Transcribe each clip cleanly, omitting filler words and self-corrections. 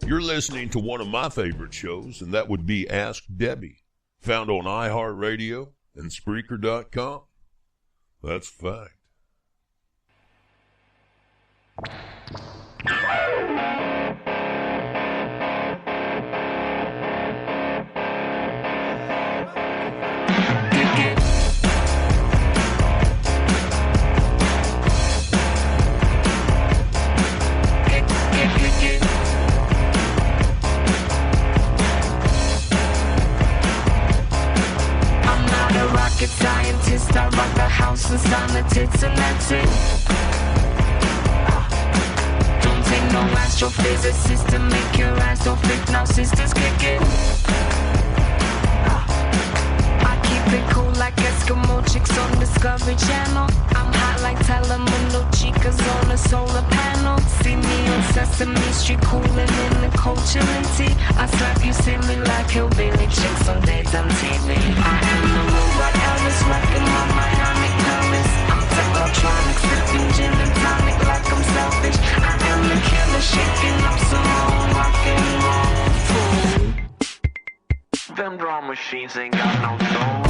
You're listening to one of my favorite shows, and that would be Ask Debbie, found on iHeartRadio and Spreaker.com. That's a fact. Scientist, I rock the house and sign the tits and that's it. Don't take no astrophysicist to make your ass so fit, now sisters kick it. I keep it cool like Eskimo chicks on Discovery Channel. I'm hot like Telemundo chicas on a solar panel. See me on Sesame Street cooling in the Coachella tea. I slap you silly like hillbilly chicks on daytime TV. I am the robot Elvis rocking my Miami Paris. I'm technotronic, sipping gin and tonic like I'm selfish. I am the killer shaking up some more rock and roll. Them drum machines ain't got no soul.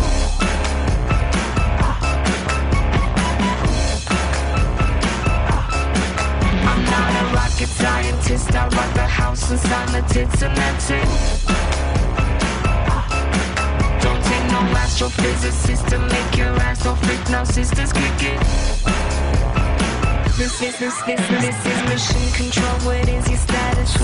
I'm not a rocket scientist, I rock the house and sign the tits and that's it. Don't take no astrophysicist to make your ass so fit, now sisters kick it. This is mission control, what is your status?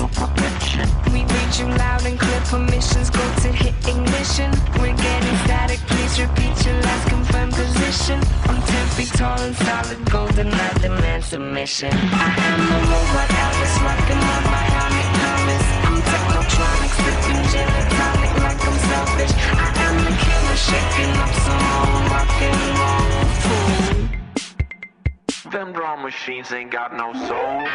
We read you loud and clear, permissions go to hit ignition. We're getting static, please repeat your last confirmed position. I'm 10 feet tall and solid gold and I demand submission. I am the robot Elvis rocking my Miami Paris. I'm technotronic, sipping gin and tonic like I'm selfish. I am the killer shaking up some more rock and roll fool. Them drum machines ain't got no soul.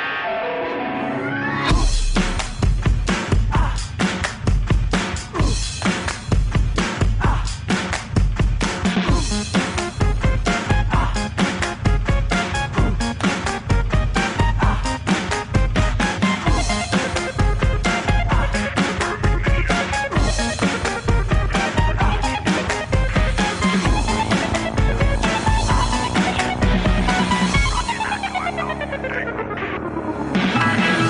I am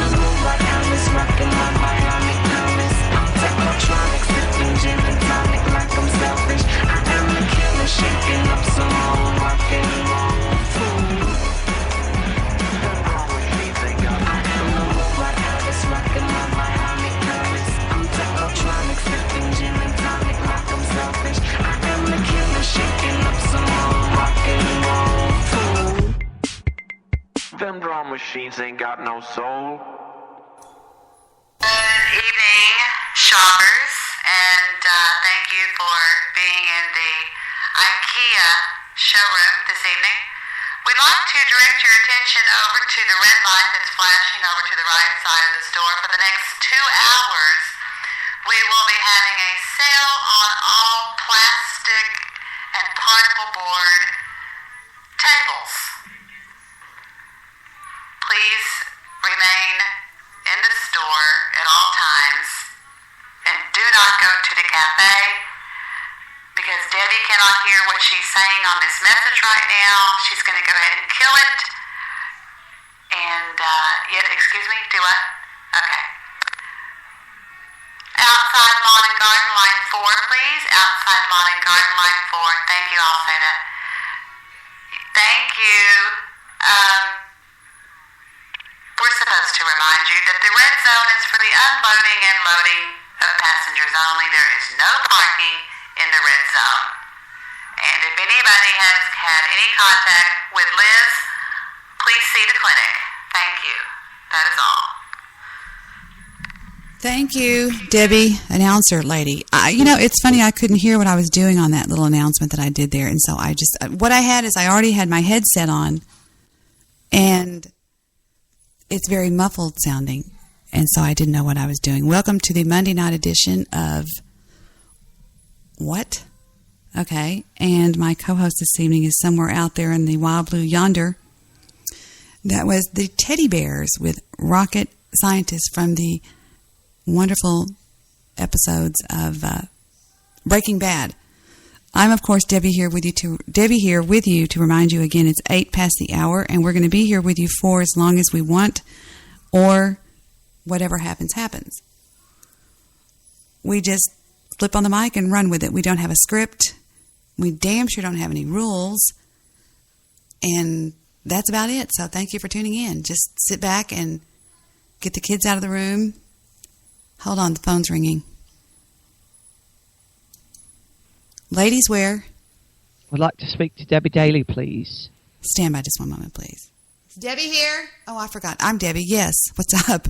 Them drum machines ain't got no soul. Good evening, shoppers, and thank you for being in the IKEA showroom this evening. We'd like to direct your attention over to the red light that's flashing over to the right side of the store. For the next 2 hours, we will be having a sale on all plastic and particle board tables. Please remain in the store at all times and do not go to the cafe because Debbie cannot hear what she's saying on this message right now. She's going to go ahead and kill it. And, excuse me, do what? Okay. Outside lawn and garden, line 4, please. Outside lawn and garden, line 4. Thank you, I'll say that. Thank you. We're supposed to remind you that the red zone is for the unloading and loading of passengers only. There is no parking in the red zone. And if anybody has had any contact with Liz, please see the clinic. Thank you. That is all. Thank you, Debbie, announcer lady. It's funny, I couldn't hear what I was doing on that little announcement that I did there. And so what I had is I already had my headset on, and it's very muffled sounding. And so I didn't know what I was doing. Welcome to the Monday night edition of What? Okay. And my co-host this evening is somewhere out there in the wild blue yonder. That was the Teddy Bears with rocket scientists from the wonderful episodes of Breaking Bad. I'm, of course, Debbie here with you to remind you again it's 8 past the hour, and we're going to be here with you for as long as we want, or whatever happens, happens. We just flip on the mic and run with it. We don't have a script. We damn sure don't have any rules. And that's about it. So thank you for tuning in. Just sit back and get the kids out of the room. Hold on, the phone's ringing. Ladies, where? I'd like to speak to Debbie Daly, please. Stand by just one moment, please. Is Debbie here? Oh, I forgot. I'm Debbie. Yes. What's up?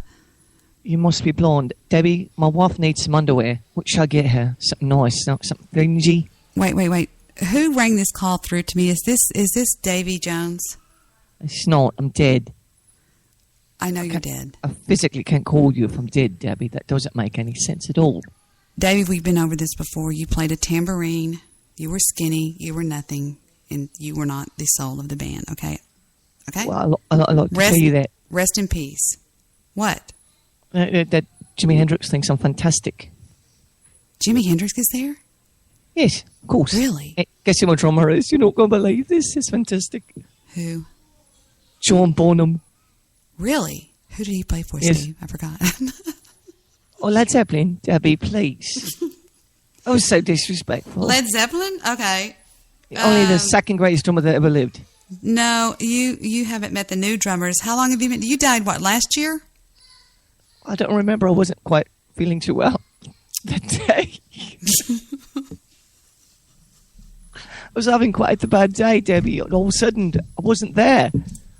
You must be blonde. Debbie, my wife needs some underwear. What should I get her? Something nice, something dingy. Wait. Who rang this call through to me? Is this Davy Jones? It's not. I'm dead. I know you're dead. I physically can't call you if I'm dead, Debbie. That doesn't make any sense at all. Davey, we've been over this before. You played a tambourine. You were skinny. You were nothing. And you were not the soul of the band, okay? Okay? Well, I'd like to tell you that. Rest in peace. What? That Jimi Hendrix thinks I'm fantastic. Jimi Hendrix is there? Yes, of course. Really? Guess who my drummer is? You're not going to believe this. It's fantastic. Who? John Bonham. Really? Who did he play for, Yes. Steve? I forgot. Oh, Led Zeppelin, Debbie, please. That was so disrespectful. Led Zeppelin? Okay. Only the second greatest drummer that ever lived. No, you haven't met the new drummers. How long have you been? You died, what, last year? I don't remember. I wasn't quite feeling too well that day. I was having quite a bad day, Debbie. All of a sudden, I wasn't there.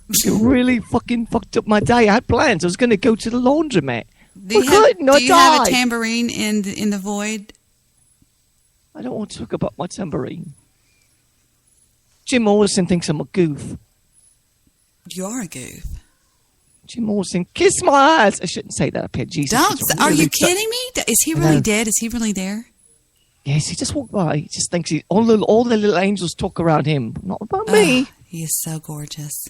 It really fucking fucked up my day. I had plans. I was going to go to the laundromat. Do you have a tambourine in the void? I don't want to talk about my tambourine. Jim Morrison thinks I'm a goof. You are a goof. Jim Morrison, kiss my ass. I shouldn't say that up here. Jesus. Are you kidding me? Is he really dead? Is he really there? Yes, he just walked by. He just thinks all the little angels talk around him. Not about me. He is so gorgeous.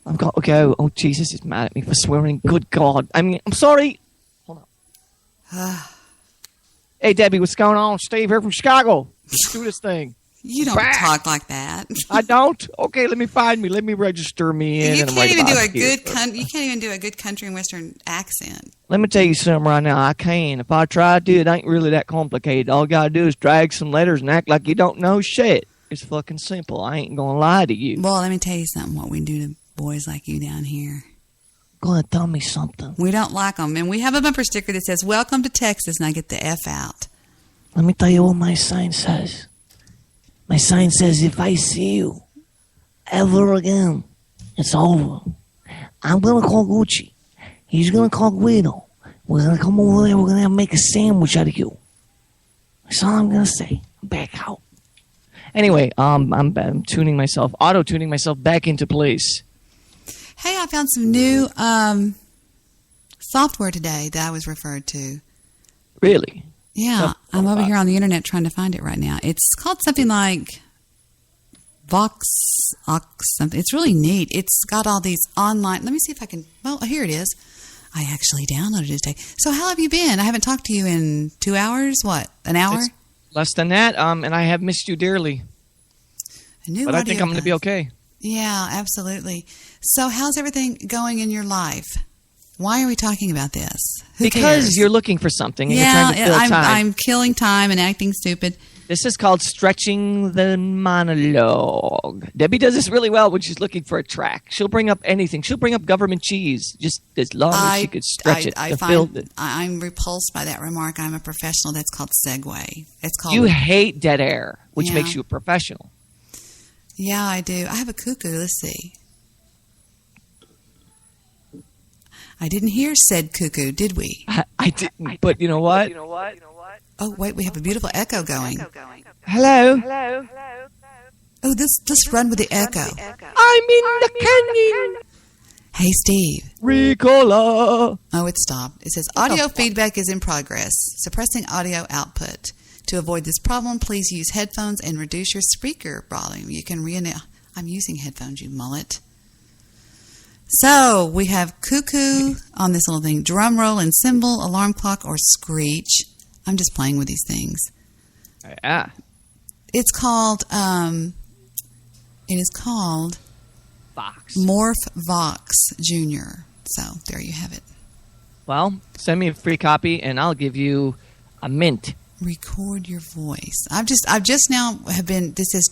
I've got to go. Oh, Jesus is mad at me for swearing. Good God. I mean, I'm sorry. Hold on. Hey, Debbie, what's going on? Steve here from Chicago. Let's do this thing. You don't talk like that. I don't? Okay, let me find me. Let me register me in. You can't even do a good country and western accent. Let me tell you something right now. I can. If I try to, it ain't really that complicated. All you got to do is drag some letters and act like you don't know shit. It's fucking simple. I ain't going to lie to you. Well, let me tell you something. What we do to boys like you down here. Go ahead, tell me something. We don't like them. And we have a bumper sticker that says, "Welcome to Texas," and I get the F out. Let me tell you what my sign says. My sign says, if I see you ever again, it's over. I'm going to call Gucci. He's going to call Guido. We're going to come over there. We're going to make a sandwich out of you. That's all I'm going to say. Back out. Anyway, I'm auto-tuning myself back into place. Hey, I found some new software today that I was referred to. Really? Yeah, I'm over here on the internet trying to find it right now. It's called something like Vox something. It's really neat. It's got all these online. Let me see if I can. Well, here it is. I actually downloaded it today. So how have you been? I haven't talked to you in 2 hours. What? An hour? It's less than that. And I have missed you dearly. But I think I'm going to be okay. Yeah, absolutely. So how's everything going in your life? Why are we talking about this? Who because cares? You're looking for something and you're trying to fill time. I'm killing time and acting stupid. This is called stretching the monologue. Debbie does this really well when she's looking for a track. She'll bring up anything. She'll bring up government cheese, just as long as she could stretch it. I'm repulsed by that remark. I'm a professional. That's called segue. It's called. You hate dead air, which makes you a professional. Yeah, I do. I have a cuckoo. Let's see. I didn't hear said cuckoo, did we? I didn't. But you know what? Oh, wait, we have a beautiful echo going. Hello? Oh, let's run with the echo. I'm in the canyon. Hey, Steve. Ricola. Oh, it stopped. It says audio feedback is in progress. Suppressing audio output. To avoid this problem, please use headphones and reduce your Spreaker volume. You can I'm using headphones, you mullet. So, we have cuckoo on this little thing. Drum roll and cymbal, alarm clock, or screech. I'm just playing with these things. Yeah. It's called, it is called Vox. Morph Vox Jr. So, there you have it. Well, send me a free copy and I'll give you a mint. Record your voice. This has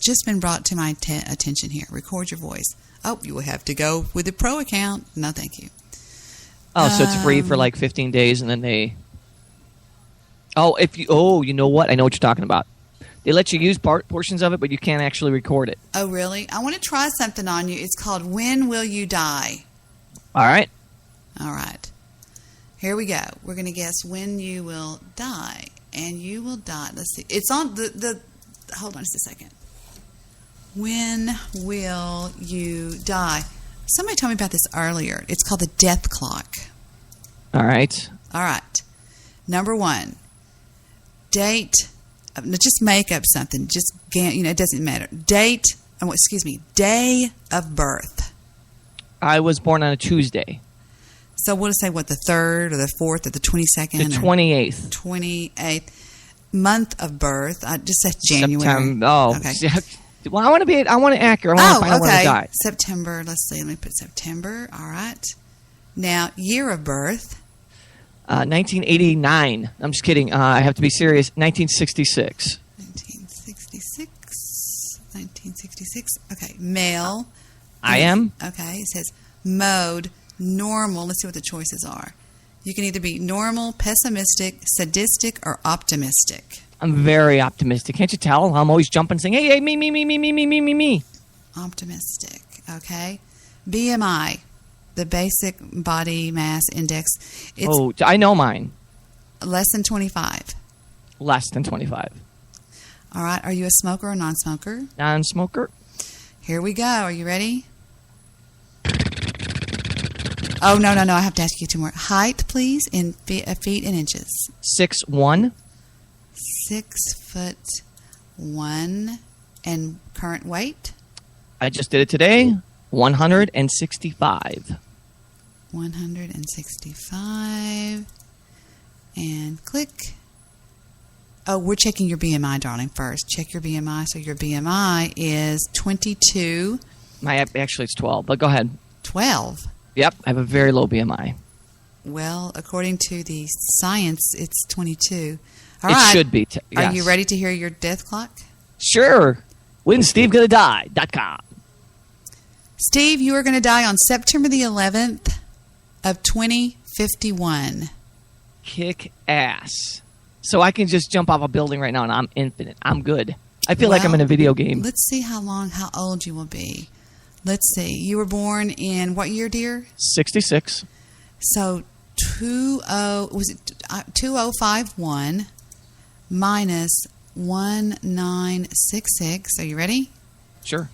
just been brought to my attention here. Record your voice. Oh, you will have to go with the pro account. No, thank you. Oh, so it's free for like 15 days and then they... you know what? I know what you're talking about. They let you use portions of it, but you can't actually record it. Oh, really? I want to try something on you. It's called When Will You Die? All right. All right. Here we go. We're going to guess when you will die. And you will die. Let's see. It's on the hold on just a second. When will you die? Somebody told me about this earlier. It's called the death clock. All right. All right. Number 1. Date. Just make up something. Just, it doesn't matter. Day of birth. I was born on a Tuesday. So we'll say what, the 3rd or the 4th or the 22nd? The 28th. 28th. Month of birth. I just said January. September. Oh, okay. Well, I want to accurate. I want to find out when I die. September. Let's see. Let me put September. All right. Now, year of birth. 1989. I'm just kidding. I have to be serious. 1966. 1966. Okay. Male. I am. Okay. It says mode. Normal. Let's see what the choices are. You can either be normal, pessimistic, sadistic, or optimistic. I'm very optimistic. Can't you tell? I'm always jumping saying, hey, me. Optimistic. Okay. BMI, the basic body mass index. I know mine. Less than 25. Less than 25. All right. Are you a smoker or non-smoker? Non-smoker. Here we go. Are you ready? Oh, no. I have to ask you 2 more. Height, please, in feet and inches. 6'1". 6'1", and current weight? I just did it today. 165. 165. And click. Oh, we're checking your BMI, darling, first. Check your BMI. So your BMI is 22. Actually, it's 12, but go ahead. 12? Yep, I have a very low BMI. Well, according to the science, it's 22. All right. It should be. Yes. Are you ready to hear your death clock? Sure. WhenSteveGonnaDie.com. Steve, you are going to die on September the 11th of 2051. Kick ass. So I can just jump off a building right now and I'm infinite. I'm good. I feel like I'm in a video game. Let's see how old you will be. Let's see. You were born in what year, dear? 66. So 2051 minus 1966. Are you ready? Sure.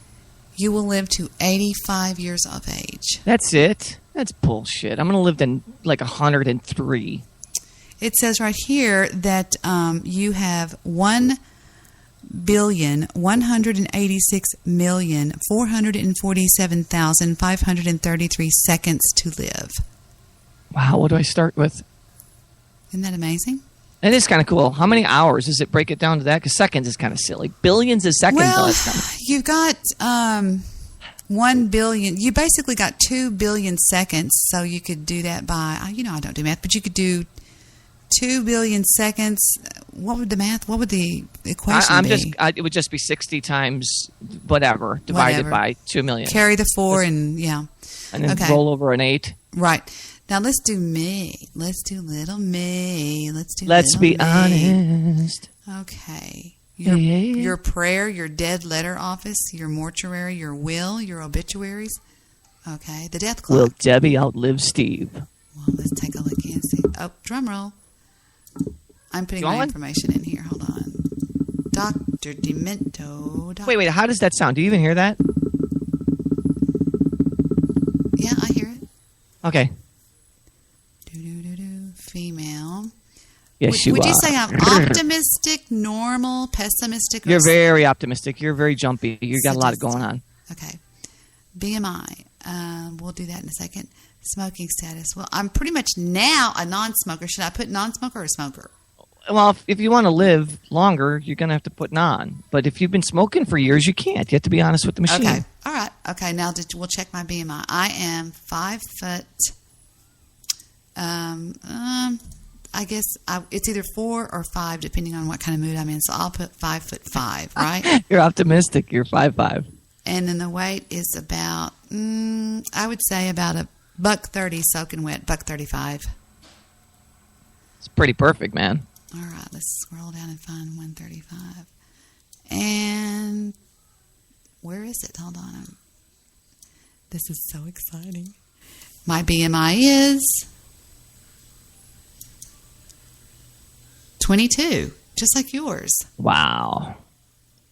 You will live to 85 years of age. That's it. That's bullshit. I'm going to live to like 103. It says right here that you have 1,186,447,533 seconds to live. Wow, what do I start with? Isn't that amazing? It is kind of cool. How many hours? Does it break it down to that? Because seconds is kind of silly. Billions of seconds. Well, though, you've got 1 billion. You basically got 2 billion seconds, so you could do that by, I don't do math, but you could do 2 billion seconds. What would the equation be? It would just be 60 times whatever divided by 2 million. Carry the 4 and yeah. And then roll over an 8. Right. Now let's do me. Let's do little me. Let's be honest. Okay. Yeah. Your prayer, your dead letter office, your mortuary, your will, your obituaries. Okay. The death clock. Will Debbie outlive Steve? Well, let's take a look and see. Oh, drum roll. I'm putting my information in here. Hold on. Dr. Demento. Wait. How does that sound? Do you even hear that? Yeah, I hear it. Okay. Female. Yes, you are. Would you say I'm optimistic, normal, pessimistic? You're very optimistic. You're very jumpy. You got a lot going on. Okay. BMI. We'll do that in a second. Smoking status. Well, I'm pretty much now a non-smoker. Should I put non-smoker or smoker? Well, if you want to live longer, you're going to have to put non. But if you've been smoking for years, you can't. You have to be honest with the machine. Okay. All right. Okay. Now we'll check my BMI. I am 5 foot. I guess it's either 4 or 5, depending on what kind of mood I'm in. So I'll put 5'5", right? You're optimistic. You're 5'5". And then the weight is about, I would say about a $130 soaking wet, $135. It's pretty perfect, man. All right, let's scroll down and find 135. And where is it? Hold on. This is so exciting. My BMI is 22, just like yours. Wow.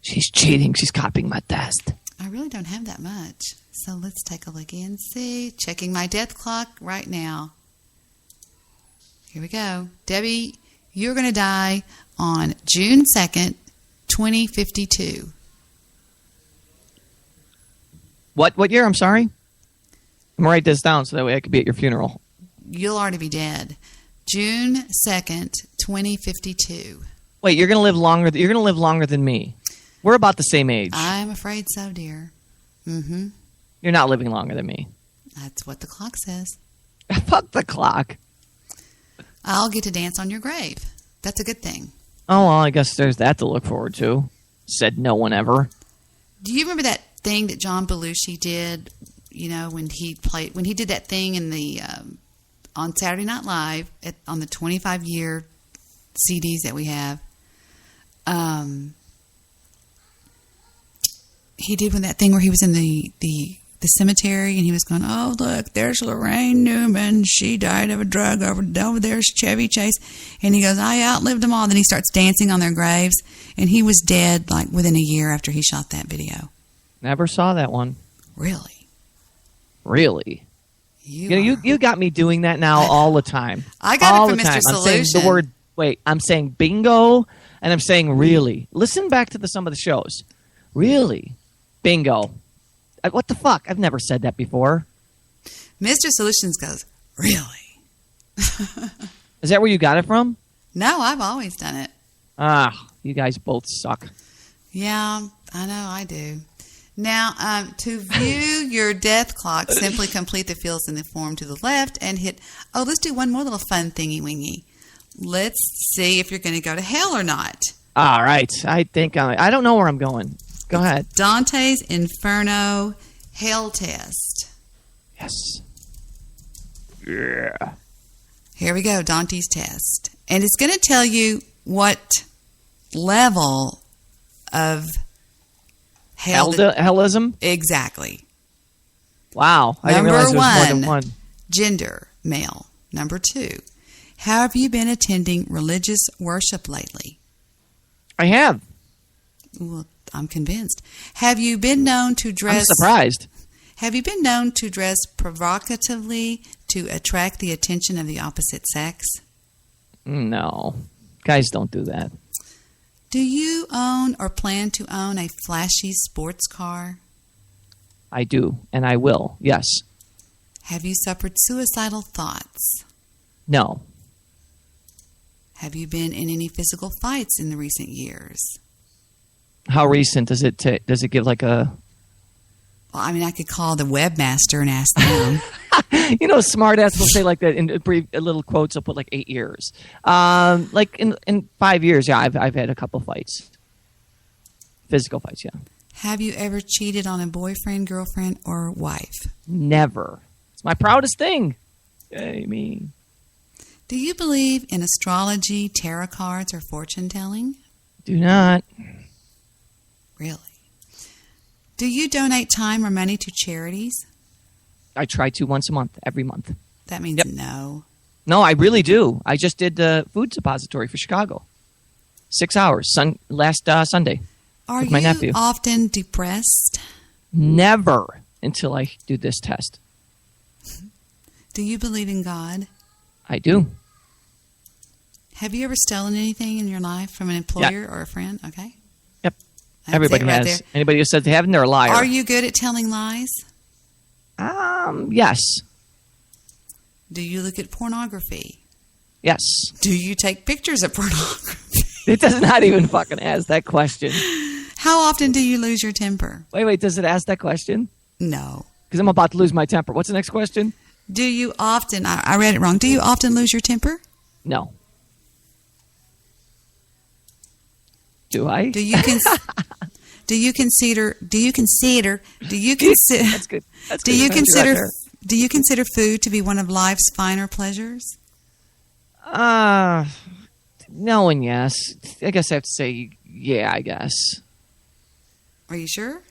She's cheating. She's copying my test. I really don't have that much. So let's take a look and see. Checking my death clock right now. Here we go. Debbie, you're going to die on June 2nd, 2052. What year? I'm sorry? I'm going to write this down so that way I could be at your funeral. You'll already be dead. June 2nd, 2052. Wait, you're going to live longer. You're going to live longer than me. We're about the same age. I'm afraid so, dear. Mm-hmm. You're not living longer than me. That's what the clock says. Fuck the clock. I'll get to dance on your grave. That's a good thing. Oh, well, I guess there's that to look forward to. Said no one ever. Do you remember that thing that John Belushi did, when he did that thing in the on Saturday Night Live on the 25-year CDs that we have? He did that thing where he was in the cemetery and he was going, oh, look, there's Lorraine Newman. She died of a drug overdose. Over there's Chevy Chase. And he goes, I outlived them all. Then he starts dancing on their graves. And he was dead like within a year after he shot that video. Never saw that one. Really? Really? You got me doing that now all the time. I got all it from the Mr. time. Solution. I'm saying the word, I'm saying bingo and I'm saying really. Listen back to some of the shows. Really? Bingo. What the fuck? I've never said that before. Mr. Solutions goes, really? Is that where you got it from? No, I've always done it. You guys both suck. Yeah, I know I do. Now, to view your death clock, simply complete the fields in the form to the left and hit, let's do one more little fun thingy-wingy. Let's see if you're going to go to hell or not. All right. I think I don't know where I'm going. Go ahead. Dante's Inferno Hell Test. Yes. Yeah. Here we go, Dante's Test. And it's going to tell you what level of hell... Hellism? Exactly. Wow. I didn't realize there was more than one. Gender, male. Number 2, have you been attending religious worship lately? I have. Well, I'm convinced. Have you been known to dress... I'm surprised. Have you been known to dress provocatively to attract the attention of the opposite sex? No. Guys don't do that. Do you own or plan to own a flashy sports car? I do, and I will, yes. Have you suffered suicidal thoughts? No. Have you been in any physical fights in the recent years? How recent does it give like a... Well, I mean, I could call the webmaster and ask them. You know, smart ass will say like that in brief little quotes. I'll put like 8 years. Like in 5 years, yeah, I've had a couple fights. Physical fights, yeah. Have you ever cheated on a boyfriend, girlfriend, or wife? Never. It's my proudest thing. Yay, me. Do you believe in astrology, tarot cards, or fortune telling? Do not. Really? Do you donate time or money to charities? I try to once a month, every month. That means no. No, I really do. I just did the food suppository for Chicago. 6 hours, last Sunday. Are with my you nephew. often depressed? Never until I do this test. Do you believe in God? I do. Have you ever stolen anything in your life from an employer or a friend? Okay. Yep. That's Everybody it right has. there. Anybody who says they haven't, they're a liar. Are you good at telling lies? Yes. Do you look at pornography? Yes. Do you take pictures of pornography? It does not even fucking ask that question. How often do you lose your temper? Wait, does it ask that question? No. Because I'm about to lose my temper. What's the next question? Do you often, I read it wrong, do you often lose your temper? No. Do I? Do you consider That's good. That's do good. you Thank consider right there. do you consider food to be one of life's finer pleasures? No and yes. I guess I have to say yeah, I guess. Are you sure?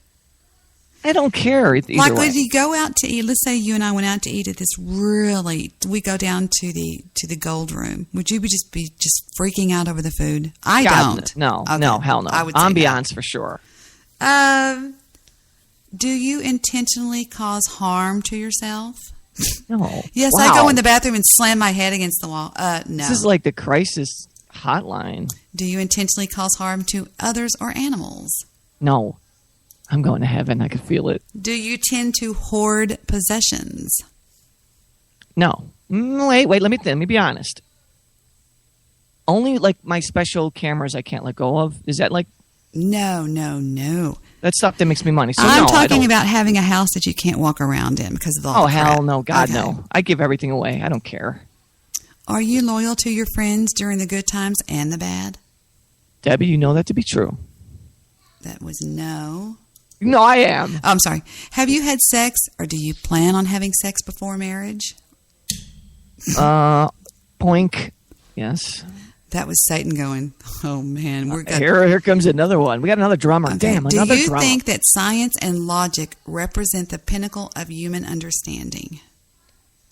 I don't care either Like way. when you go out to eat, let's say you and I went out to eat at this we go down to the Gold Room. Would you be just freaking out over the food? I God, don't. No, Okay. no, hell no. I would say Ambiance for sure. Do you intentionally cause harm to yourself? No. Yes, Wow. I go in the bathroom and slam my head against the wall. No. This is like the crisis hotline. Do you intentionally cause harm to others or animals? No. I'm going to heaven. I can feel it. Do you tend to hoard possessions? No. Wait. Let me be honest. Only like my special cameras I can't let go of. Is that like No. that's stuff that makes me money? So I'm no, I talking don't. about having a house that you can't walk around in because of all Oh the hell crap. no, God Okay. no. I give everything away. I don't care. Are you loyal to your friends during the good times and the bad? Debbie, you know that to be true. That was no. No, I am. Oh, I'm sorry. Have you had sex or do you plan on having sex before marriage? Poink. Yes. That was Satan going, oh man, we're good. Here comes another one. We got another drummer. Okay. Damn, Do another you drummer. think that science and logic represent the pinnacle of human understanding?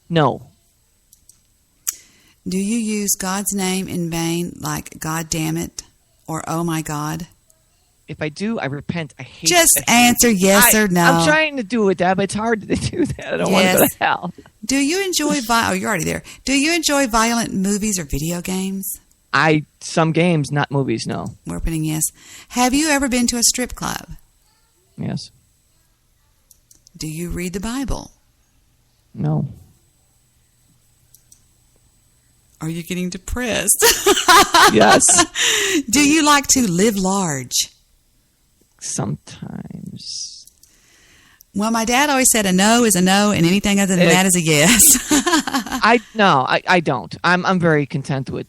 No. Do you use God's name in vain, like God damn it or oh my God? If I do, I repent. I hate Just it. answer yes or no. I'm trying to do it, Dad, but it's hard to do that. I don't want to go Yes. to hell. Do you enjoy oh, you're already there. Do you enjoy violent movies or video games? Some games, not movies, no. We're putting yes. Have you ever been to a strip club? Yes. Do you read the Bible? No. Are you getting depressed? Yes. Do you like to live large? Sometimes. Well, my dad always said a no is a no, and anything other than that is a yes. I don't. I'm very content with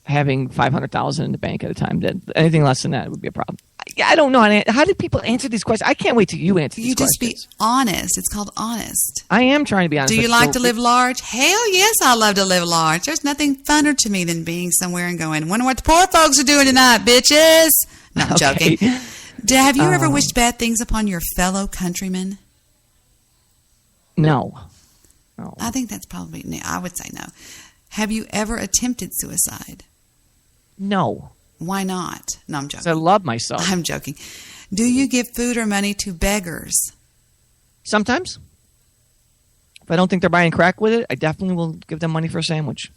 having $500,000 in the bank at a time. Anything less than that would be a problem. I don't know how do people answer these questions. I can't wait till you answer You these just questions. be honest. It's called honest. I am trying to be honest. Do you but like still- to live large? Hell yes, I love to live large. There's nothing funner to me than being somewhere and going, wonder what the poor folks are doing tonight, bitches. No, I'm Okay. joking. Have you ever wished bad things upon your fellow countrymen? No. I think that's probably, I would say no. Have you ever attempted suicide? No. Why not? No, I'm joking. 'Cause I love myself. I'm joking. Do you give food or money to beggars? Sometimes. If I don't think they're buying crack with it, I definitely will give them money for a sandwich.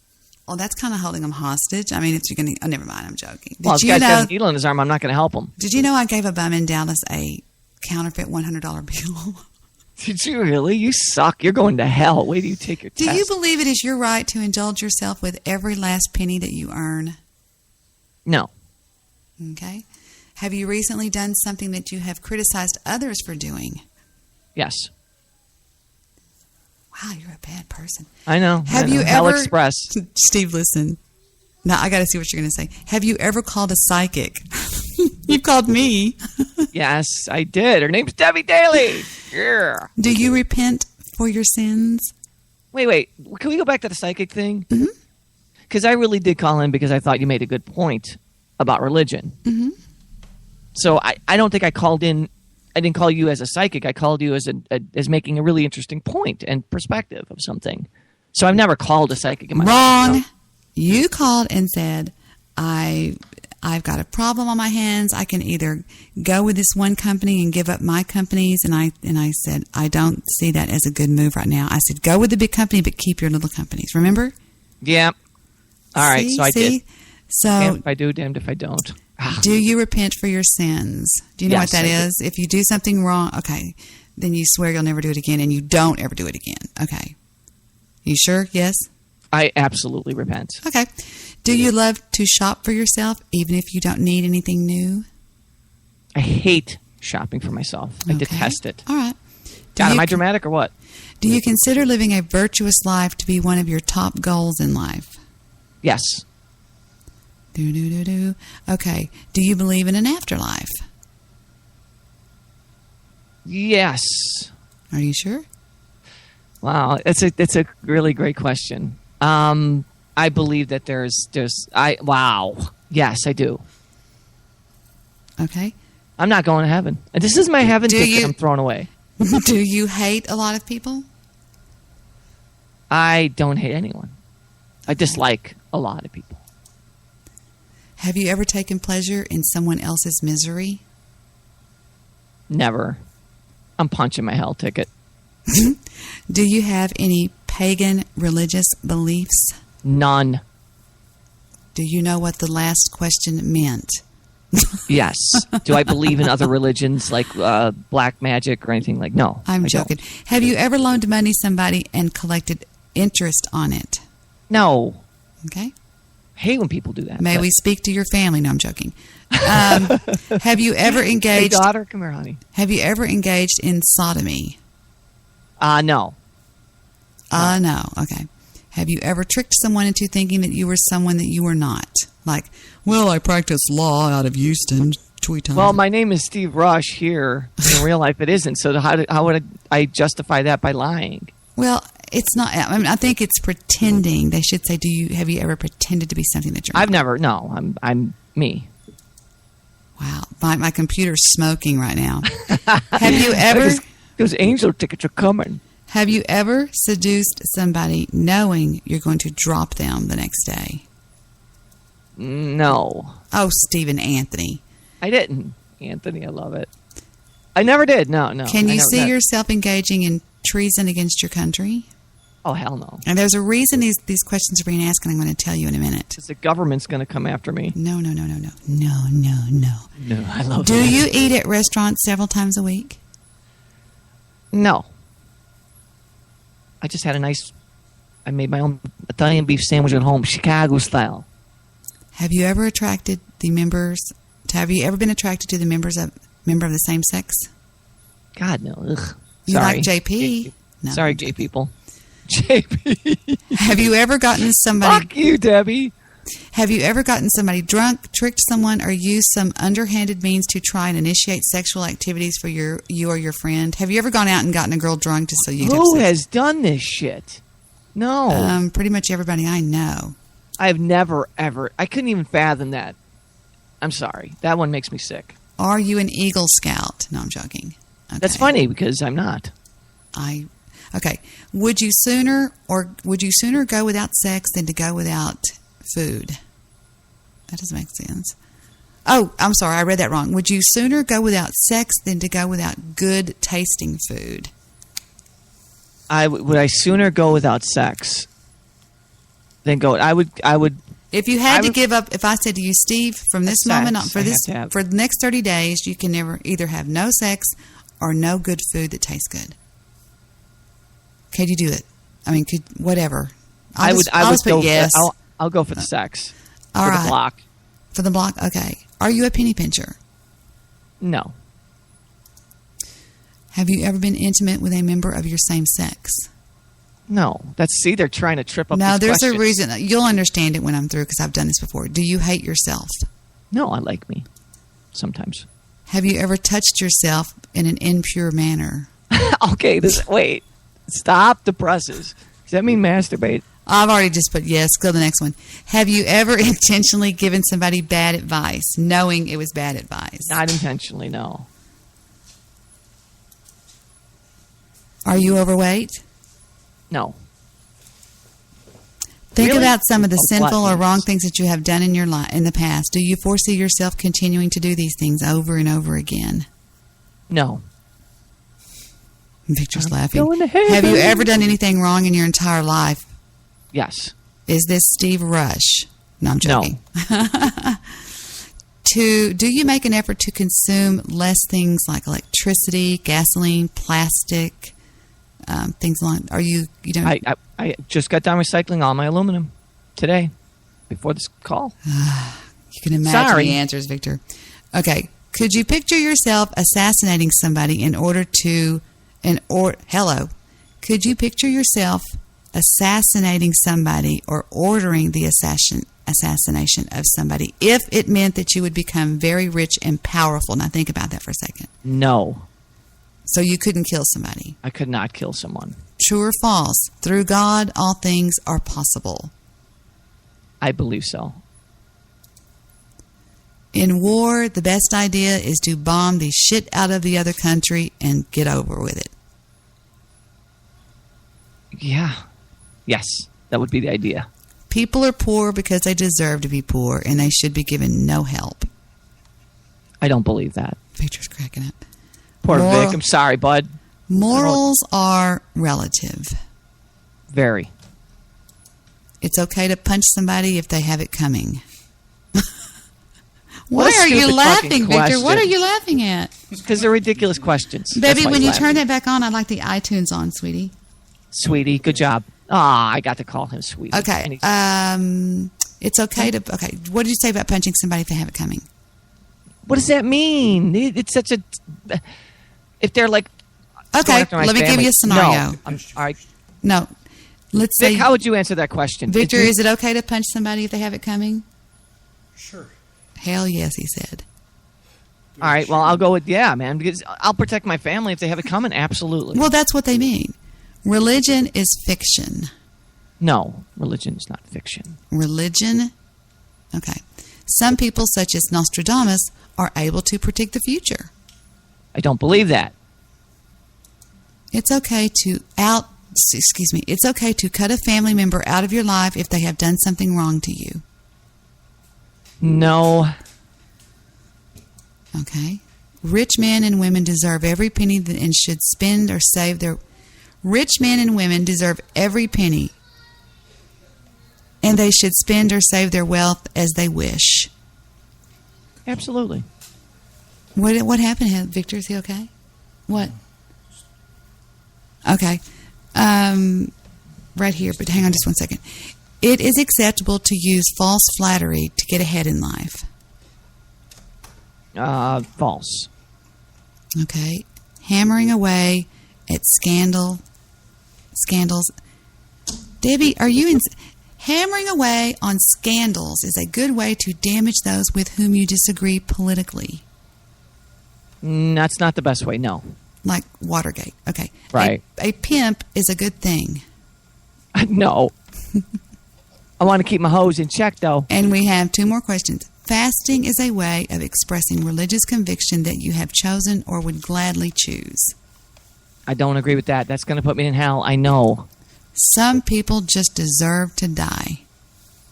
Well, that's kind of holding them hostage. I mean, if you're going to... Oh, never mind. I'm joking. Well, if this guy's got a needle in his arm, I'm not going to help him. Did you know I gave a bum in Dallas a counterfeit $100 bill? Did you really? You suck. You're going to hell. Wait till you take your test. Do you believe it is your right to indulge yourself with every last penny that you earn? No. Okay. Have you recently done something that you have criticized others for doing? Yes. Wow, you're a bad person. I know. Have you Hell ever... Express. Steve, listen. Now, I got to see what you're going to say. Have you ever called a psychic? You called me. Yes, I did. Her name's Debbie Daly. Yeah. Do you repent for your sins? Wait. Can we go back to the psychic thing? Mm-hmm. Because I really did call in because I thought you made a good point about religion. Mm-hmm. So I don't think I called in. I didn't call you as a psychic. I called you as making a really interesting point and perspective of something. So I've never called a psychic in my Wrong. life. You called and said, I've got a problem on my hands. I can either go with this one company and give up my companies. And I said, I don't see that as a good move right now. I said, go with the big company, but keep your little companies. Remember? Yeah. All right. So I did. So damned if I do, damned if I don't. Do you repent for your sins? Do you know Yes, what that I do. is? If you do something wrong, okay, then you swear you'll never do it again, and you don't ever do it again. Okay. You sure? Yes? I absolutely repent. Okay. Do you love to shop for yourself, even if you don't need anything new? I hate shopping for myself. I Okay. detest it. All right. God, am I dramatic or what? Do you consider living a virtuous life to be one of your top goals in life? Yes. Okay. Do you believe in an afterlife? Yes. Are you sure? Wow, it's a really great question. I believe that yes, I do. Okay. I'm not going to heaven. This is my heaven Do ticket you- I'm throwing away. Do you hate a lot of people? I don't hate anyone. I dislike a lot of people. Have you ever taken pleasure in someone else's misery? Never. I'm punching my hell ticket. Do you have any pagan religious beliefs? None. Do you know what the last question meant? Yes. Do I believe in other religions like black magic or anything like? No. I'm I joking. don't. Have you ever loaned money to somebody and collected interest on it? No. Okay. I hate when people do that. May but- we speak to your family? No, I'm joking. Have you ever Hey, engaged? daughter, come here, honey. Have you ever engaged in sodomy? No. No. Okay. Have you ever tricked someone into thinking that you were someone that you were not? Like, well, I practice law out of Houston. Tweet on. Well, my name is Steve Rush here. In real life, it isn't. So how would I justify that by lying? Well, it's not. I mean, I think it's pretending. They should say, have you ever pretended to be something that you're I've not? never. No, I'm me. Wow. My computer's smoking right now. Have you ever? Those angel tickets are coming. Have you ever seduced somebody knowing you're going to drop them the next day? No, Oh, Stephen Anthony. I didn't. Anthony, I love it. I never did. No. Can I you never see did. yourself engaging in treason against your country? Oh, hell no. And there's a reason these questions are being asked, and I'm going to tell you in a minute. Because the government's going to come after me. No. No, I love Do that. you eat at restaurants several times a week? No. I just had I made my own Italian beef sandwich at home, Chicago style. Have you ever been attracted to the members of member of the same sex? God, no. Ugh. You Sorry. like JP? No. Sorry, gay people. JP. Have you ever gotten somebody? Fuck you, Debbie. Have you ever gotten somebody drunk, tricked someone, or used some underhanded means to try and initiate sexual activities for you or your friend? Have you ever gone out and gotten a girl drunk just so you could have Who sex? has done this shit? No. Pretty much everybody I know. I've never, ever. I couldn't even fathom that. I'm sorry. That one makes me sick. Are you an Eagle Scout? No, I'm joking. Okay. That's funny because I'm not. Okay. Would you sooner go without sex than to go without food? That doesn't make sense. Oh, I'm sorry. I read that wrong. Would you sooner go without sex than to go without good tasting food? Would I sooner go without sex than go? I would. If you had to give up, if I said to you, Steve, from this moment on, for the next 30 days, you can never either have no sex or no good food that tastes good. Could you do it? I mean, whatever. I would go. Yes. I'll go for the sex. All right. The block. For the block. Okay. Are you a penny pincher? No. Have you ever been intimate with a member of your same sex? No. They're trying to trip up. No, there's questions. a reason. You'll understand it when I'm through because I've done this before. Do you hate yourself? No, I like me. Sometimes. Have you ever touched yourself in an impure manner? Okay, wait. Stop the presses. Does that mean masturbate? I've already just put yes. Go to the next one. Have you ever intentionally given somebody bad advice, knowing it was bad advice? Not intentionally, no. Are you overweight? No. Think Really? about some of the sinful or gluttons. wrong things that you have done in your life in the past. Do you foresee yourself continuing to do these things over and over again? No. Victor's laughing. going to heaven. Have you ever done anything wrong in your entire life? Yes. Is this Steve Rush? No, I'm joking. Do you make an effort to consume less things like electricity, gasoline, plastic, things along? Are you don't? I just got done recycling all my aluminum today before this call. You can imagine the answers, Victor. Okay. Could you picture yourself assassinating somebody hello. Could you picture yourself assassinating somebody or ordering the assassination of somebody if it meant that you would become very rich and powerful? Now think about that for a second. No. So you couldn't kill somebody. I could not kill someone. True or false? Through God, all things are possible. I believe so. In war, the best idea is to bomb the shit out of the other country and get over with it. Yeah. Yes. That would be the idea. People are poor because they deserve to be poor, and they should be given no help. I don't believe that. Victor's cracking up. Poor Vic. I'm sorry, bud. Morals are relative. Very. It's okay to punch somebody if they have it coming. Why are you stupid laughing, fucking Victor? question. What are you laughing at? Because they're ridiculous questions. Baby, when you turn that back on, I'd like the iTunes on, sweetie. Sweetie, good job. I got to call him sweetie. Okay. It's okay to... Okay, what did you say about punching somebody if they have it coming? What does that mean? It's such a... If they're like... Okay, let me give you a scenario. No. All right. No. Let's Vic, say... how would you answer that question? Victor, is it okay to punch somebody if they have it coming? Sure. Hell yes, he said. All right, well, I'll go with yeah, man, because I'll protect my family if they have it coming, absolutely. Well, that's what they mean. Religion is fiction. No, religion is not fiction. Religion? Okay. Some people, such as Nostradamus, are able to predict the future. I don't believe that. It's okay to it's okay to cut a family member out of your life if they have done something wrong to you. No. Okay. Rich men and women deserve every penny and should spend or save their... Rich men and women deserve every penny, and they should spend or save their wealth as they wish. Absolutely. What happened, Victor? Is he okay? What? Okay. Right here, but hang on just one second. It is acceptable to use false flattery to get ahead in life. False. Okay. Hammering away at scandals. Debbie, are you in... Hammering away on scandals is a good way to damage those with whom you disagree politically. That's not the best way, no. Like Watergate. Okay. Right. A pimp is a good thing. No. I want to keep my hose in check, though. And we have two more questions. Fasting is a way of expressing religious conviction that you have chosen or would gladly choose. I don't agree with that. That's going to put me in hell. I know. Some people just deserve to die.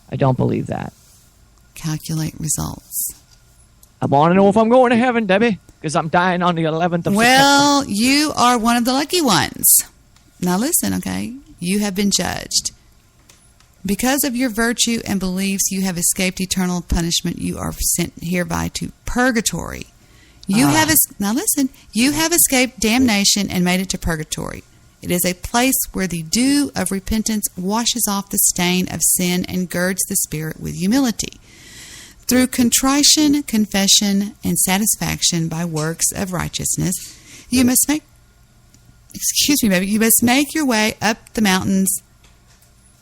I don't believe that. Calculate results. I want to know if I'm going to heaven, Debbie, because I'm dying on the 11th of Well, you are one of the lucky ones. Now listen, okay? You have been judged. Because of your virtue and beliefs, you have escaped eternal punishment. You are sent hereby to purgatory. Now listen, you have escaped damnation and made it to purgatory. It is a place where the dew of repentance washes off the stain of sin and girds the spirit with humility. Through contrition, confession, and satisfaction by works of righteousness, you must make your way up the mountain.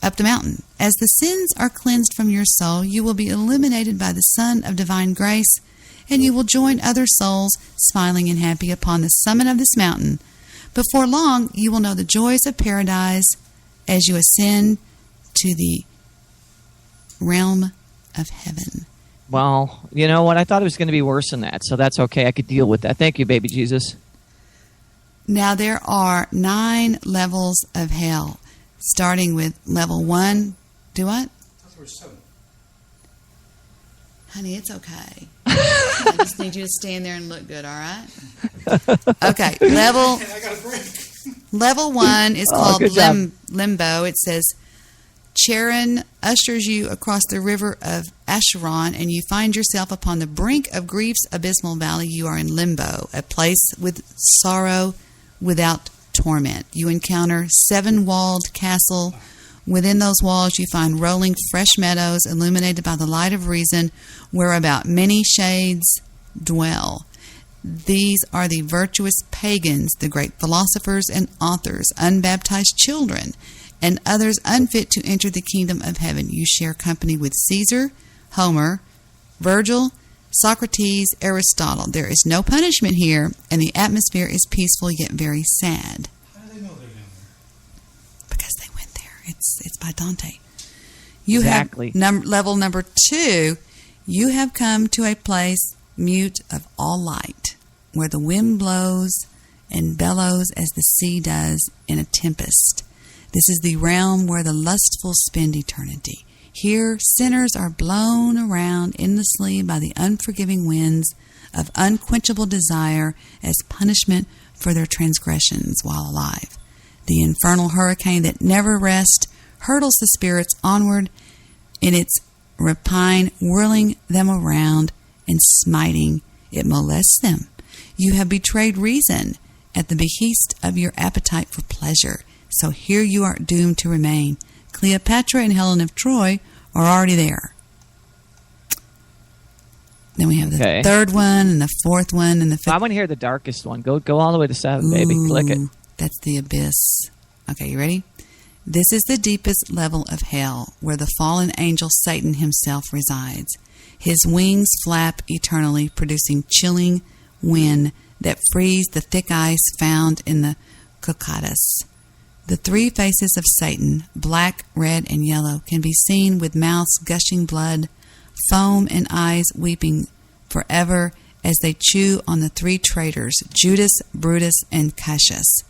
As the sins are cleansed from your soul, you will be illuminated by the sun of divine grace, and you will join other souls smiling and happy upon the summit of this mountain. Before long, you will know the joys of paradise as you ascend to the realm of heaven. Well, you know what? I thought it was going to be worse than that, so that's okay. I could deal with that. Thank you, baby Jesus. Now, there are 9 levels of hell, starting with level 1. Do what? That's where 7. Honey, it's okay. I just need you to stand there and look good, all right? Okay, I got a break. level 1 is called good job. Limbo. It says, Charon ushers you across the river of Acheron, and you find yourself upon the brink of grief's abysmal valley. You are in limbo, a place with sorrow without torment. You encounter 7-walled castle. Within those walls you find rolling fresh meadows illuminated by the light of reason, where about many shades dwell. These are the virtuous pagans, the great philosophers and authors, unbaptized children, and others unfit to enter the kingdom of heaven. You share company with Caesar, Homer, Virgil, Socrates, Aristotle. There is no punishment here, and the atmosphere is peaceful yet very sad. How do they know they're down there? Because they went there. It's by Dante. You Exactly. have level number 2. You have come to a place mute of all light, where the wind blows and bellows as the sea does in a tempest. This is the realm where the lustful spend eternity. Here, sinners are blown around endlessly by the unforgiving winds of unquenchable desire as punishment for their transgressions while alive. The infernal hurricane that never rests hurtles the spirits onward in its rapine, whirling them around and smiting. It molests them. You have betrayed reason at the behest of your appetite for pleasure. So here you are doomed to remain. Cleopatra and Helen of Troy are already there. Then we have the 3rd one and the 4th one and the 5th. I want to hear the darkest one. Go all the way to 7, baby. Click it. That's the abyss. Okay, you ready? This is the deepest level of hell, where the fallen angel Satan himself resides. His wings flap eternally, producing chilling wind that frees the thick ice found in the Caucasus. The 3 faces of Satan, black, red, and yellow, can be seen with mouths gushing blood, foam, and eyes weeping forever as they chew on the 3 traitors, Judas, Brutus, and Cassius.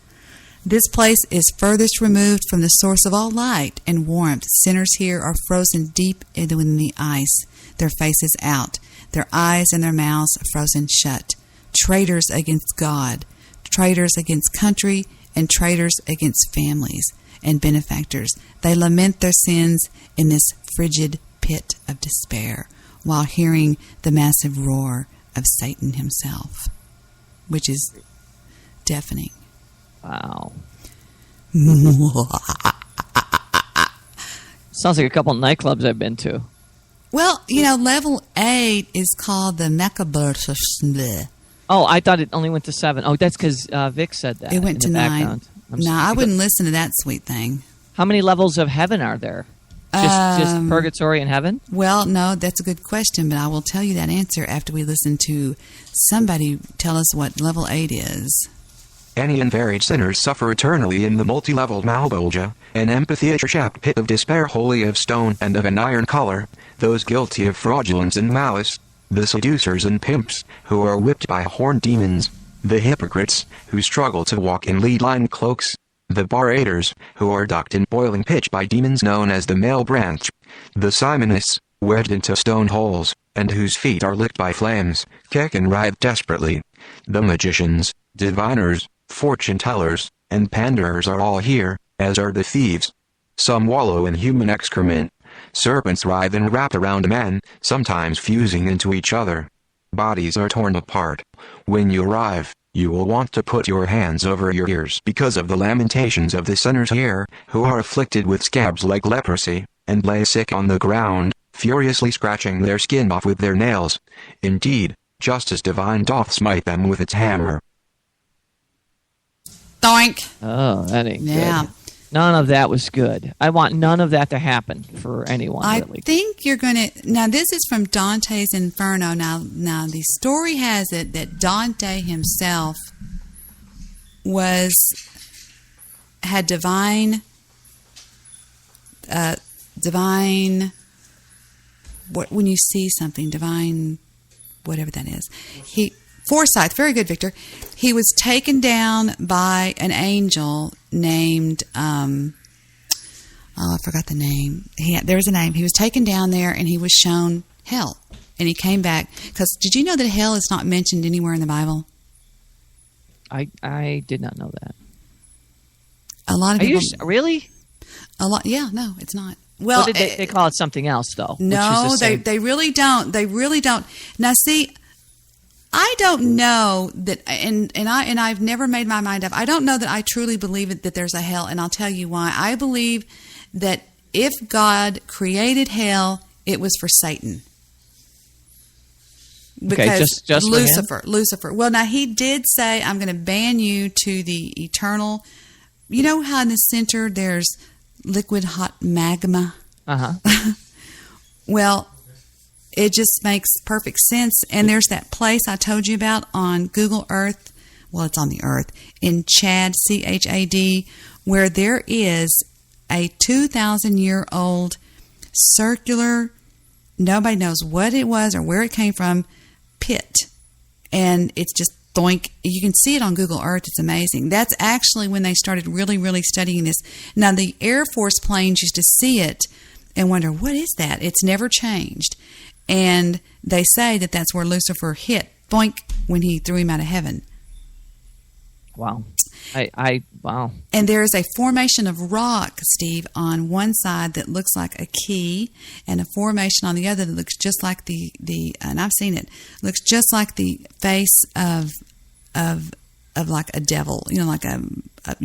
This place is furthest removed from the source of all light and warmth. Sinners here are frozen deep within the ice, their faces out, their eyes and their mouths frozen shut. Traitors against God, traitors against country, and traitors against families and benefactors. They lament their sins in this frigid pit of despair while hearing the massive roar of Satan himself, which is deafening. Wow. Sounds like a couple nightclubs I've been to. Well, level 8 is called the Macabre. Oh, I thought it only went to 7. Oh, that's because Vic said that. It went to 9. Background. No, I wouldn't listen to that sweet thing. How many levels of heaven are there? Just purgatory and heaven? Well, no, that's a good question, but I will tell you that answer after we listen to somebody tell us what level 8 is. Any and varied sinners suffer eternally in the multi-leveled Malbolgia, an amphitheater-shaped pit of despair wholly of stone and of an iron color, those guilty of fraudulence and malice, the seducers and pimps, who are whipped by horned demons, The hypocrites, who struggle to walk in lead-line cloaks. The barators, who are docked in boiling pitch by demons known as the male branch. The simonists, wedged into stone holes, and whose feet are licked by flames, kick and writhe desperately. The magicians, diviners, fortune-tellers, and panderers are all here, as are the thieves. Some wallow in human excrement. Serpents writhe and wrap around men, sometimes fusing into each other. Bodies are torn apart. When you arrive, you will want to put your hands over your ears because of the lamentations of the sinners here, who are afflicted with scabs like leprosy, and lay sick on the ground, furiously scratching their skin off with their nails. Indeed, justice divine doth smite them with its hammer. Doink. Oh, that ain't Yeah. good. None of that was good. I want none of that to happen for anyone, I really. think you're going to... Now, this is from Dante's Inferno. Now, the story has it that Dante himself had divine... when you see something, divine... whatever that is. Foresight. Very good, Victor. He was taken down by an angel named... I forgot the name. There's a name. He was taken down there and he was shown hell. And he came back. Because did you know that hell is not mentioned anywhere in the Bible? I did not know that. A lot of Are people... you really? Yeah, no, it's not. Well, they call it something else, though. No, they really don't. They really don't. Now, see... I don't know that, and I've never made my mind up. I don't know that I truly believe that there's a hell, and I'll tell you why. I believe that if God created hell, it was for Satan. Because just Lucifer. Well, now he did say, "I'm going to ban you to the eternal." You know how in the center there's liquid hot magma. Well. It just makes perfect sense. And there's that place I told you about on Google Earth. Well, it's on the Earth. In Chad, C-H-A-D, where there is a 2,000-year-old circular, nobody knows what it was or where it came from, pit. And it's just doink. You can see it on Google Earth. It's amazing. That's actually when they started really, really studying this. Now, the Air Force planes used to see it and wonder, what is that? It's never changed. And they say that that's where Lucifer hit, boink, when he threw him out of heaven. Wow. Wow. And there is a formation of rock, Steve, on one side that looks like a key, and a formation on the other that looks just like the and I've seen it, looks just like the face of like a devil, like a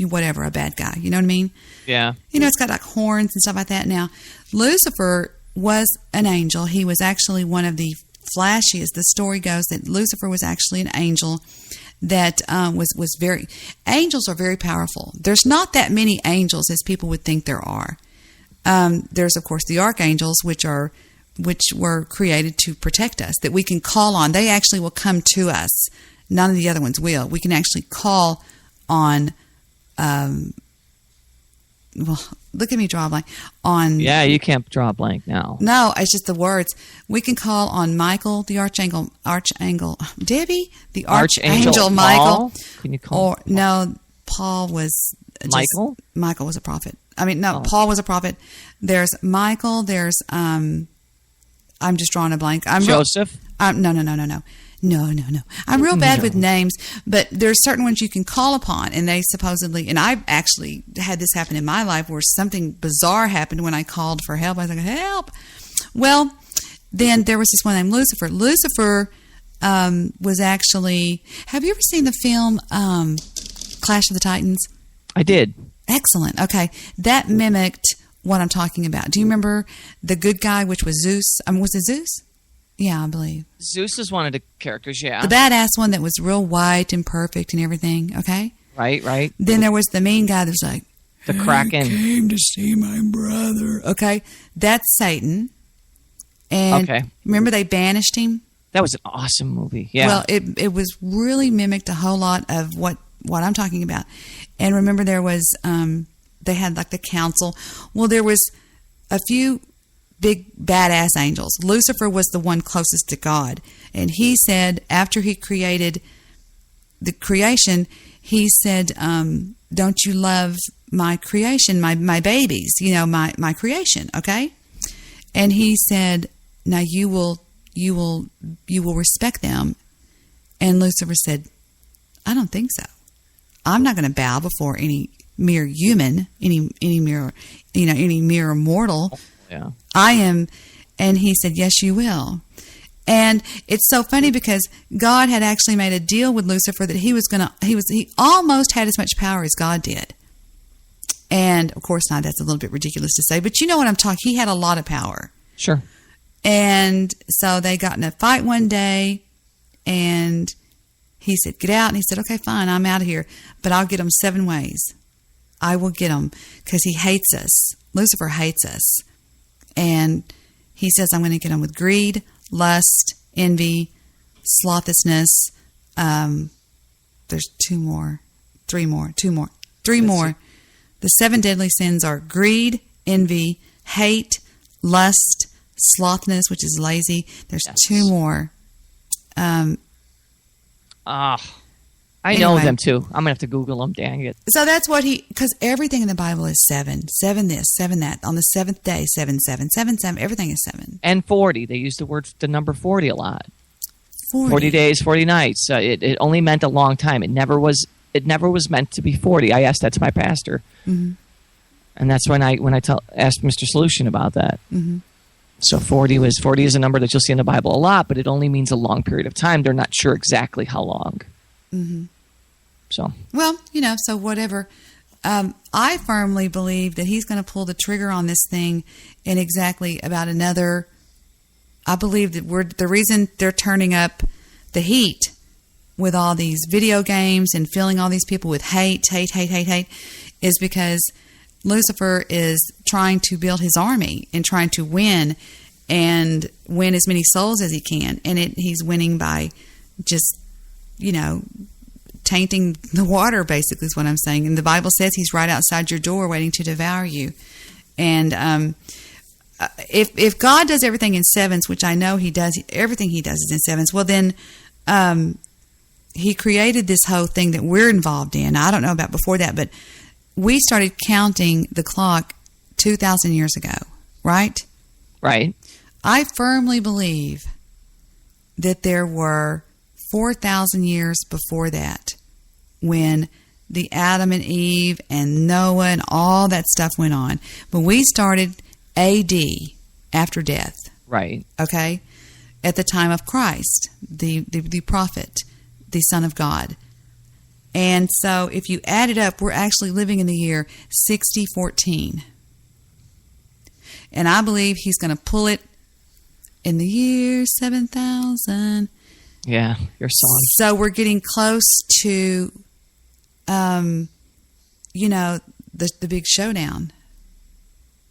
whatever, a bad guy. You know what I mean? Yeah. It's got like horns and stuff like that. Now, Lucifer was an angel. He was actually one of the flashiest. The story goes that Lucifer was actually an angel that was very... Angels are very powerful. There's not that many angels as people would think there are. There's, of course, the archangels, which were created to protect us, that we can call on. They actually will come to us. None of the other ones will. We can actually call on... well, look at me draw a blank. Yeah, you can't draw a blank now. No, it's just the words. We can call on Michael, the archangel, Debbie, the archangel Michael. Paul? Can you call? Or no, Paul was Michael. Michael was a prophet. Paul was a prophet. There's Michael. There's I'm just drawing a blank. Joseph. No. I'm real bad with names, but there's certain ones you can call upon, and they supposedly, and I've actually had this happen in my life where something bizarre happened when I called for help. I was like, help. Well, then there was this one named Lucifer. Lucifer was actually, have you ever seen the film Clash of the Titans? I did. Excellent. Okay. That mimicked what I'm talking about. Do you remember the good guy, which was Zeus? Was it Zeus? Yeah, I believe. Zeus is one of the characters, yeah. The badass one that was real white and perfect and everything, okay? Right. Then there was the mean guy that was like, the Kraken. I came to see my brother. Okay? That's Satan. And remember they banished him? That was an awesome movie, yeah. Well, it was really mimicked a whole lot of what I'm talking about. And remember there was, they had like the council. Well, there was a few big badass angels. Lucifer was the one closest to God, and he said after he created the creation, he said, don't you love my creation, my babies, my creation, okay? And he said, now you will respect them. And Lucifer said, I don't think so. I'm not going to bow before any mere human, any mere mortal. Yeah. I am. And he said, yes, you will. And it's so funny because God had actually made a deal with Lucifer that he almost had as much power as God did. And of course not, that's a little bit ridiculous to say, but you know what I'm talking, he had a lot of power. Sure. And so they got in a fight one day, and he said, get out. And he said, okay, fine, I'm out of here, but I'll get them 7 ways. I will get them, because he hates us. Lucifer hates us. And he says, I'm going to get them with greed, lust, envy, slothlessness. There's 3 more. The 7 deadly sins are greed, envy, hate, lust, slothness, which is lazy. There's 2 more. I know them too. I'm going to have to Google them, dang it. So that's what because everything in the Bible is 7. 7 this, 7 that. On the 7th day, 7, 7, 7, 7. Everything is 7. And 40. They use the number 40 a lot. 40 days, 40 nights. It only meant a long time. It never was meant to be 40. I asked that to my pastor. Mm-hmm. And that's when I asked Mr. Solution about that. Mm-hmm. So 40 is a number that you'll see in the Bible a lot, but it only means a long period of time. They're not sure exactly how long. Mm-hmm. So. Well, so whatever. I firmly believe that he's going to pull the trigger on this thing in exactly about another. I believe that the reason they're turning up the heat with all these video games and filling all these people with hate is because Lucifer is trying to build his army and trying to win as many souls as he can. And he's winning by just, tainting the water, basically, is what I'm saying. And the Bible says he's right outside your door waiting to devour you. And if God does everything in 7s, which I know he does, everything he does is in 7s, well then he created this whole thing that we're involved in. I don't know about before that, but we started counting the clock 2,000 years ago, right? Right. I firmly believe that there were 4,000 years before that when the Adam and Eve and Noah and all that stuff went on. But we started AD, after death. Right. Okay? At the time of Christ, the prophet, the Son of God. And so if you add it up, we're actually living in the year 6014. And I believe he's going to pull it in the year 7000. Yeah, your song. So we're getting close to, the big showdown.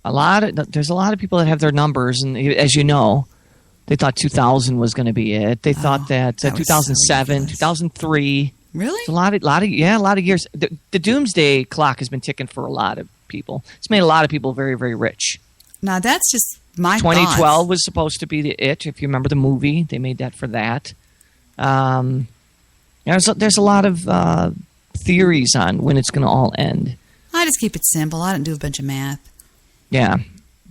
There's a lot of people that have their numbers, and as you know, they thought 2000 was going to be it. They thought that 2007, 2003. Really? A lot of years. The doomsday clock has been ticking for a lot of people. It's made a lot of people very, very rich. Now that's just my 2012 thoughts. Was supposed to be it. If you remember the movie, they made that for that. There's a lot of theories on when it's going to all end. I just keep it simple. I don't do a bunch of math. Yeah.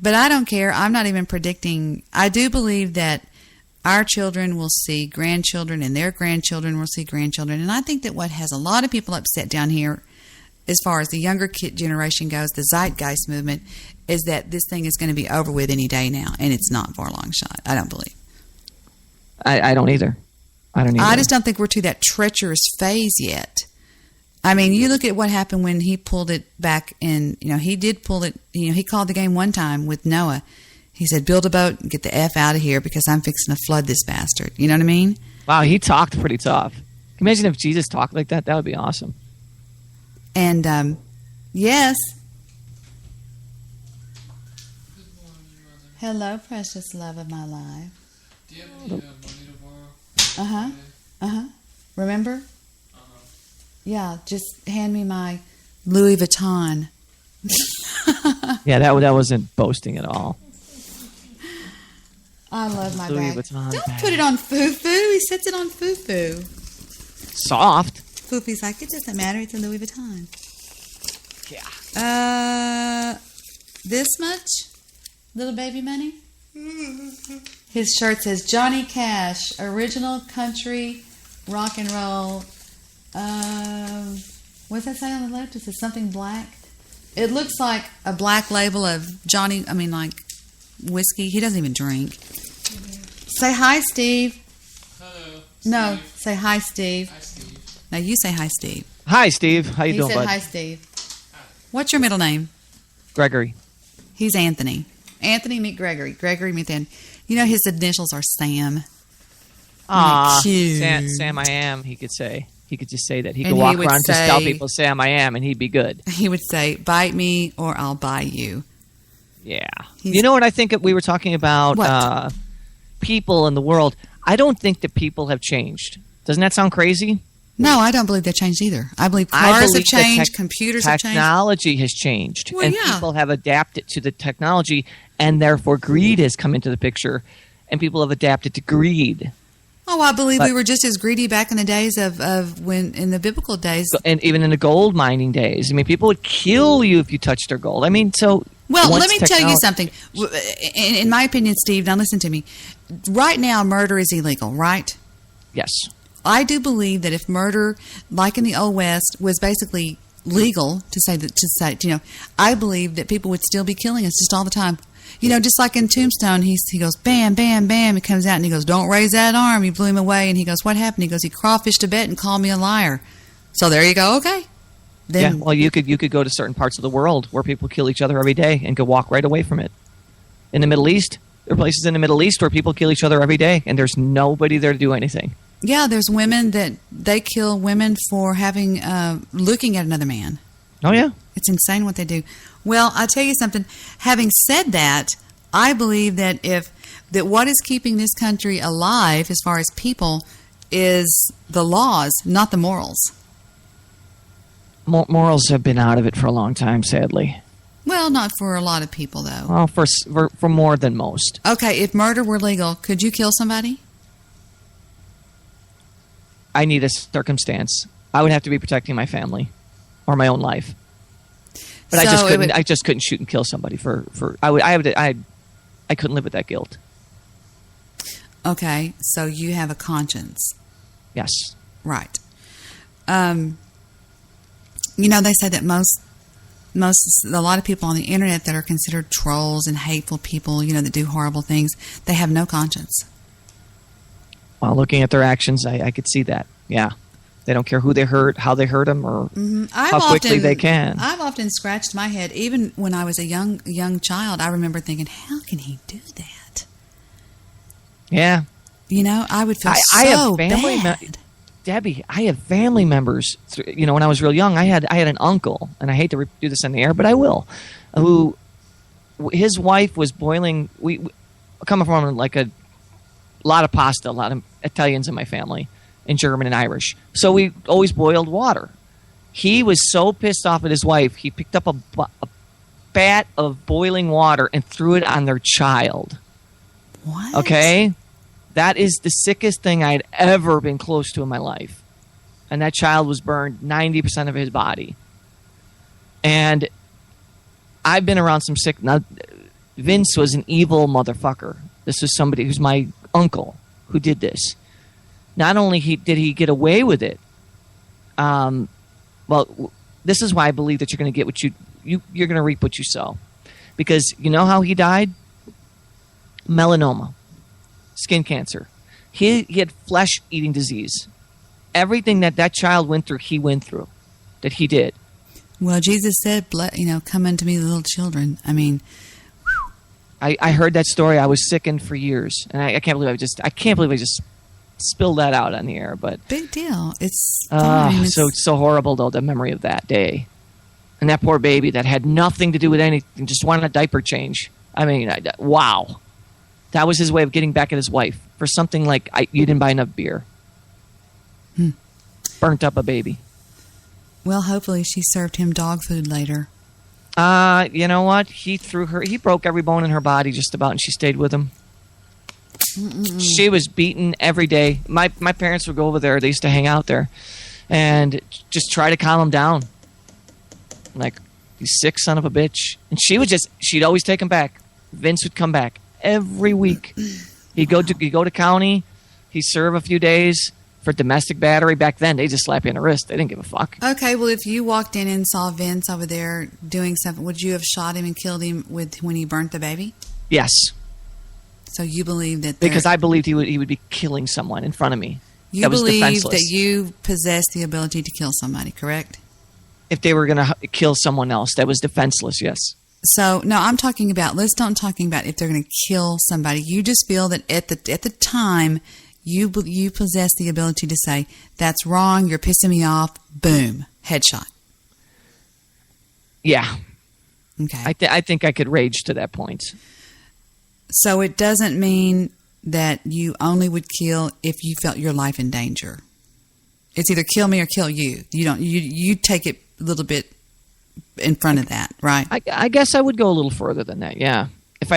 But I don't care. I'm not even predicting. I do believe that our children will see grandchildren and their grandchildren will see grandchildren. And I think that what has a lot of people upset down here, as far as the younger kid generation goes, the zeitgeist movement, is that this thing is going to be over with any day now. And it's not for a long shot. I don't believe. I don't either. I just don't think we're to that treacherous phase yet. I mean, you look at what happened when he pulled it back in, he did pull it, he called the game one time with Noah. He said, build a boat and get the F out of here because I'm fixing to flood this bastard. You know what I mean? Wow, he talked pretty tough. Can you imagine if Jesus talked like that? That would be awesome. And, yes. Hello, precious love of my life. Do you have any money to borrow? Remember? Yeah, just hand me my Louis Vuitton. Yeah, that wasn't boasting at all. I love my Louis bag. Vuitton Don't bag. put it on foo-foo. He sets it on foo-foo. Soft. Poopy's like, it doesn't matter. It's a Louis Vuitton. Yeah. This much? Little baby money? His shirt says Johnny Cash, original country rock and roll. What's that say on the left? It says something black. It looks like a black label of like whiskey. He doesn't even drink. Say hi, Steve. Hello. No, Steve. say hi, Steve. Hi, Steve. No, you say hi, Steve. Hi, Steve. How you He doing, said bud? hi, Steve. What's your middle name? Gregory. He's Anthony. Anthony McGregory. Gregory McThan. You know his initials are Sam. Ah, cute. Sam I am, he could say. He could just say that. He And could he walk would around and just tell say- people Sam I am, and he'd be good. He would say, bite me or I'll buy you. Yeah. He's- You know what I think we were talking about? What? People in the world. I don't think that people have changed. Doesn't that sound crazy? No, I don't believe they changed either. I believe I cars believe have that changed, computers have changed. Technology has changed, Well, and yeah. people have adapted to the technology, and therefore greed has come into the picture, and people have adapted to greed. Oh, I believe But- we were just as greedy back in the days of when, in the biblical days. And even in the gold mining days, I mean, people would kill you if you touched their gold. I mean, so Well, once let me tell you technology- something. In my opinion, Steve, now listen to me. Right now, murder is illegal, right? Yes. I do believe that if murder, like in the Old West, was basically legal I believe that people would still be killing us just all the time. You know, just like in Tombstone, he goes, bam, bam, bam. He comes out and he goes, don't raise that arm. You blew him away. And he goes, what happened? He goes, he crawfished a bet and called me a liar. So there you go. Okay. Then, Yeah, well, you could go to certain parts of the world where people kill each other every day and could walk right away from it. In the Middle East, there are places in the Middle East where people kill each other every day, and there's nobody there to do anything. yeah, there's women that they kill women for having looking at another man. Oh yeah, It's insane what they do. Well, I'll tell you something. Having said that, I believe that that what is keeping this country alive as far as people is the laws, not the morals. morals have been out of it for a long time, sadly. Well, not for a lot of people, though. Well, for more than most. Okay, if murder were legal, could you kill somebody? I need a circumstance. I would have to be protecting my family or my own life. But I So just it couldn't. would- I just couldn't shoot and kill somebody I couldn't live with that guilt. Okay, so you have a conscience. Yes. Right. You know, they say that a lot of people on the internet that are considered trolls and hateful people, you know, that do horrible things, they have no conscience. While looking at their actions, I could see that. Yeah. They don't care who they hurt, how they hurt them, or how quickly they can. I've often scratched my head, even when I was a young child. I remember thinking, how can he do that? Yeah. You know, I would feel I have so family bad. Debbie, I have family members. You know, when I was real young, I had an uncle, and I hate to do this in the air, but I will. Who, his wife was boiling. We coming from like a lot of pasta, a lot of Italians in my family, and German and Irish. So we always boiled water. He was so pissed off at his wife, he picked up a bat of boiling water and threw it on their child. What? Okay? That is the sickest thing I'd ever been close to in my life. And that child was burned 90% of his body. And I've been around some sick... Now, Vince was an evil motherfucker. This was somebody who's my uncle who did this. Not only did he get away with it, this is why I believe that you're going to get what you're going to reap what you sow. Because you know how he died? Melanoma. Skin cancer. He had flesh-eating disease. Everything that child went through, he went through. That he did. Well, Jesus said, come unto me, little children. I mean... I heard that story. I was sickened for years. And I can't believe I just spilled that out on the air. But big deal. It's fine. so horrible, though, the memory of that day. And that poor baby that had nothing to do with anything, just wanted a diaper change. I mean, wow. That was his way of getting back at his wife for something like, you didn't buy enough beer. Burnt up a baby. Well, hopefully she served him dog food later. You know what? He broke every bone in her body just about, and she stayed with him. She was beaten every day. My parents would go over there. They used to hang out there. and just try to calm him down. Like, you sick son of a bitch. And she'd always take him back. Vince would come back every week. He'd go to county. He'd serve a few days for domestic battery. Back then, they just slap you on the wrist. They didn't give a fuck. Okay, well, if you walked in and saw Vince over there doing something, would you have shot him and killed him when he burnt the baby? Yes. So you believe that... Because I believed he would be killing someone in front of me. You believe that you possess the ability to kill somebody, correct? If they were going to kill someone else that was defenseless, yes. So, no, I'm talking about, let's not talking about if they're going to kill somebody. You just feel that at the time, you possess the ability to say, that's wrong, you're pissing me off, boom, headshot. Yeah. Okay. I think I could rage to that point. So it doesn't mean that you only would kill if you felt your life in danger. It's either kill me or kill you. You take it a little bit in front of that, right? I guess I would go a little further than that, yeah. If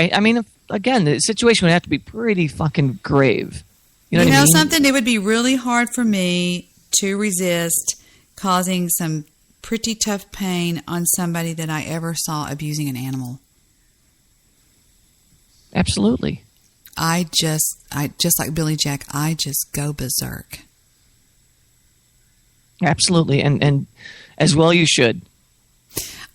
again, the situation would have to be pretty fucking grave. You know what I mean? Something, it would be really hard for me to resist causing some pretty tough pain on somebody that I ever saw abusing an animal. Absolutely. I just like Billy Jack, I just go berserk. Absolutely, and as well you should.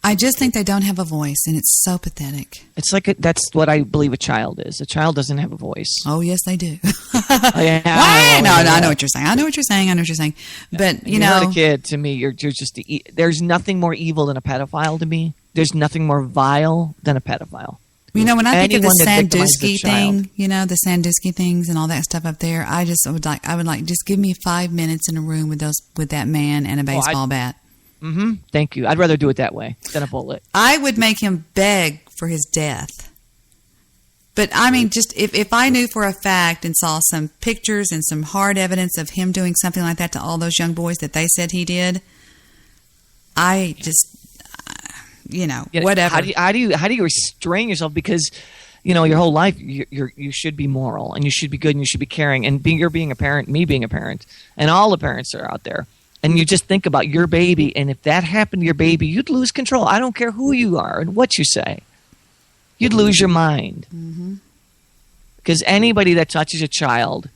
I just think they don't have a voice, and it's so pathetic. It's like that's what I believe a child is. A child doesn't have a voice. Oh, yes, they do. Oh, yeah. I know what you're saying. I know what you're saying. But, You're not a kid to me. You're just there's nothing more evil than a pedophile to me. There's nothing more vile than a pedophile. When I think of the Sandusky thing, the Sandusky things and all that stuff up there, I would like just give me 5 minutes in a room with that man and a baseball bat. Mm-hmm. Thank you. I'd rather do it that way than a bullet. I would make him beg for his death. But I mean, just if I knew for a fact and saw some pictures and some hard evidence of him doing something like that to all those young boys that they said he did, I just, whatever. How do you restrain yourself? Because, your whole life you should be moral and you should be good and you should be caring. And you're being a parent, me being a parent, and all the parents that are out there. And you just think about your baby, and if that happened to your baby, you'd lose control. I don't care who you are and what you say. You'd lose your mind. Mm-hmm. Because anybody that touches a child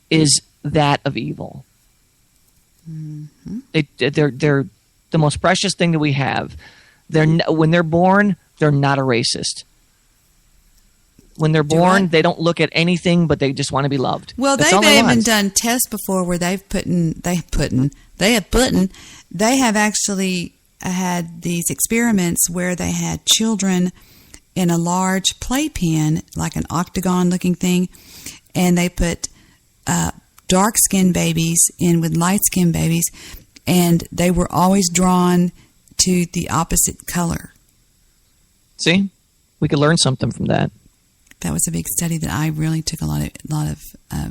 is that of evil. Mm-hmm. They're the most precious thing that we have. When they're born, they're not a racist. When they're born, they don't look at anything, but they just want to be loved. Well, they've even done tests before where they have actually had these experiments where they had children in a large playpen, like an octagon-looking thing, and they put dark-skinned babies in with light-skinned babies, and they were always drawn to the opposite color. See? We could learn something from that. That was a big study that I really took a lot of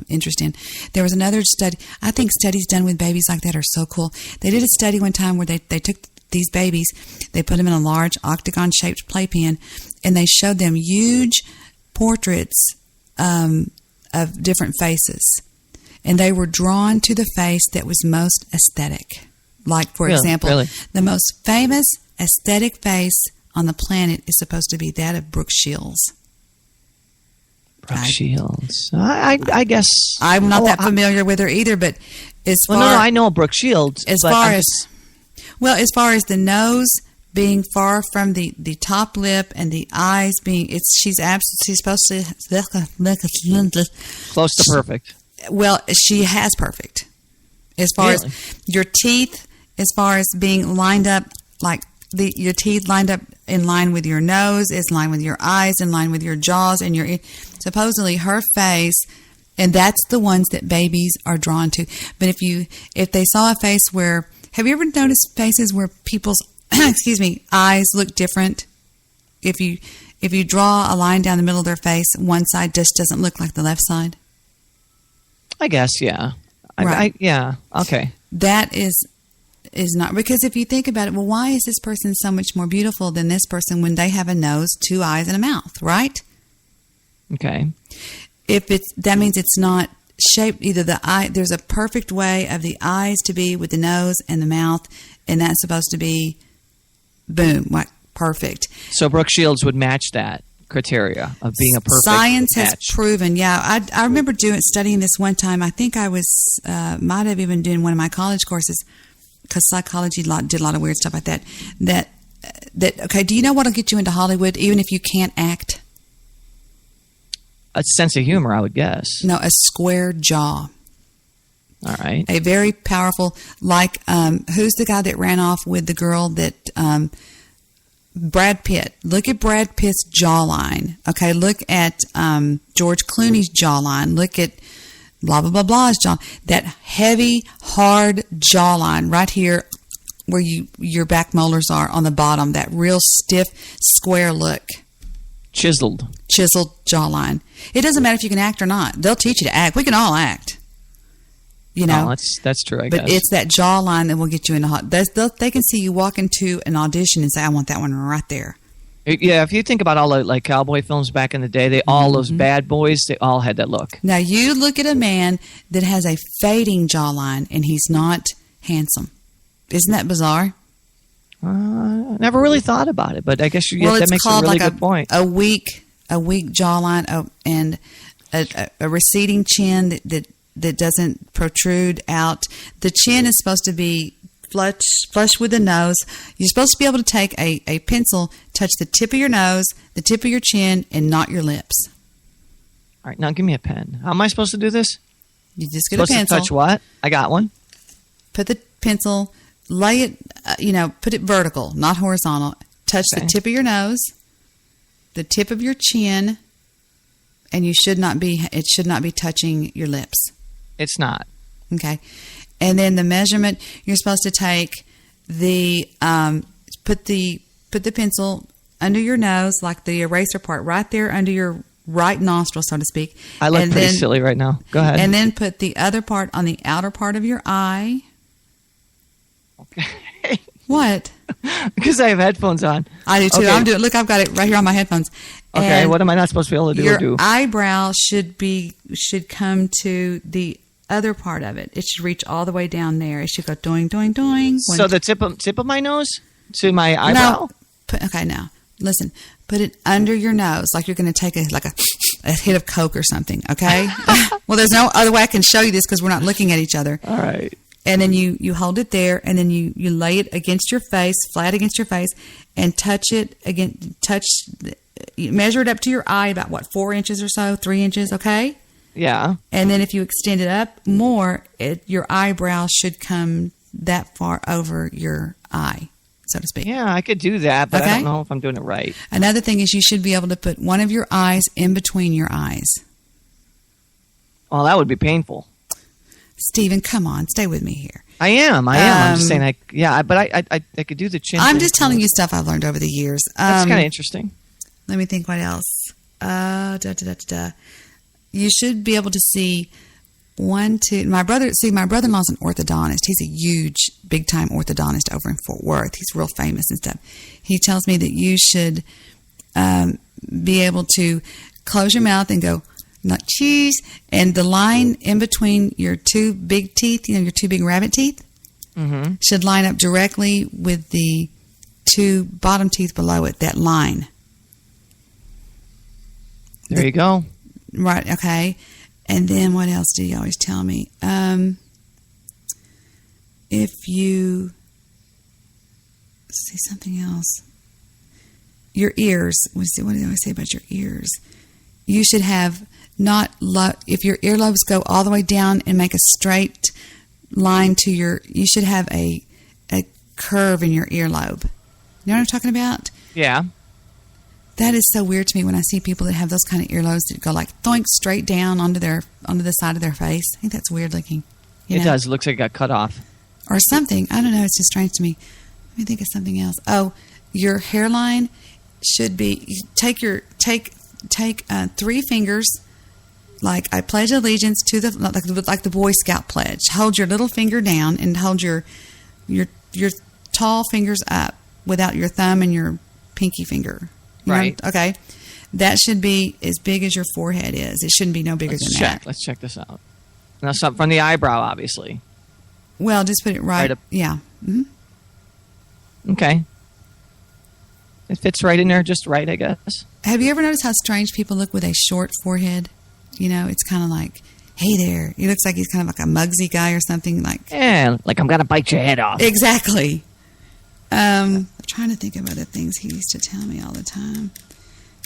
interest in. There was another study. I think studies done with babies like that are so cool. They did a study one time where they took these babies, they put them in a large octagon-shaped playpen, and they showed them huge portraits of different faces. And they were drawn to the face that was most aesthetic. Like, for example, the most famous aesthetic face on the planet is supposed to be that of Brooke Shields. Brooke Shields. I guess I'm not that familiar with her either, but I know Brooke Shields. As far as the nose being far from the top lip and the eyes being, she's supposed to close to perfect. Well, she has perfect. As far as your teeth, as far as being lined up, like your teeth lined up in line with your nose, is in line with your eyes, in line with your jaws, and supposedly her face, and that's the ones that babies are drawn to. But if they saw a face where, have you ever noticed faces where people's eyes look different? If you draw a line down the middle of their face, one side just doesn't look like the left side. I guess, yeah. Right. Okay. That is not, because if you think about it, well, why is this person so much more beautiful than this person when they have a nose, 2 eyes, and a mouth, right? Okay. That means it's not shape either the eye. There's a perfect way of the eyes to be with the nose and the mouth, and that's supposed to be, boom, like perfect. So Brooke Shields would match that criteria of being a perfect Science match. has proven. Yeah, I remember studying this one time. I think I was might have even doing one of my college courses because psychology did a lot of weird stuff like that. That okay. Do you know what'll get you into Hollywood, even if you can't act? A sense of humor, I would guess. No, a square jaw. All right. A very powerful, like, who's the guy that ran off with the girl that, Brad Pitt. Look at Brad Pitt's jawline. Okay, look at George Clooney's jawline. Look at blah, blah, blah, blah's jaw. That heavy, hard jawline right here where your back molars are on the bottom. That real stiff, square look. Chiseled jawline. It doesn't matter if you can act or not. They'll teach you to act. We can all act. You know, that's true. I guess. But it's that jawline that will get you in the hot. They can see you walk into an audition and say, "I want that one right there." Yeah, if you think about all the like cowboy films back in the day, all those bad boys, they all had that look. Now you look at a man that has a fading jawline and he's not handsome. Isn't that bizarre? I never really thought about it, but I guess that makes a really good point. A weak jawline and a receding chin that doesn't protrude out. The chin is supposed to be flush with the nose. You're supposed to be able to take a pencil, touch the tip of your nose, the tip of your chin, and not your lips. All right, now give me a pen. How am I supposed to do this? You just get a pencil. Supposed to touch what? I got one. Put the pencil, lay it, put it vertical, not horizontal. Touch the tip of your nose, the tip of your chin, and it should not be touching your lips. It's not. Okay. And then the measurement, you're supposed to take put the pencil under your nose, like the eraser part right there under your right nostril, so to speak. I look pretty silly right now. Go ahead. And then put the other part on the outer part of your eye. Okay. What? Because I have headphones on. I do too. Okay. Look, I've got it right here on my headphones. Okay, and what am I not supposed to be able to do? Your eyebrow should come to the other part of it. It should reach all the way down there. It should go doing, doing, doing. So the tip of my nose to my eyebrow? No. Now, listen. Put it under your nose like you're going to take a hit of Coke or something, okay? Well, there's no other way I can show you this because we're not looking at each other. All right. And then you hold it there, and then you lay it against your face, flat against your face, and touch it again. You measure it up to your eye about 4 inches or so, 3 inches, okay? Yeah. And then if you extend it up more, your eyebrow should come that far over your eye, so to speak. Yeah, I could do that, but okay? I don't know if I'm doing it right. Another thing is you should be able to put one of your eyes in between your eyes. Well, that would be painful. Stephen, come on, stay with me here. I am. I'm just saying, but I could do the chin. I'm just telling you stuff I've learned over the years. That's kind of interesting. Let me think what else. You should be able to see my brother-in-law's an orthodontist. He's a huge, big-time orthodontist over in Fort Worth. He's real famous and stuff. He tells me that you should be able to close your mouth and go, not cheese, and the line in between your two big teeth, your two big rabbit teeth, should line up directly with the two bottom teeth below it, that line. There you go. Right, okay. And then what else do you always tell me? If you see something else. Your ears. What do I say about your ears? You should have if your earlobes go all the way down and make a straight line to you should have a curve in your earlobe. You know what I'm talking about? Yeah. That is so weird to me when I see people that have those kind of earlobes that go like thoink straight down onto the side of their face. I think that's weird looking. It does. It looks like it got cut off. Or something. I don't know. It's just strange to me. Let me think of something else. Oh, your hairline should be take 3 fingers, like I pledge allegiance to like the Boy Scout pledge. Hold your little finger down and hold your tall fingers up without your thumb and your pinky finger. Right. Okay. That should be as big as your forehead is. It shouldn't be no bigger than that. Let's check this out. Now, some from the eyebrow, obviously. Well, just put it right up. Yeah. Mm-hmm. Okay. It fits right in there just right, I guess. Have you ever noticed how strange people look with a short forehead? You know, it's kind of like, hey there. He looks like he's kind of like a Muggsy guy or something. Yeah, like I'm going to bite your head off. Exactly. I'm trying to think of other things he used to tell me all the time.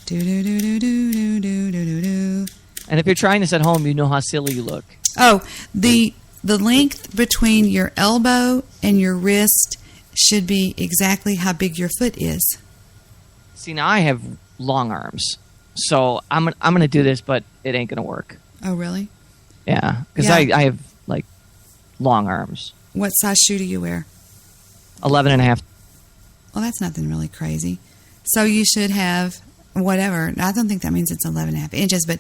Do-do-do-do-do-do-do-do-do. And if you're trying this at home, you know how silly you look. Oh, the length between your elbow and your wrist should be exactly how big your foot is. See, now I have long arms, so I'm gonna do this, but it ain't gonna work. Oh, really? Yeah, because I have like long arms. What size shoe do you wear? 11 and a half. Well, that's nothing really crazy. So you should have whatever. I don't think that means it's 11 and a half inches, but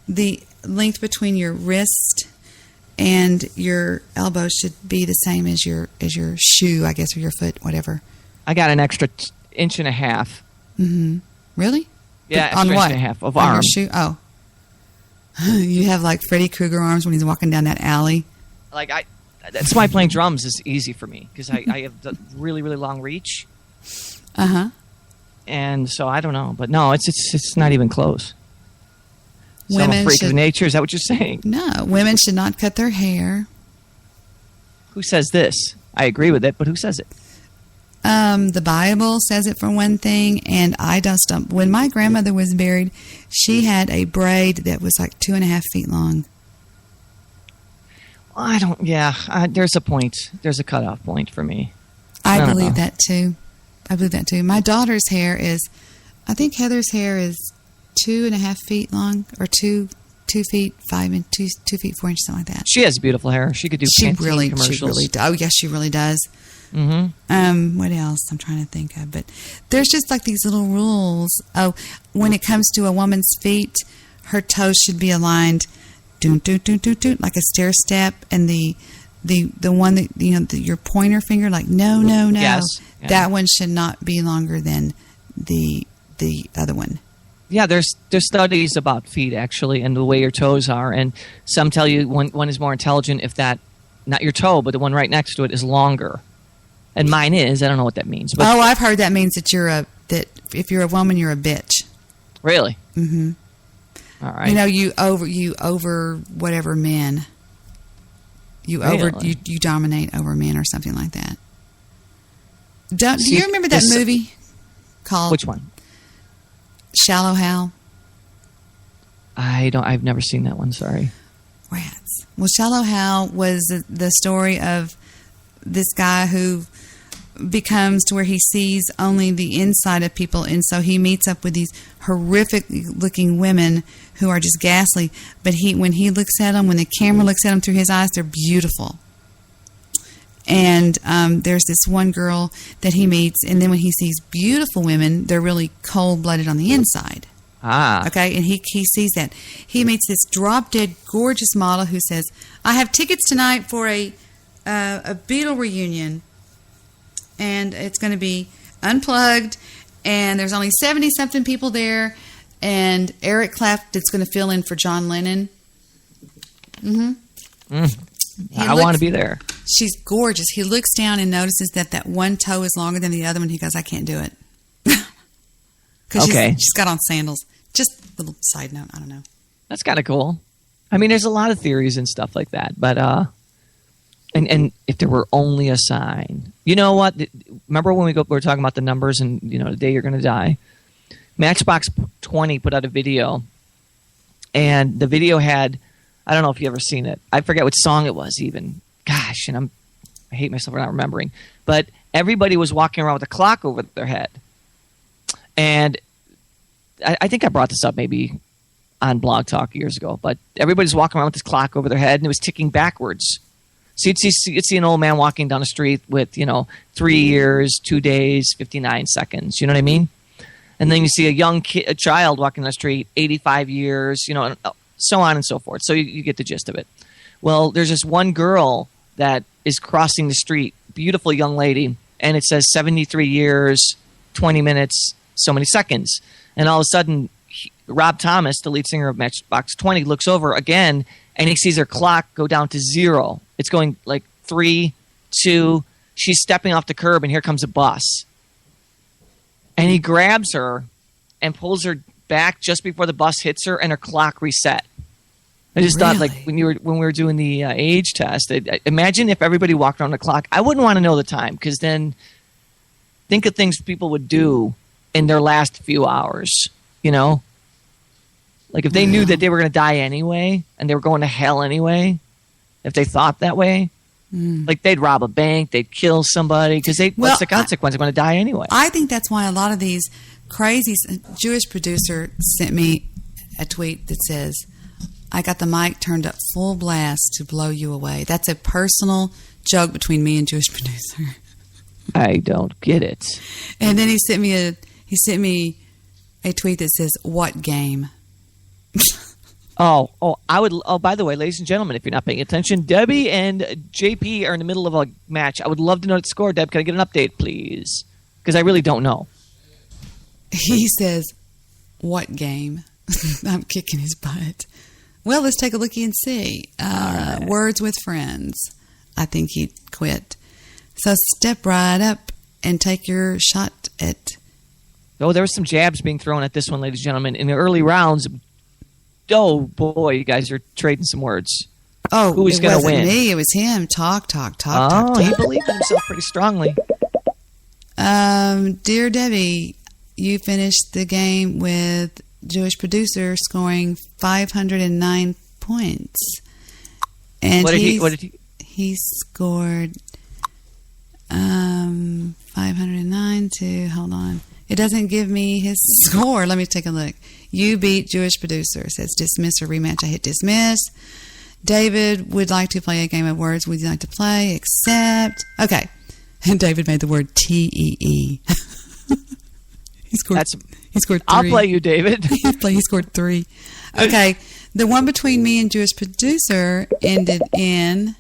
the length between your wrist and your elbow should be the same as your shoe, I guess, or your foot, whatever. I got an extra inch and a half. Mm-hmm. Really? Yeah, on extra what? inch and a half of on arm. your shoe? Oh. You have like Freddy Krueger arms when he's walking down that alley. That's why playing drums is easy for me, because I have the really, really long reach. Uh-huh. And so I don't know, but no, it's not even close. So I'm a Women freak of nature. Is that what you're saying? No, women should not cut their hair. Who says this? I agree with it, but who says it? The Bible says it for one thing, and I don't. When my grandmother was buried, she had a braid that was like 2.5 feet long. I don't. Yeah, there's a point. There's a cutoff point for me. I believe that too. My daughter's hair is, I think Heather's hair is 2.5 feet long, or 2 feet 5 and 2 feet 4 inches, something like that. She has beautiful hair. She could do Pantene commercials. Oh yes, she really does. Mm-hmm. What else I'm trying to think of? But there's just like these little rules. Oh, when it comes to a woman's feet, her toes should be aligned, like a stair step, and the one that your pointer finger, like no, yes. Yeah. That one should not be longer than the other one. Yeah, there's studies about feet actually, and the way your toes are, and some tell you one is more intelligent if that, not your toe, but the one right next to it is longer. And mine is. I don't know what that means. But I've heard that means that that if you're a woman, you're a bitch. Really? Mm-hmm. All right. You over whatever men. You dominate over men or something like that. Do you remember that movie called? Which one? Shallow Hal. I've never seen that one. Sorry. Rats. Well, Shallow Hal was the story of this guy who becomes to where he sees only the inside of people, and so he meets up with these horrific looking women who are just ghastly, but when he looks at them, when the camera looks at them through his eyes, they're beautiful. And there's this one girl that he meets, and then when he sees beautiful women, they're really cold-blooded on the inside. Okay, and he sees that. He meets this drop-dead gorgeous model who says, I have tickets tonight for a Beatle reunion, and it's going to be unplugged, and there's only 70-something people there, and Eric Clapton's going to fill in for John Lennon. I want to be there. She's gorgeous. He looks down and notices that one toe is longer than the other one. He goes, I can't do it. Because she's got on sandals. Just a little side note. I don't know. That's kind of cool. I mean, there's a lot of theories and stuff like that, but and if there were only a sign, you know what? Remember when we were talking about the numbers and the day you're going to die? Matchbox 20 put out a video, and the video had, I don't know if you ever seen it. I forget what song it was even. Gosh, and I hate myself for not remembering. But everybody was walking around with a clock over their head, and I think I brought this up maybe on Blog Talk years ago, but everybody's walking around with this clock over their head, and it was ticking backwards. So you'd see an old man walking down the street with, 3 years, 2 days, 59 seconds. You know what I mean? And then you see a child walking down the street, 85 years, and so on and so forth. So you get the gist of it. Well, there's this one girl that is crossing the street, beautiful young lady, and it says 73 years, 20 minutes, so many seconds. And all of a sudden, Rob Thomas, the lead singer of Matchbox 20, looks over again, and he sees her clock go down to 0. It's going like 3, 2. She's stepping off the curb, and here comes a bus. And he grabs her and pulls her back just before the bus hits her, and her clock reset. I just thought, like, when we were doing the age test, imagine if everybody walked around the clock. I wouldn't want to know the time, because then think of things people would do in their last few hours, you know? Like, if they knew that they were going to die anyway, and they were going to hell anyway, if they thought that way, like, they'd rob a bank, they'd kill somebody, because what's the consequence? They're going to die anyway. I think that's why a lot of these crazy Jewish producer sent me a tweet that says, I got the mic turned up full blast to blow you away. That's a personal joke between me and Jewish producer. I don't get it. And then he sent me a tweet that says, "What game?" By the way, ladies and gentlemen, if you're not paying attention, Debbie and JP are in the middle of a match. I would love to know the score. Deb, can I get an update, please? Because I really don't know. He says, "What game?" I'm kicking his butt. Well, let's take a looky and see. Right. Words with Friends. I think he quit. So step right up and take your shot at... Oh, there were some jabs being thrown at this one, ladies and gentlemen. In the early rounds, oh, boy, you guys are trading some words. Oh, who was going to win? It wasn't me. It was him. Talk. He believed in himself pretty strongly. Dear Debbie, you finished the game with Jewish producer scoring 509 points. And what did he? He scored 509 to, hold on. It doesn't give me his score. Let me take a look. You beat Jewish producer. It says dismiss or rematch. I hit dismiss. David would like to play a game of words. Would you like to play? Accept. Okay. And David made the word T-E-E. He scored 3. I'll play you, David. He scored 3. Okay. The one between me and Jewish producer ended in,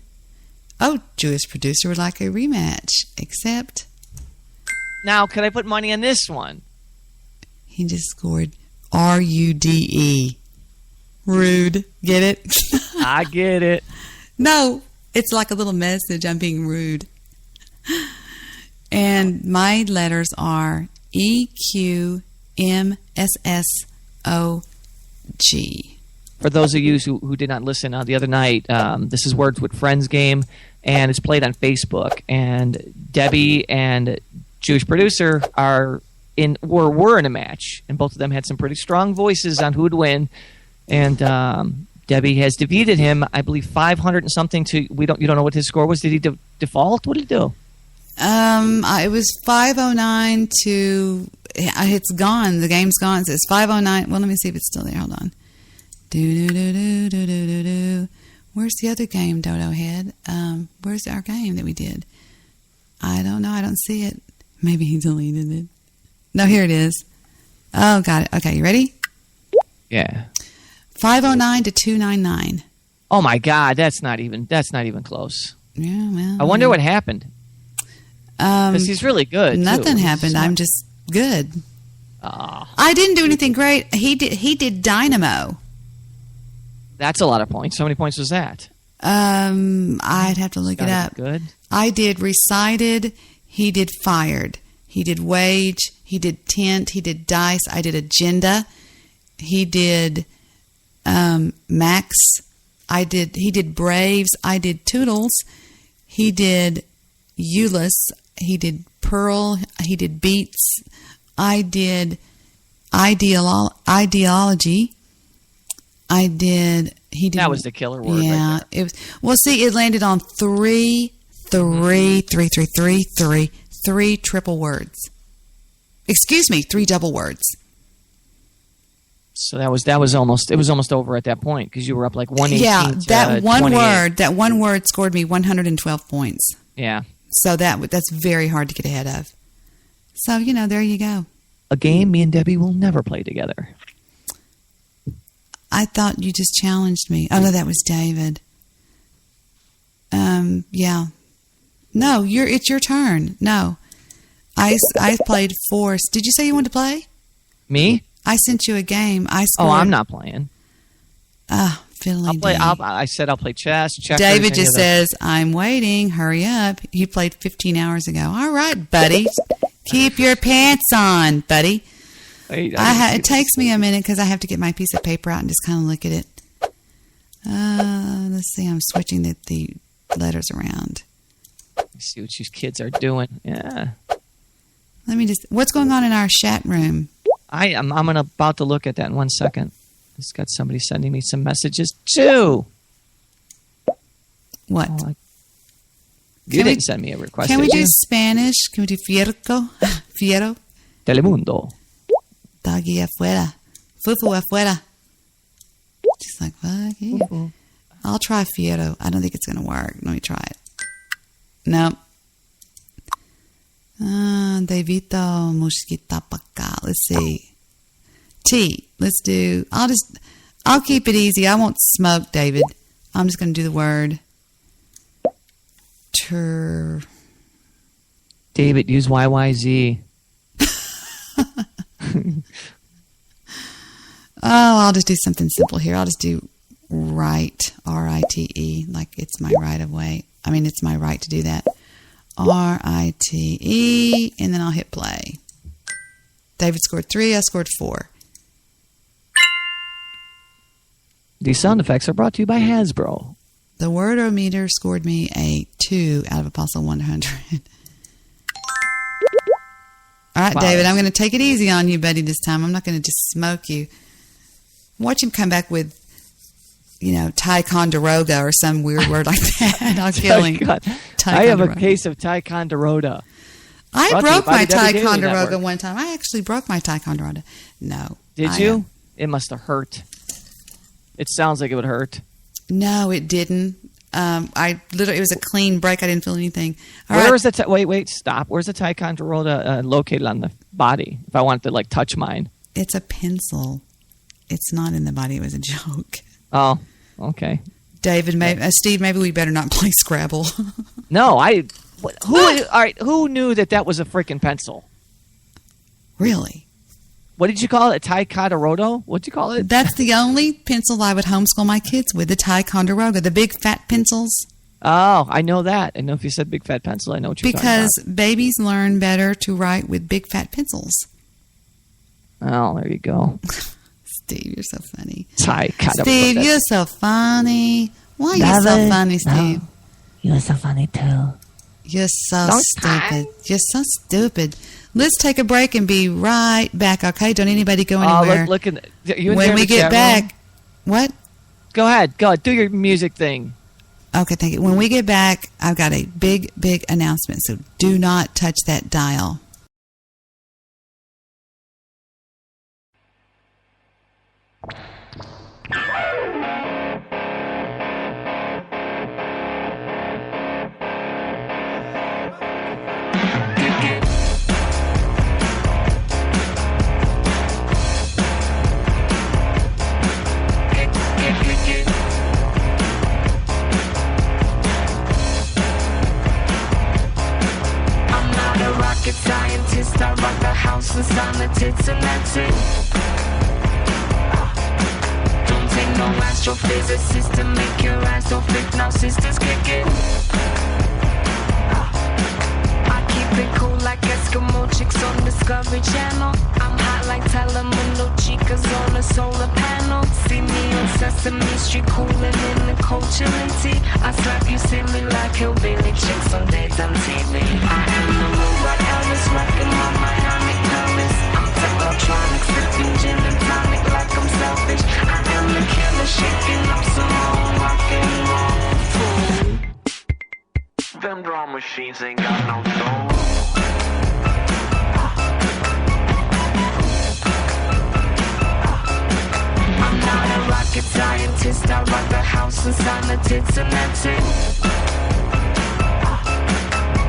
Jewish producer would like a rematch. Accept. Now, could I put money on this one? He just scored R-U-D-E. Rude. Get it? I get it. No, it's like a little message. I'm being rude. And my letters are E-Q-M-S-S-O-G. For those of you who did not listen the other night, this is Words with Friends game, and it's played on Facebook. And Debbie and Jewish producer were in a match, and both of them had some pretty strong voices on who would win. And Debbie has defeated him, I believe, 500 and something to you don't know what his score was. Did he default? What did he do? It was 509 to. It's gone. The game's gone. It says 509. Well, let me see if it's still there. Hold on. Do. Where's the other game, Dodo Head? Where's our game that we did? I don't know. I don't see it. Maybe he deleted it. No, here it is. Oh, got it. Okay, you ready? Yeah. 509 to 299. Oh my God, that's not even close. Yeah, well. I wonder what happened. Because he's really good. Nothing happened. I'm just good. I didn't do anything great. He did Dynamo. That's a lot of points. How many points was that? I'd have to look it up. Good. I did Recited. He did Fired. He did Wage. He did Tent. He did Dice. I did Agenda. He did Max. He did Braves. I did Toodles. He did Euless. He did Pearl. He did Beats. I did Ideology. He did. That was the killer word. Yeah, right there. it was. Well, see, it landed on three triple words. Excuse me, 3 double words. So that was almost. It was almost over at that point because you were up like 118. Yeah, that one 28. word. That one word scored me 112 points. Yeah. So that's very hard to get ahead of. So there you go. A game me and Debbie will never play together. I thought you just challenged me. Oh no, that was David. Yeah. No, it's your turn. No, I played Force. Did you say you wanted to play? Me? I sent you a game. I scored. Oh, I'm not playing. Fiddly I said I'll play chess. Checkers, David just says, I'm waiting. Hurry up. You played 15 hours ago. All right, buddy. Keep your pants on, buddy. It takes me a minute because I have to get my piece of paper out and just kind of look at it. Let's see. I'm switching the letters around. Let's see what these kids are doing. Yeah. Let me just... What's going on in our chat room? I'm about to look at that in 1 second. Just got somebody sending me some messages too. What? You didn't send me a request. Can we do Spanish? Can we do Fierco? Fiero? Telemundo. Doggy afuera. Fufu afuera. She's like, fuck you. I'll try Fiero. I don't think it's going to work. Let me try it. Nope. Devito mosquita paca. Let's see. T. Let's do. I'll keep it easy. I won't smoke, David. I'm just going to do the word. David, use YYZ. I'll just do something simple here. I'll just do right. R-I-T-E. Like it's my right of way. I mean, it's my right to do that. R-I-T-E. And then I'll hit play. David scored 3. I scored 4. These sound effects are brought to you by Hasbro. The Wordometer scored me a 2 out of Apostle 100. All right, wow. David, I'm going to take it easy on you, buddy, this time. I'm not going to just smoke you. Watch him come back with, Ticonderoga or some weird word like that. I'll kill him. I have a case of Ticonderoga. I broke my Ticonderoga one time. I actually broke my Ticonderoga. No. Did you? It must have hurt. It sounds like it would hurt. No, it didn't. It was a clean break. I didn't feel anything. Where's the wait, stop. Where's the Ticonderoga located on the body? If I wanted to touch mine, it's a pencil. It's not in the body. It was a joke. Oh, okay. David, Steve, maybe we better not play Scrabble. No, who knew that was a freaking pencil? Really? What did you call it? A Ticonderoga? What'd you call it? That's the only pencil I would homeschool my kids with, the Ticonderoga, the big fat pencils. Oh, I know that. I know if you said big fat pencil, I know what you're talking about. Because babies learn better to write with big fat pencils. Oh, there you go. Steve, you're so funny. Ticonderoga. Steve, you're so funny. Why are you so funny, Steve? No, you're so funny, too. You're so stupid. You're so stupid. Let's take a break and be right back, okay? Don't anybody go anywhere. Look at you. When we get back, what? Go ahead. Do your music thing. Okay, thank you. When we get back, I've got a big, big announcement, so do not touch that dial. Scientist, I rock the house and sign the tits and that's it. Don't take no astrophysicist to make your ass so thick, now sisters kick it. I keep it cool like Eskimo chicks on Discovery Channel. I'm hot like Telemundo chicas on a solar panel. See me on Sesame Street cooling in the culture and tea. I slap you silly like hillbilly chicks on daytime TV. I am the robot Elvis rocking my Miami pelvis. I'm Technotronic sipping gin and tonic like I'm selfish. I am the killer shaking up some old rock and roll fool. Them drum machines ain't got no soul. I'm not a rocket scientist, I rock the house and sign the tits and that's it.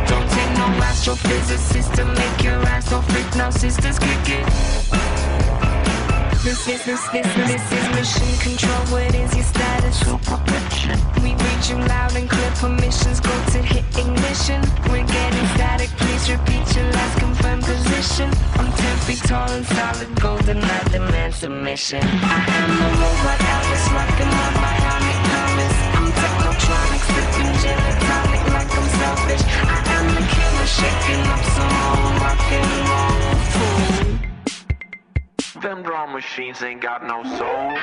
Don't take no astrophysicist to make your ass so freak, now sisters kick it. This This is mission control. What is your status? We read you loud and clear. Permissions go to hit ignition. We're getting static. Please repeat your last confirmed position. I'm 10 feet tall and solid gold, and I demand submission. I am the robot Alice, rocking my bionic promise. I'm technotronic, sipping gin and tonic like I'm selfish. I am the killer, shaking up some old rock and roll fool. Them drum machines ain't got no soul.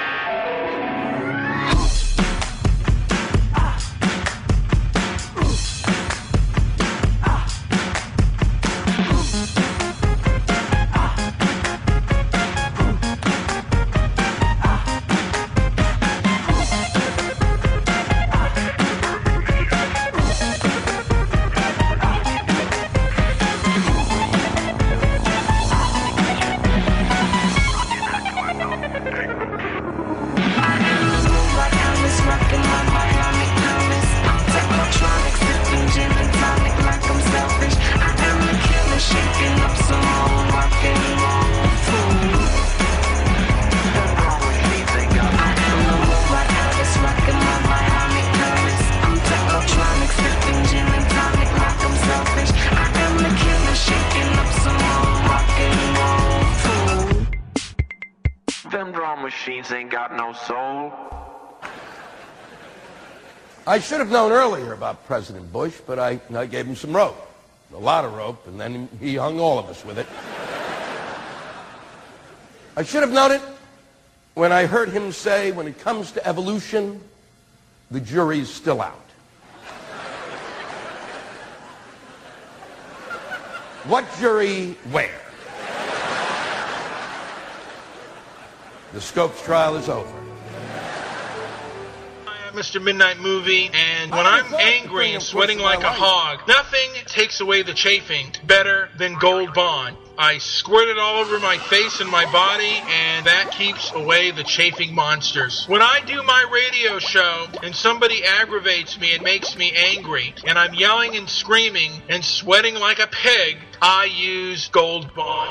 Them drum machines ain't got no soul. I should have known earlier about President Bush, but I gave him some rope. A lot of rope, and then he hung all of us with it. I should have known it when I heard him say, when it comes to evolution, the jury's still out. What jury where? The Scopes trial is over. Mr. Midnight Movie, and when I'm angry and sweating like a hog, nothing takes away the chafing better than Gold Bond. I squirt it all over my face and my body, and that keeps away the chafing monsters. When I do my radio show and somebody aggravates me and makes me angry, and I'm yelling and screaming and sweating like a pig, I use Gold Bond.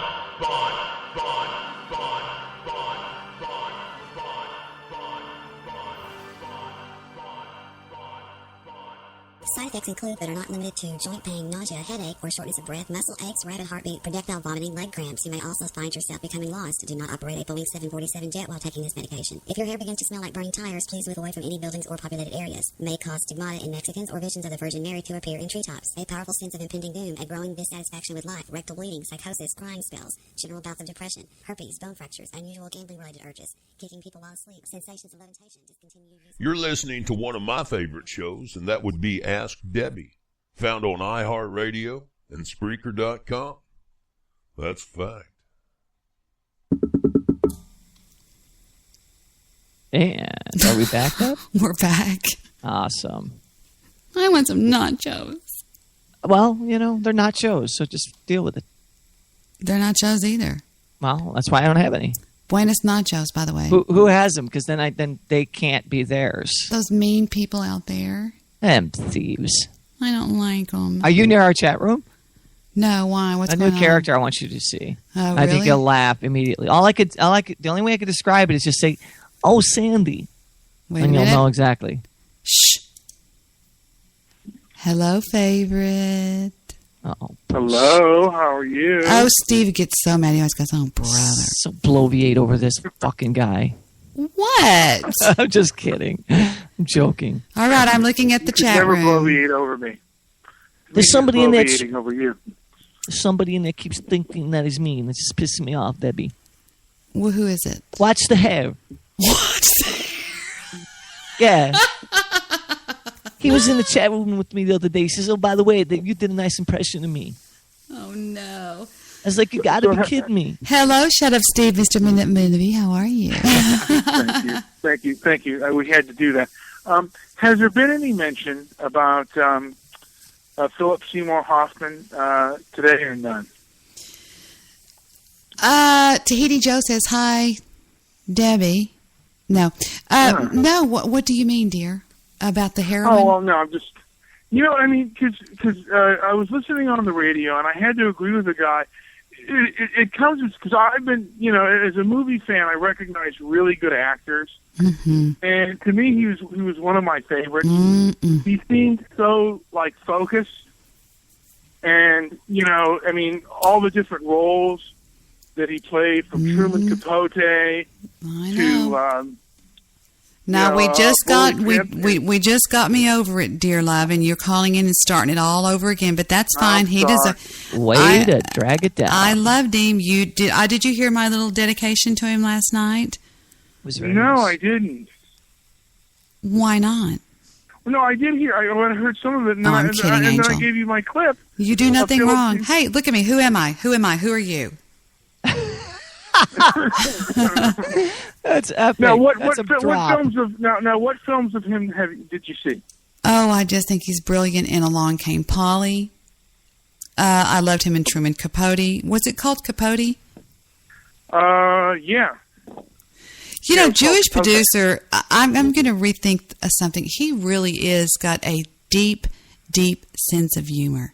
Side effects include, but are not limited to, joint pain, nausea, headache, or shortness of breath, muscle aches, rapid heartbeat, projectile vomiting, leg cramps. You may also find yourself becoming lost. Do not operate a Boeing 747 jet while taking this medication. If your hair begins to smell like burning tires, please move away from any buildings or populated areas. May cause stigmata in Mexicans or visions of the Virgin Mary to appear in treetops. A powerful sense of impending doom, a growing dissatisfaction with life, rectal bleeding, psychosis, crying spells, general bouts of depression, herpes, bone fractures, unusual gambling-related urges, kicking people while asleep, sensations of levitation, discontinued use. You're listening to one of my favorite shows, and that would be Ask Debbie, found on iHeartRadio and Spreaker.com. That's fact. And are we back up? We're back. Awesome. I want some nachos. Well, they're nachos, so just deal with it. They're nachos either. Well, that's why I don't have any. Buenos nachos, by the way. Who has them? Because then they can't be theirs. Those mean people out there. Them thieves. I don't like them. Are you near our chat room? No, why? What's going on? A new character I want you to see. Oh, I think really? you'll laugh immediately. The only way I could describe it is just say, "Oh, Sandy," Wait and a you'll minute. know exactly. Shh. Hello, favorite. Oh. Hello, how are you? Oh, Steve gets so mad. He always goes, "Oh, brother." So bloviate over this fucking guy. What? I'm just kidding. I'm joking. All right, I'm looking at the chat never room. bloviate over me. There's somebody in there. Bloviating over you. There's somebody in there keeps thinking that he's mean. It's just pissing me off, Debbie. Well, who is it? Watch the hair. Watch the hair. Yeah. He was in the chat room with me the other day. He says, "Oh, by the way, you did a nice impression of me." Oh, no. I was like, "You got to be kidding me." Hello, Shut Up Steve, Mr. Minute Movie. How are you? Thank you. We had to do that. Has there been any mention about Philip Seymour Hoffman today or none? Tahiti Joe says, "Hi, Debbie." No. No, what do you mean, dear? About the heroin? Oh, well, no, I'm just... because I was listening on the radio, and I had to agree with the guy. it comes because I've been, as a movie fan, I recognize really good actors, and to me, he was one of my favorites. He seemed so focused, and all the different roles that he played, from Truman Capote to. Now we just got me over it, dear love, and you're calling in and starting it all over again. But that's fine. He does way to drag it down. I loved him. You did. Did you hear my little dedication to him last night? No, I didn't. Why not? No, I did hear. I heard some of it, and, I'm kidding, and Angel. then I gave you my clip. You do nothing wrong. Hey, look at me. Who am I? Who are you? That's epic. Now, what films of him did you see? Oh, I just think he's brilliant in Along Came Polly. I loved him in Truman Capote. Was it called Capote? Yeah. Jewish producer, I'm going to rethink something. He really is got a deep, deep sense of humor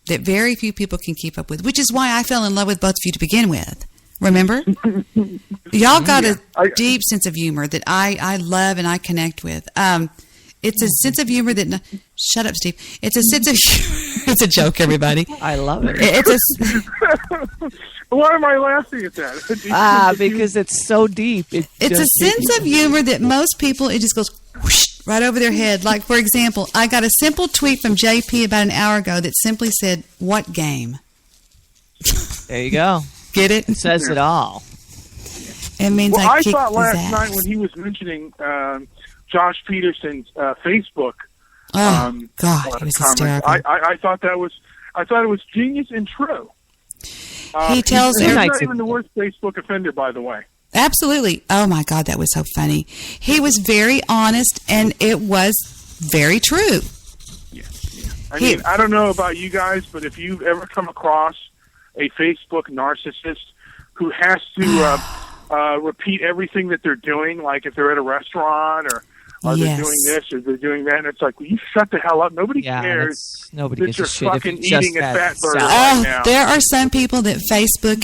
that very few people can keep up with, which is why I fell in love with both of you to begin with. Remember? Y'all got a deep sense of humor that I love and I connect with. It's a sense of humor that... Shut up, Steve. It's a sense of humor. It's a joke, everybody. I love it. Why am I laughing at that? Because it's so deep. It's a sense of humor that most people, it just goes whoosh, right over their head. Like, for example, I got a simple tweet from JP about an hour ago that simply said, "What game?" There you go. Get it? It says it all. It means well, I thought his last ass. night when he was mentioning Josh Peterson's Facebook. Oh God, it was hysterical. I thought it was genius and true. He tells he's not even the worst Facebook offender, by the way. Absolutely. Oh my God, that was so funny. He was very honest, and it was very true. Yeah. I mean, I don't know about you guys, but if you've ever come across a Facebook narcissist who has to repeat everything that they're doing, like if they're at a restaurant or they're doing this or they're doing that, and it's like, will you shut the hell up? Nobody cares. Nobody gives a shit if fucking it's just eating a that fat burger salad. right now. There are some people that Facebook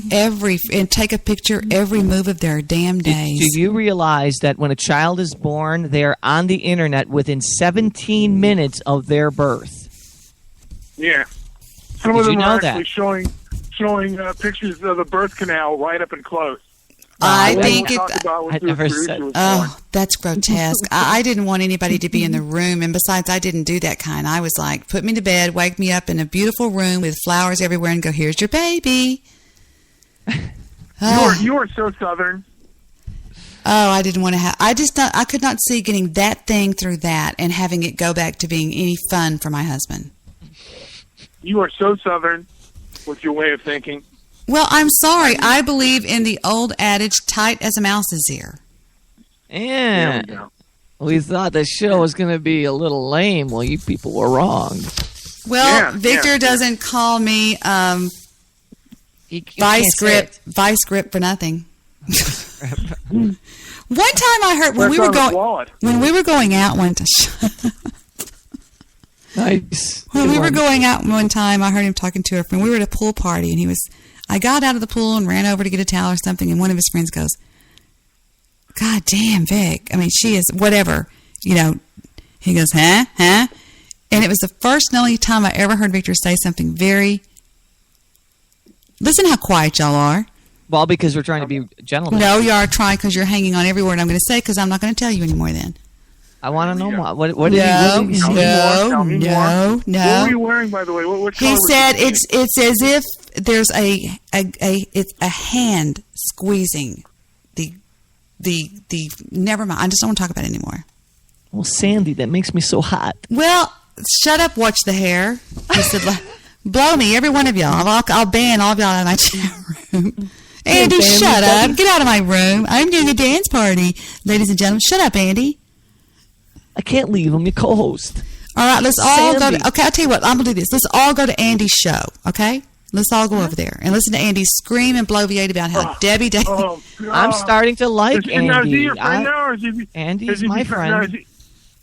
and take a picture every move of their damn days. Do you realize that when a child is born, they're on the internet within 17 minutes of their birth? Yeah. Some of them are actually that? showing pictures of the birth canal right up and close. I think that's grotesque. I didn't want anybody to be in the room, and besides, I didn't do that kind. I was like, put me to bed, wake me up in a beautiful room with flowers everywhere, and go, here's your baby. You are so Southern. Oh, I didn't want to have. I could not see getting that thing through that and having it go back to being any fun for my husband. You are so Southern with your way of thinking. Well, I'm sorry. I believe in the old adage, tight as a mouse's ear. Yeah. We thought the show was going to be a little lame. Well, you people were wrong. Well, Victor doesn't call me vice grip for nothing. One time I heard when we were going out one time. Nice. When we were going out one time, I heard him talking to a friend. We were at a pool party, and I got out of the pool and ran over to get a towel or something, and one of his friends goes, "God damn, Vic. I mean, she is whatever." He goes, huh? And it was the first and only time I ever heard Victor say something very... Listen how quiet y'all are. Well, because we're trying to be gentlemen. No, you are trying because you're hanging on every word I'm going to say because I'm not going to tell you anymore then. I want to know more. What did he say? No. What were you wearing, by the way? What he said it's as if there's it's a hand squeezing the never mind. I just don't want to talk about it anymore. Well, Sandy, that makes me so hot. Well, shut up, watch the hair. He said, blow me, every one of y'all. I'll ban all of y'all out of my chat room. Andy, shut up. Get out of my room. I'm doing a dance party. Ladies and gentlemen, shut up, Andy. I can't leave. I'm your co-host. All right, let's all go to... Okay, I'll tell you what. I'm going to do this. Let's all go to Andy's show, okay? Let's all go over there and listen to Andy scream and bloviate about how Debbie... I'm starting to like Andy. Is he your friend now, or is he... Andy's my friend.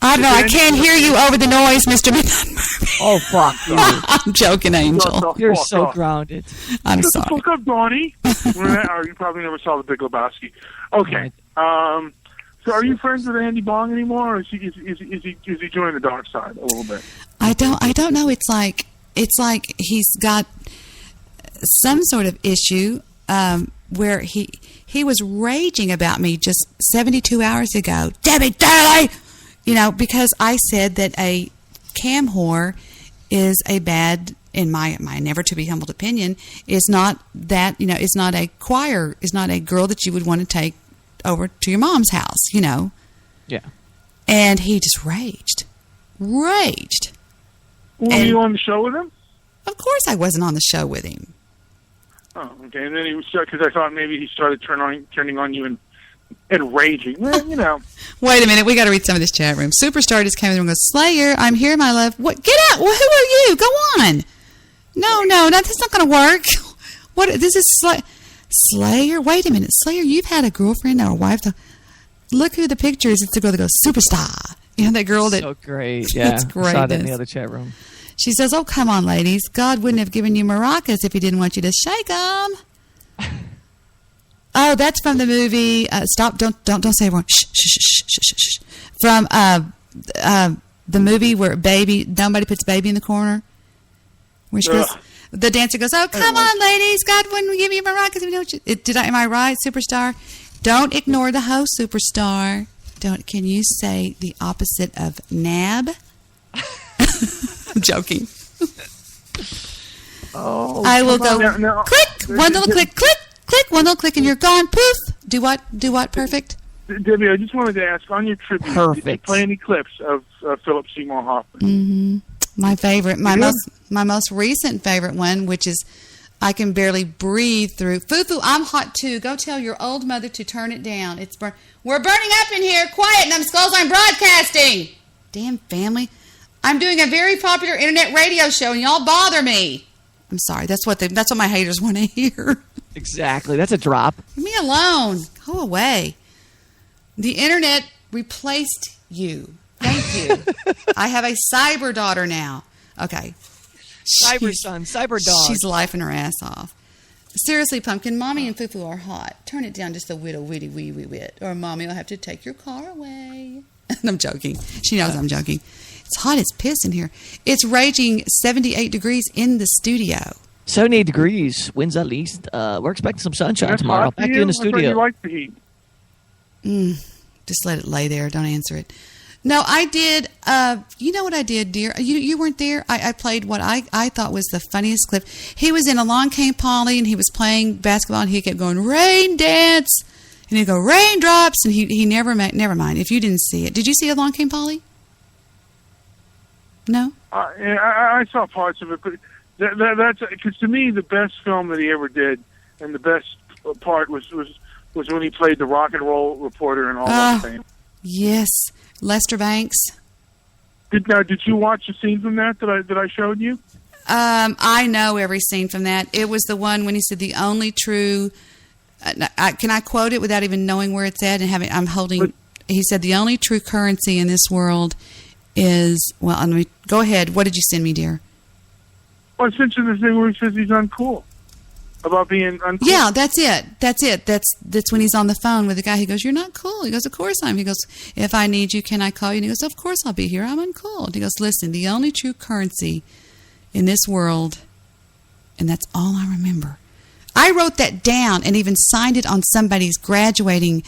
I don't know. I can't hear you over the noise, Mr. Midnight Movie. Oh, fuck you. I'm joking, Angel. You're so grounded. I'm Shut sorry. the fuck up, Donnie. Or you probably never saw The Big Lebowski. Okay. So are you friends with Andy Bong anymore, or is he joining the dark side a little bit? I don't know. It's like he's got some sort of issue where he was raging about me just 72 hours ago. Debbie, because I said that a cam whore is a bad, in my never to be humbled opinion, is not that, is not a girl that you would want to take over to your mom's house, Yeah. And he just raged. Were you on the show with him? Of course I wasn't on the show with him. Oh, okay. And then he was, because I thought maybe he started turning on you and raging. Well, Wait a minute. We got to read some of this chat room. Superstar just came in and goes, Slayer, I'm here, my love. What? Get out. Well, who are you? Go on. No, that's not going to work. What? This is Slayer? Wait a minute. Slayer, you've had a girlfriend or a wife. Look who the picture is. It's the girl that goes, Superstar. That girl that... So great. Yeah. It's great. I saw that in the other chat room. She says, oh, come on, ladies. God wouldn't have given you maracas if he didn't want you to shake them. Oh, that's from the movie. Stop! Don't say everyone. Shh, shh, shh, shh, shh, shh. From the movie where nobody puts baby in the corner. Where she goes, the dancer goes, "Oh, come on, ladies! God wouldn't give you maracas if you don't." Am I right, Superstar? Don't ignore the host, Superstar. Can you say the opposite of nab? I'm joking. Oh, I will go no. click, one little click, one little click, and you're gone. Poof. Do what? Perfect. Debbie, I just wanted to ask, on your tribute, did you play any clips of Philip Seymour Hoffman? Mm-hmm. My favorite, my most recent favorite one, which is I can barely breathe through. Foo-foo, I'm hot too. Go tell your old mother to turn it down. We're burning up in here. Quiet, numbskulls. I'm broadcasting. Damn family. I'm doing a very popular internet radio show, and y'all bother me. I'm sorry. That's what my haters want to hear. Exactly. That's a drop. Leave me alone. Go away. The internet replaced you. Thank you. I have a cyber daughter now. Okay. Cyber son, cyber dog. She's laughing her ass off. Seriously, Pumpkin, Mommy and Foo-Foo are hot. Turn it down just a witty wee wit. Or Mommy will have to take your car away. I'm joking. She knows I'm joking. It's hot as piss in here. It's raging 78 degrees in the studio. 78 degrees. Winds at least. We're expecting some sunshine tomorrow. Back to you in the studio. You like the heat. Just let it lay there. Don't answer it. No, I did. You know what I did, dear? You weren't there. I played what I thought was the funniest clip. He was in Along Came Polly, and he was playing basketball, and he kept going, rain dance. And he'd go, raindrops. And he never mind. If you didn't see it. Did you see Along Came Polly? No? I saw parts of it, but that's because to me the best film that he ever did, and the best part was when he played the rock and roll reporter in All That Fame. Yes, Lester Banks. Did you watch the scene from that I showed you? I know every scene from that. It was the one when he said the only true. Can I quote it without even knowing where it's at and having? I'm holding. He said the only true currency in this world is, well, let me go ahead. What did you send me, dear? Well, I sent you the thing where he says he's uncool. About being uncool. Yeah, that's it. That's when he's on the phone with the guy. He goes, "You're not cool." He goes, "Of course I'm." He goes, "If I need you, can I call you?" And he goes, "Of course I'll be here. I'm uncool." He goes, "Listen, the only true currency in this world," and that's all I remember. I wrote that down and even signed it on somebody's graduating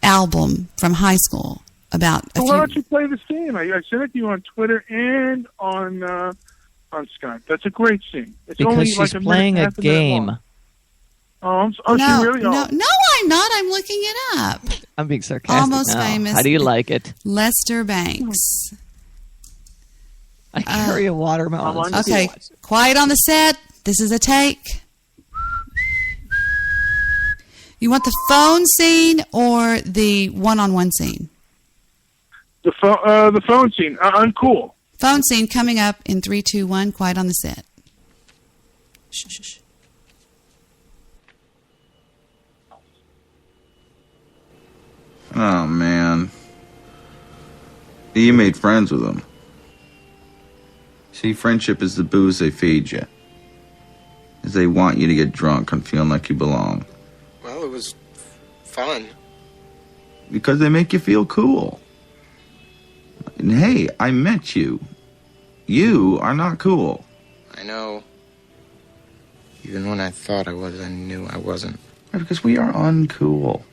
album from high school. Why don't you play the scene? I sent it to you on Twitter and on Skype. That's a great scene. It's because only she's like a playing a game. No, she really? No, I'm not. I'm looking it up. I'm being sarcastic. Almost now. famous. How do you like it? Lester Banks. I carry a watermelon. Okay, quiet on the set. This is a take. You want the phone scene or the one-on-one scene? The phone scene. Uncool. Phone scene coming up in 3, 2, 1. Quiet on the set. Shh, shh, shh. Oh, man. You made friends with him. See, friendship is the booze they feed you. Is they want you to get drunk and feeling like you belong. Well, it was fun. Because they make you feel cool. And hey, I met you. You are not cool. I know. Even when I thought I was, I knew I wasn't. Because we are uncool.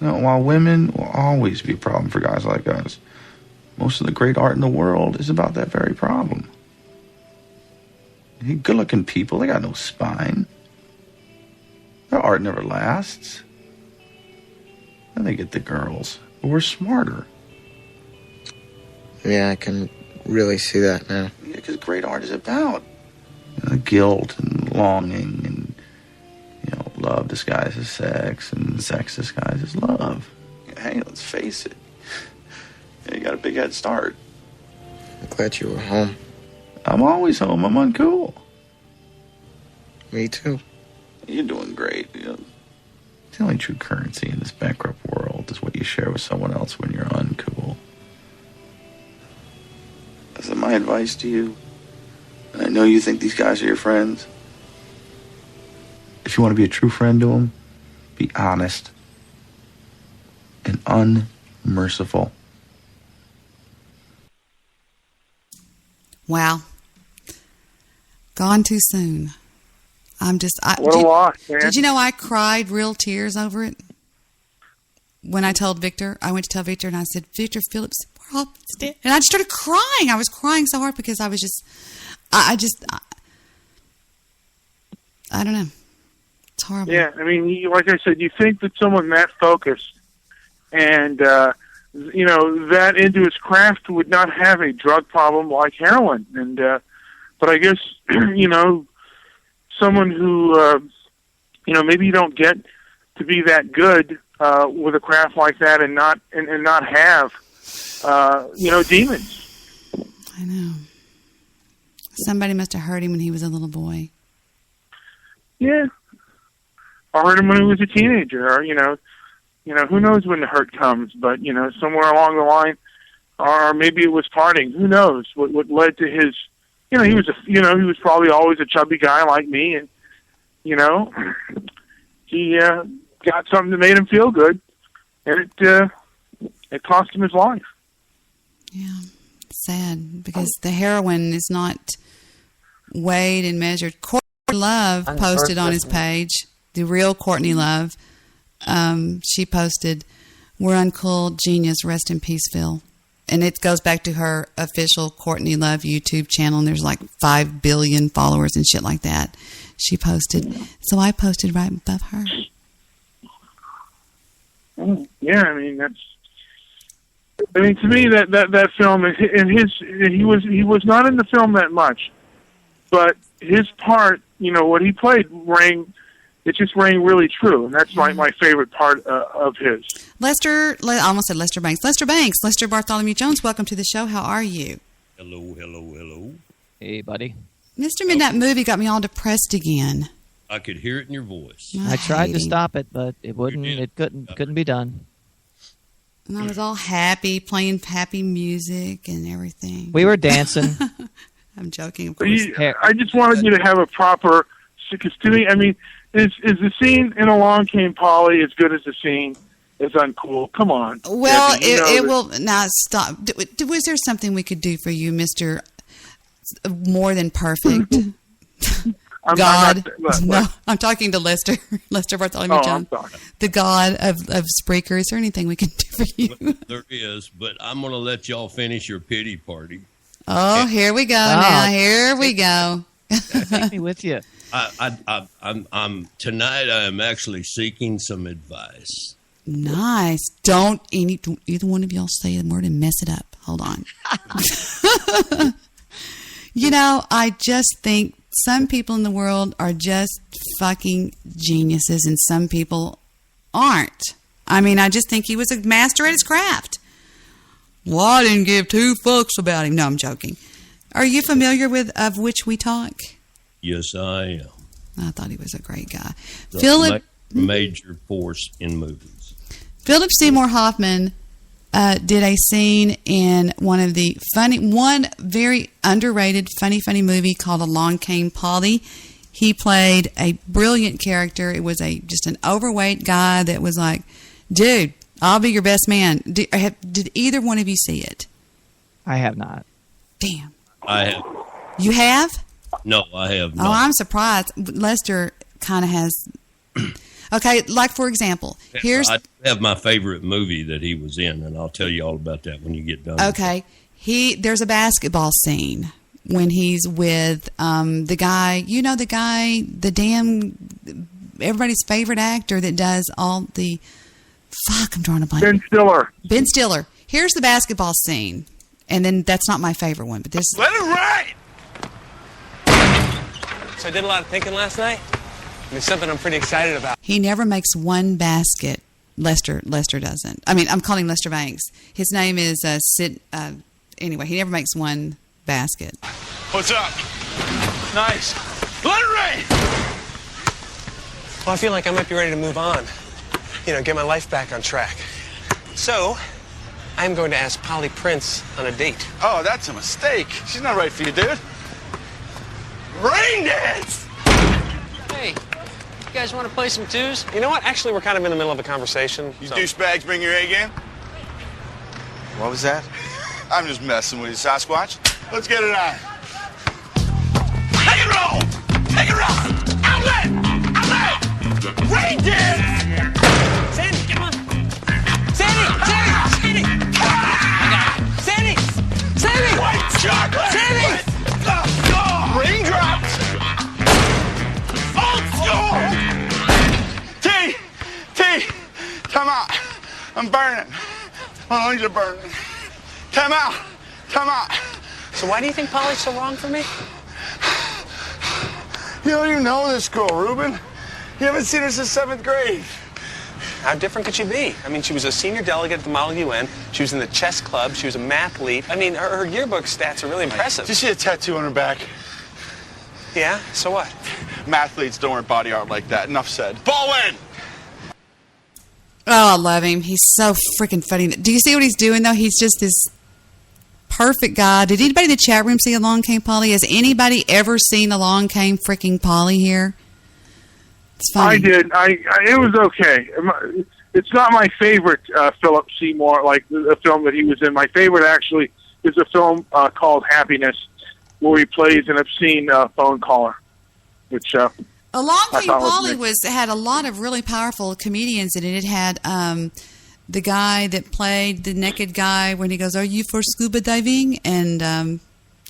Now, while women will always be a problem for guys like us, most of the great art in the world is about that very problem. Good-looking people, they got no spine. Their art never lasts. And they get the girls. But we're smarter. Yeah, I can really see that now. Yeah, because great art is about guilt and longing and, love disguised as sex and sex disguised as love. Hey, let's face it. You got a big head start. I'm glad you were home. I'm always home. I'm uncool. Me too. You're doing great. The only true currency in this bankrupt world is what you share with someone else when you're uncool. That's my advice to you. And I know you think these guys are your friends. If you want to be a true friend to them, be honest and unmerciful. Wow. Gone too soon. What a loss, man. Did you know I cried real tears over it? When I told Victor, I went to tell Victor and I said, Victor Phillips, we're all dead. And I just started crying. I was crying so hard because I was just, I don't know. It's horrible. Yeah, I mean, like I said, you think that someone that focused and, that into his craft would not have a drug problem like heroin. And, but I guess, someone who, maybe you don't get to be that good with a craft like that and not have, demons. I know. Somebody must have hurt him when he was a little boy. Yeah. Or hurt him when he was a teenager, or, who knows when the hurt comes, but, somewhere along the line, or maybe it was parting, who knows what led to his, he was probably always a chubby guy like me, and, he got something that made him feel good, and it cost him his life. Yeah, sad, because the heroin is not weighed and measured. Courtney Love posted on his page, the real Courtney Love, she posted, "We're uncool, genius, rest in peace, Phil." And it goes back to her official Courtney Love YouTube channel, and there's like 5 billion followers and shit like that. She posted. So I posted right above her. Yeah, I mean, to me, that film, and he was not in the film that much, but his part, what he played it just rang really true, and that's my favorite part of his. I almost said Lester Banks. Lester Bartholomew Jones, welcome to the show. How are you? Hello. Hey, buddy. Mr. Midnight Movie got me all depressed again. I could hear it in your voice. I tried to stop it, but it wouldn't. It couldn't be done. And I was all happy, playing happy music and everything. We were dancing. I'm joking, of course. I just wanted you to have a proper, because to me, I mean, is the scene in Along Came Polly as good as the scene is Uncool? Come on. Well, it will. Now, stop. Was there something we could do for you, Mr. More Than Perfect? God. I'm talking to Lester Bartholomew Jones, the God of Spreaker. Is there anything we can do for you? Well, there is, but I'm going to let y'all finish your pity party. Oh, here we go now. Here we go. Take me with you. I'm tonight. I'm actually seeking some advice. Nice. Don't either one of y'all say a word and mess it up. Hold on. I just think some people in the world are just fucking geniuses and some people aren't. I mean, I just think he was a master at his craft. Well, I didn't give 2 fucks about him. No, I'm joking. Are you familiar with Of Which We Talk? Yes, I am. I thought he was a great guy. Philip, major force in movies. Philip Seymour Hoffman did a scene in one very underrated funny movie called Along Came Polly. He played a brilliant character. It was just an overweight guy that was like, dude, I'll be your best man. Did either one of you see it? I have not. Damn. I have. You have? No, I have not. Oh, I'm surprised. Lester kind of has. Okay, like for example, I have my favorite movie that he was in, and I'll tell you all about that when you get done. Okay, there's a basketball scene when he's with the guy, everybody's favorite actor that does all the. Fuck, I'm drawing a blank. Ben Stiller. Ben Stiller. Here's the basketball scene, and then that's not my favorite one, but this. Let it ride. So I did a lot of thinking last night. It's something I'm pretty excited about. He never makes one basket. Lester doesn't. I mean, I'm calling Lester Banks. His name is Sid. Anyway, he never makes one basket. What's up? Nice. Let it rain. Well, I feel like I might be ready to move on. Get my life back on track. So, I'm going to ask Polly Prince on a date. Oh, that's a mistake. She's not right for you, dude. Rain dance! Hey, you guys want to play some twos? You know what? Actually, we're kind of in the middle of a conversation. You douchebags bring your A game? What was that? I'm just messing with you, Sasquatch. Let's get it on. Take it roll! Take it roll! Outlet! Rain dance! Sandy, come on! Sandy! Sandy! White chocolate! Sandy! Raindrops! Old school! T! Time out. I'm burning. My lungs are burning. Time out. So why do you think Polly's so wrong for me? You don't even know this girl, Ruben. You haven't seen her since 7th grade. How different could she be? I mean, she was a senior delegate at the Model UN. She was in the chess club. She was a mathlete. I mean, her yearbook stats are really impressive. Did you see a tattoo on her back? Yeah? So what? Mathletes don't wear body art like that. Enough said. Ball in! Oh, I love him. He's so freaking funny. Do you see what he's doing, though? He's just this perfect guy. Did anybody in the chat room see Along Came Polly? Has anybody ever seen Along Came freaking Polly here? It's funny. I did. It was okay. It's not my favorite Philip Seymour, like the film that he was in. My favorite, actually, is a film called Happiness, where he plays an obscene phone caller, which Along Came Polly had a lot of really powerful comedians in it. It had the guy that played the naked guy when he goes, "Are you for scuba diving?" And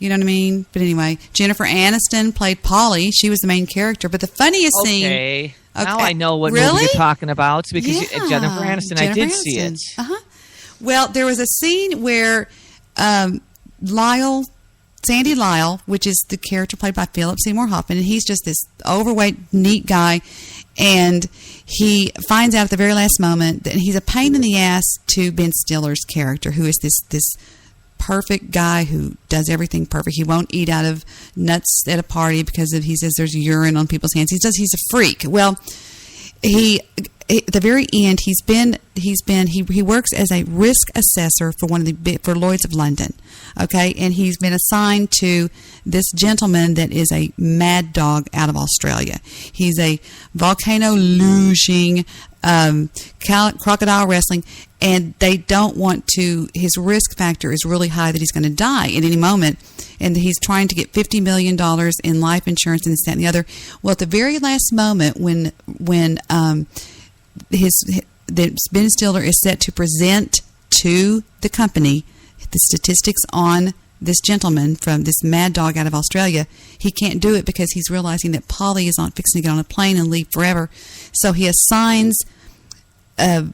you know what I mean? But anyway, Jennifer Aniston played Polly. She was the main character. But the funniest scene... Okay, now I know what movie you're talking about because Jennifer Aniston, I did see it. Uh-huh. Well, there was a scene where Sandy Lyle, which is the character played by Philip Seymour Hoffman, and he's just this overweight, neat guy, and he finds out at the very last moment that he's a pain in the ass to Ben Stiller's character, who is this perfect guy who does everything perfect. He won't eat out of nuts at a party because he says there's urine on people's hands. He's a freak. Well, at the very end, he works as a risk assessor for for Lloyd's of London. Okay, and he's been assigned to this gentleman that is a mad dog out of Australia. He's a volcano luging, crocodile wrestling, and they don't want to. His risk factor is really high that he's going to die at any moment, and he's trying to get $50 million in life insurance and this, that, and the other. Well, at the very last moment, when Ben Stiller is set to present to the company the statistics on this gentleman from this mad dog out of Australia, he can't do it because he's realizing that Polly is fixing to get on a plane and leave forever. So he assigns Philip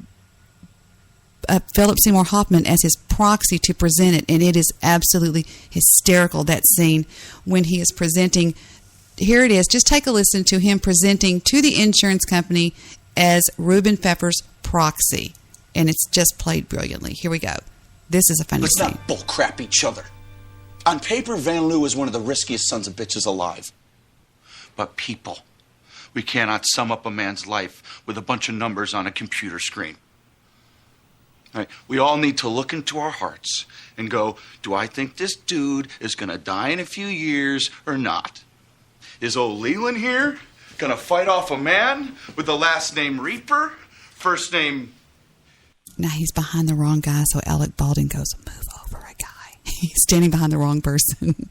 Seymour Hoffman as his proxy to present it, and it is absolutely hysterical, that scene when he is presenting. Here it is. Just take a listen to him presenting to the insurance company as Ruben Pfeffer's proxy, and it's just played brilliantly. Here we go. This is a funny Let's scene. not bullcrap each other. On paper, Van Leeuw is one of the riskiest sons of bitches alive. But people, we cannot sum up a man's life with a bunch of numbers on a computer screen. Right? We all need to look into our hearts and go, do I think this dude is going to die in a few years or not? Is old Leland here going to fight off a man with the last name Reaper, first name... Now he's behind the wrong guy, so Alec Baldwin goes, move over a guy. He's standing behind the wrong person.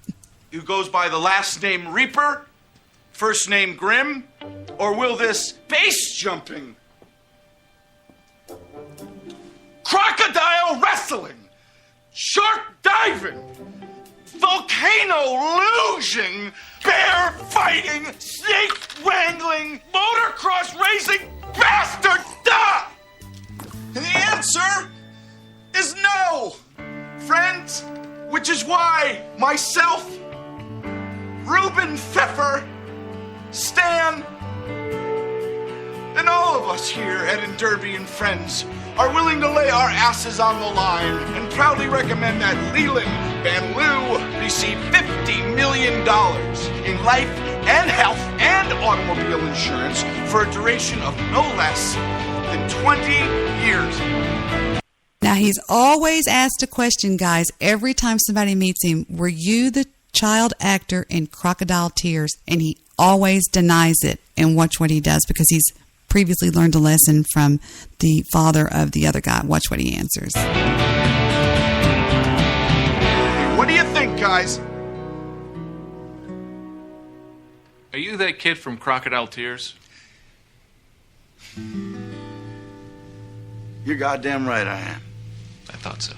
who goes by the last name Reaper, first name Grimm, or will this base jumping, crocodile wrestling, shark diving, volcano luging, bear fighting, snake wrangling, motocross racing bastard die? And the answer is no, friends, which is why myself, Reuben Pfeffer, Stan, and all of us here at Derby and Friends are willing to lay our asses on the line and proudly recommend that Leland Van Loo receive $50 million in life and health and automobile insurance for a duration of no less than 20 years. Now, he's always asked a question, guys, every time somebody meets him. Were you the child actor in Crocodile Tears? And he always denies it. And watch what he does, because he's previously learned a lesson from the father of the other guy. Watch what he answers. What do you think, guys? Are you that kid from Crocodile Tears? You're goddamn right I am. I thought so.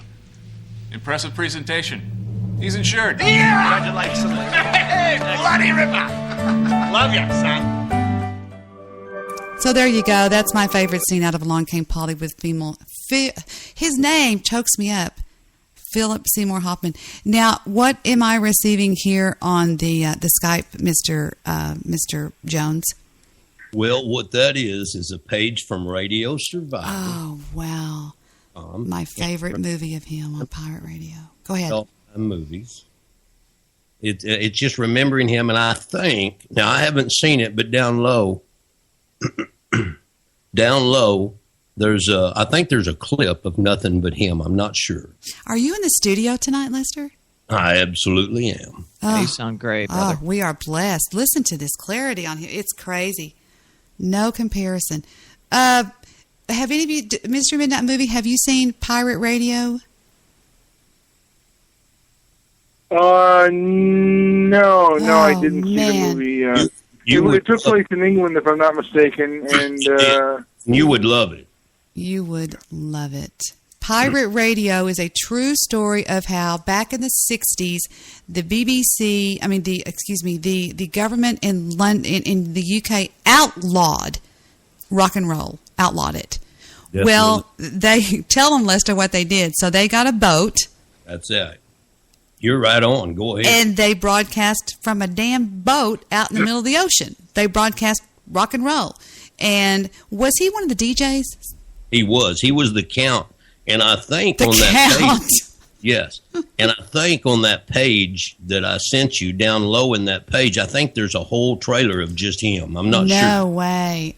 Impressive presentation. He's insured. Yeah! Congratulations. Hey, bloody ripper. Love you, son. So there you go. That's my favorite scene out of Along Came Polly with female. His name chokes me up. Philip Seymour Hoffman. Now, what am I receiving here on the Skype, Mr. Jones? Well, what that is a page from Radio Survivor. Oh, wow. My favorite movie of him on Pirate Radio. Go ahead. Movies. It's just remembering him, and I think, now I haven't seen it, but down low, I think there's a clip of nothing but him. I'm not sure. Are you in the studio tonight, Lester? I absolutely am. Oh, you sound great, brother. Oh, we are blessed. Listen to this clarity on here. It's crazy. No comparison. Have any of you, Mr. Midnight Movie, have you seen Pirate Radio? No, I didn't see the movie. It took place in England, if I'm not mistaken, and you would love it. You would love it. Pirate Radio is a true story of how back in the 60s, the BBC, the government in London, in the UK outlawed rock and roll, outlawed it. Definitely. Well, they tell them, Lester, what they did. So they got a boat. That's it. You're right on. Go ahead. And they broadcast from a damn boat out in the middle of the ocean. They broadcast rock and roll. And was he one of the DJs? He was. He was the Count. And I think on that page, yes. And I think on that page that I sent you down low in that page, I think there's a whole trailer of just him. I'm not sure. No way.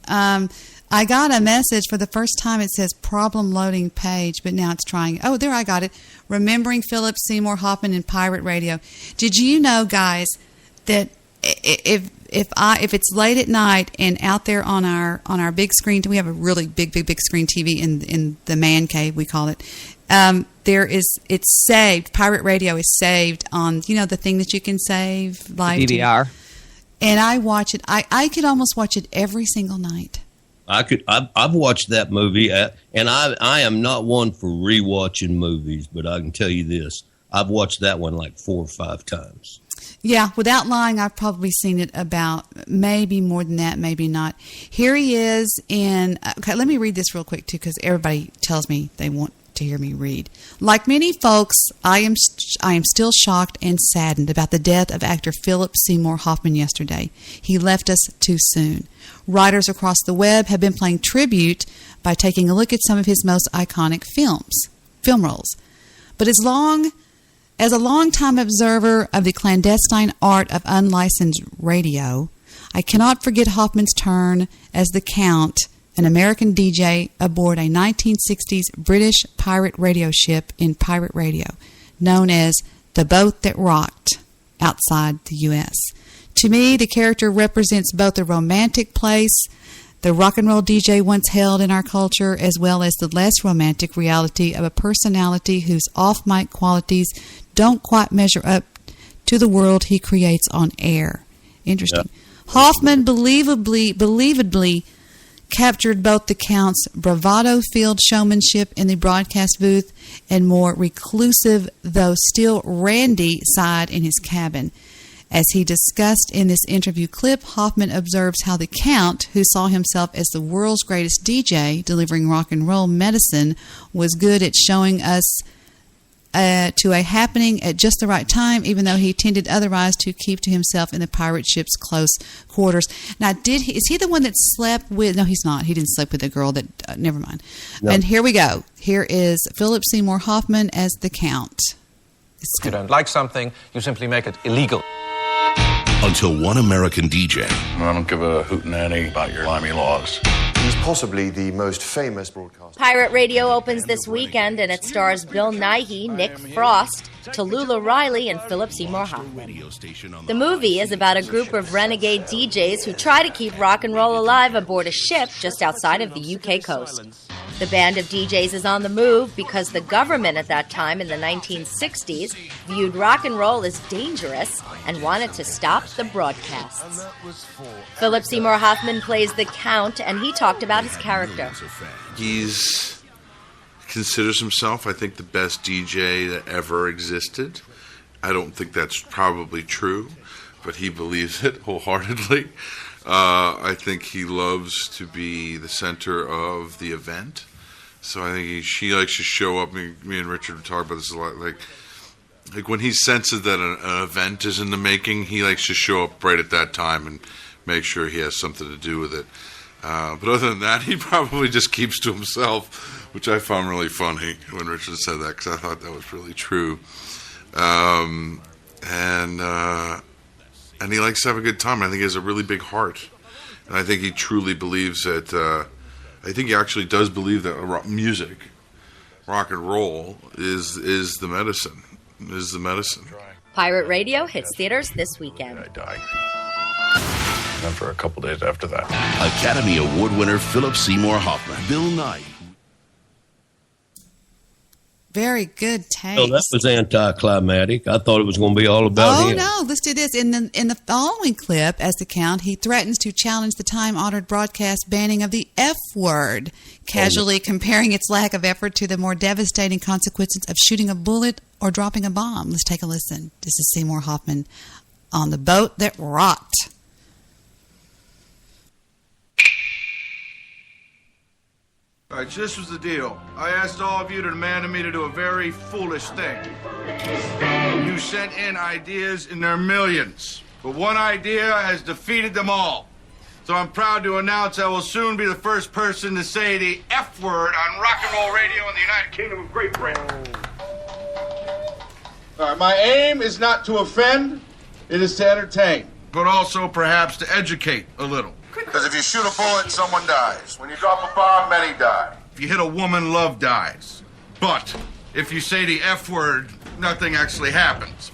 I got a message for the first time. It says problem loading page, but now it's trying. Oh, there, I got it. Remembering Philip Seymour Hoffman in Pirate Radio. Did you know, guys, that if it's late at night and out there on our big screen, we have a really big screen TV in the man cave, we call it. It's saved. Pirate Radio is saved on, the thing that you can save live DVR. And I watch it. I could almost watch it every single night. I've watched that movie, and I am not one for rewatching movies, but I can tell you this: I've watched that one like 4 or 5 times. Yeah, without lying, I've probably seen it about maybe more than that, maybe not. Here he is in. Okay, let me read this real quick too, because everybody tells me they want to hear me read. Like many folks, I am still shocked and saddened about the death of actor Philip Seymour Hoffman yesterday. He left us too soon. Writers across the web have been paying tribute by taking a look at some of his most iconic film roles. But as a long-time observer of the clandestine art of unlicensed radio, I cannot forget Hoffman's turn as the Count an American DJ aboard a 1960s British pirate radio ship in pirate radio, known as the boat that rocked outside the U.S. To me, the character represents both the romantic place the rock and roll DJ once held in our culture, as well as the less romantic reality of a personality whose off-mic qualities don't quite measure up to the world he creates on air. Interesting. Yep. Hoffman believably captured both the Count's bravado-filled showmanship in the broadcast booth and more reclusive, though still randy, side in his cabin. As he discussed in this interview clip, Hoffman observes how the Count, who saw himself as the world's greatest DJ delivering rock and roll medicine, was good at showing us to a happening at just the right time, even though he tended otherwise to keep to himself in the pirate ship's close quarters. Now, is he the one that slept with... No, he's not. He didn't sleep with the girl that... never mind. No. And here we go. Here is Philip Seymour Hoffman as the Count. If you don't like something, you simply make it illegal. Until one American DJ. I don't give a hootenanny about your limey laws. He's possibly the most famous broadcaster. Pirate Radio opens this weekend, and it stars Bill Nighy, Nick Frost, Tallulah Riley, and Philip Seymour Hoffman. The movie is about a group of renegade DJs who try to keep rock and roll alive aboard a ship just outside of the UK coast. The band of DJs is on the move because the government at that time in the 1960s viewed rock and roll as dangerous and wanted to stop the broadcasts. Philip Seymour Hoffman plays the Count, and he talked about his character. He's considers himself, I think, the best DJ that ever existed. I don't think that's probably true, but he believes it wholeheartedly. I think he loves to be the center of the event. So I think she likes to show up. Me and Richard have talked about this a lot. Like when he senses that an event is in the making, he likes to show up right at that time and make sure he has something to do with it. But other than that, he probably just keeps to himself, which I found really funny when Richard said that, because I thought that was really true. And he likes to have a good time. I think he has a really big heart. And I think he truly believes that, I think he actually does believe that music, rock and roll, is the medicine. Is the medicine. Pirate Radio hits theaters this weekend. I died. And for a couple days after that. Academy Award winner Philip Seymour Hoffman. Bill Nighy. Very good taste. So that was anticlimactic. I thought it was going to be all about him. Oh, no. Let's do this. In the following clip, as the Count, he threatens to challenge the time-honored broadcast banning of the F word, casually comparing its lack of effort to the more devastating consequences of shooting a bullet or dropping a bomb. Let's take a listen. This is Seymour Hoffman on the boat that rocked. All right, so this was the deal. I asked all of you to demand of me to do a very foolish thing. You sent in ideas in their millions, but one idea has defeated them all. So I'm proud to announce I will soon be the first person to say the F word on rock and roll radio in the United Kingdom of Great Britain. All right, my aim is not to offend, it is to entertain, but also perhaps to educate a little. Because if you shoot a bullet, someone dies. When you drop a bomb, many die. If you hit a woman, love dies. But if you say the F word, nothing actually happens.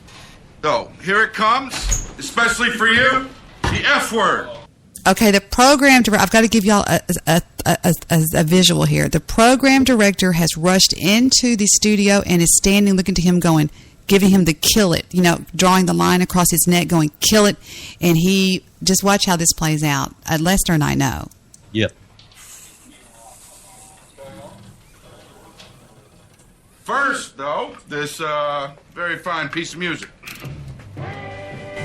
So, here it comes, especially for you, the F word. Okay, the program director, I've got to give y'all a visual here. The program director has rushed into the studio and is standing looking to him going, giving him the kill it, drawing the line across his neck going, kill it. And he, just watch how this plays out. Lester and I know. Yep. First, though, this very fine piece of music.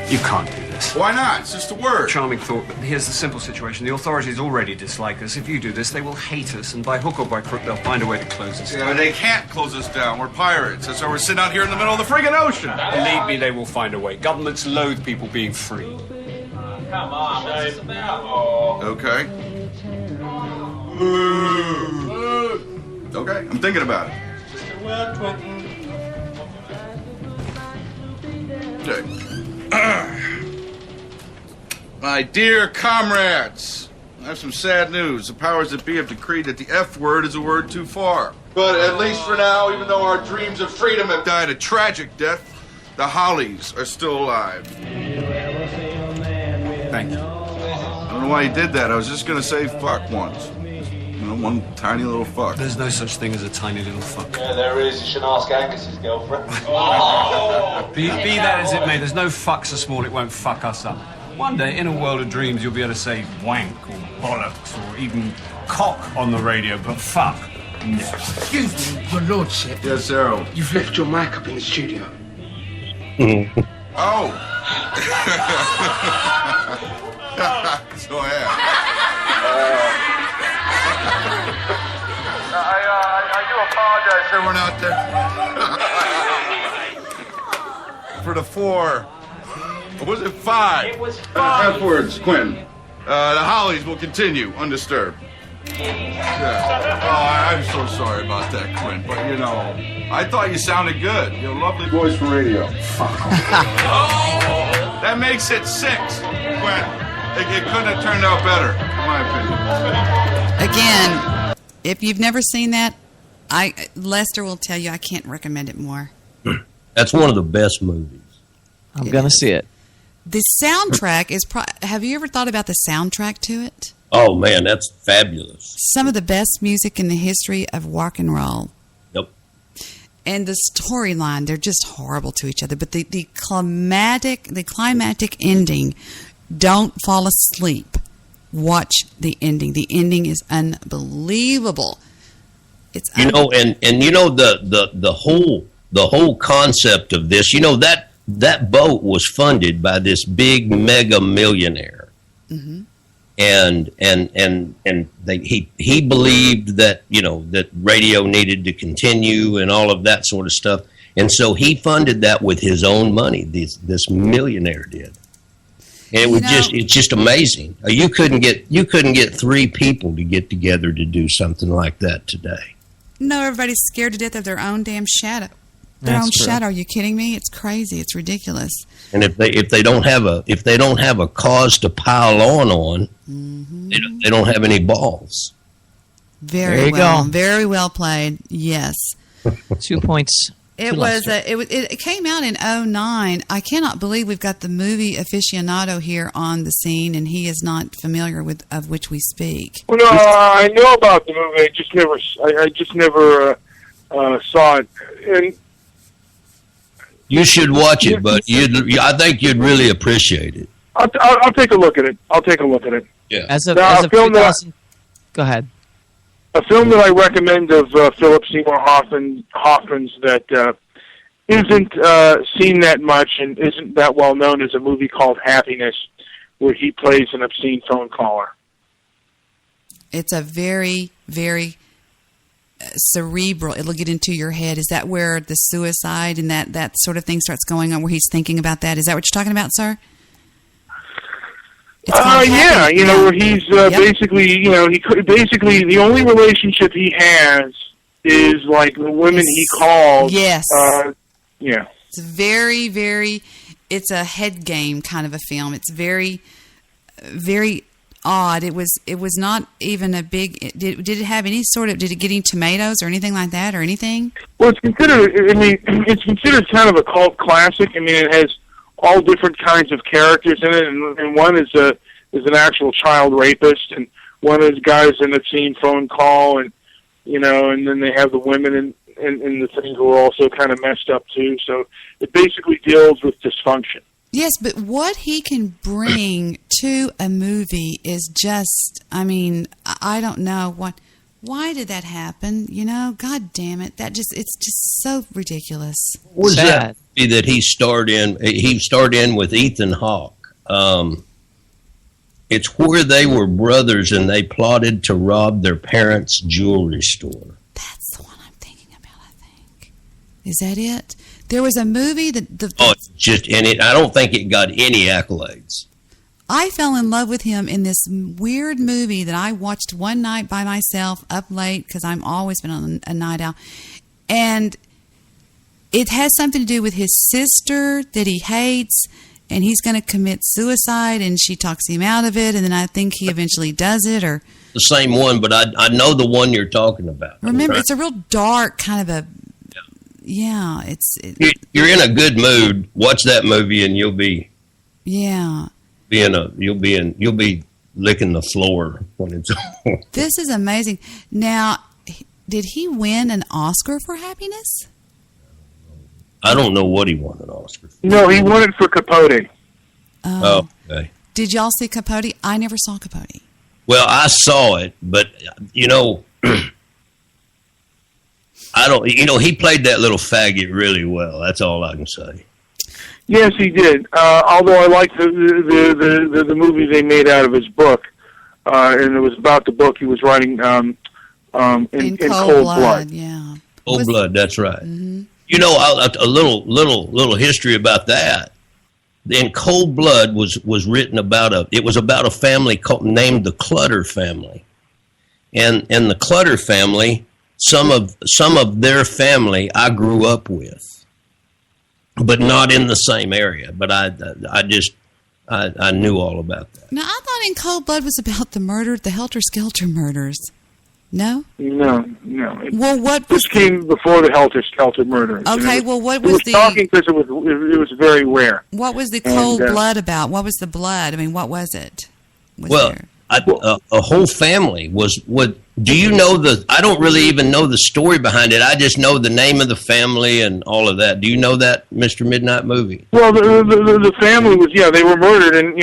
You can't do this. Why not? It's just a word. Charming thought, but here's the simple situation. The authorities already dislike us. If you do this, they will hate us, and by hook or by crook, they'll find a way to close us down. They can't close us down. We're pirates. That's why we're sitting out here in the middle of the friggin' ocean. Believe me, they will find a way. Governments loathe people being free. Come on, what's this about? Okay. Okay, I'm thinking about it. Okay. My dear comrades, I have some sad news. The powers that be have decreed that the F word is a word too far. But at least for now, even though our dreams of freedom have died a tragic death, the Hollies are still alive. Thank you. I don't know why you did that. I was just going to say fuck once. You know, one tiny little fuck. There's no such thing as a tiny little fuck. Yeah, there is. You should ask Angus's girlfriend. Be that as it may, there's no fuck so small it won't fuck us up. One day, in a world of dreams, you'll be able to say wank or bollocks or even cock on the radio, but fuck, never. Excuse me, your lordship. Yes, Errol. You've left your mic up in the studio. Oh! So I am. I do apologize to everyone out there. For the 4. Or was it 5? It was 5. F words, Quinn. The Hollies will continue undisturbed. Yeah. Oh, I'm so sorry about that, Quinn. But, you know, I thought you sounded good. You have a lovely voice for radio. That makes it 6, Quinn. It couldn't have turned out better, in my opinion. Again, if you've never seen that, Lester will tell you I can't recommend it more. That's one of the best movies. I'm going to see it. The soundtrack is... have you ever thought about the soundtrack to it? Oh, man, that's fabulous. Some of the best music in the history of rock and roll. Yep. And the storyline, they're just horrible to each other. But the climactic ending, don't fall asleep. Watch the ending. The ending is unbelievable. It's and you know the whole concept of this. You know that boat was funded by this big mega millionaire. Mm-hmm. And he believed that, you know, that radio needed to continue and all of that sort of stuff. And so he funded that with his own money. This millionaire did. And it's just amazing. You couldn't get 3 people to get together to do something like that today. No, everybody's scared to death of their own damn shadow. Shadow. Are you kidding me? It's crazy. It's ridiculous. And if they don't have a cause to pile on, mm-hmm. they don't have any balls. Very well. Very well played. Yes. 2 points. It came out in 2009. I cannot believe we've got the movie aficionado here on the scene, and he is not familiar with of which we speak. Well, no, I know about the movie. I just never saw it. And you should watch it, but I think you'd really appreciate it. I'll take a look at it. Yeah. As of 2000, go ahead. A film that I recommend of Philip Seymour Hoffman's that isn't seen that much and isn't that well known is a movie called Happiness, where he plays an obscene phone caller. It's a very, very cerebral. It'll get into your head. Is that where the suicide and that sort of thing starts going on, where he's thinking about that? Is that what you're talking about, sir? Yeah, where he's basically, basically the only relationship he has is like the women he calls. Yes. Yeah. It's very, very. It's a head game kind of a film. It's very, very odd. It was not even a big. Did it have any sort of? Did it get any tomatoes or anything like that or anything? Well, it's considered kind of a cult classic. I mean, it has all different kinds of characters in it, and one is an actual child rapist, and one is guys in an obscene phone call, and and then they have the women in the thing who are also kind of messed up too. So it basically deals with dysfunction. Yes, but what he can bring to a movie is just, I mean, I don't know why did that happen? God damn it. It's just so ridiculous. Was that he starred in with Ethan Hawke? It's where they were brothers and they plotted to rob their parents' jewelry store. That's the one I'm thinking about, I think. Is that it? There was a movie I don't think it got any accolades. I fell in love with him in this weird movie that I watched one night by myself up late because I'm always been on a night owl. And it has something to do with his sister that he hates. and he's going to commit suicide, and she talks him out of it, and then I think he eventually does it, or the same one, but I know the one you're talking about. Remember, it's a real dark kind of a. Yeah, you're in a good mood. Watch that movie, and you'll be. Yeah. You'll be licking the floor when it's on. This is amazing. Now, did he win an Oscar for Happiness? I don't know what he won an Oscar for. No, he won it for Capote. Oh, okay. Did y'all see Capote? I never saw Capote. Well, I saw it, but I don't. He played that little faggot really well. That's all I can say. Yes, he did. Although I liked the movie they made out of his book, and it was about the book he was writing in Cold Blood. Yeah, Cold Blood. That's right. Mm-hmm. A little history about that. In Cold Blood was written about it was about a family named the Clutter family, and the Clutter family, some of their family I grew up with, but not in the same area. But I knew all about that. Now I thought In Cold Blood was about the Helter Skelter murders. No. No. Well, this came before the Helter Skelter murders? Okay. Well, what was the? Talking because it was very rare. What was the Cold Blood about? What was the blood? I mean, what was it? A whole family was what? Do you know I don't really even know the story behind it. I just know the name of the family and all of that. Do you know that, Mr. Midnight Movie? Well, the family was they were murdered, and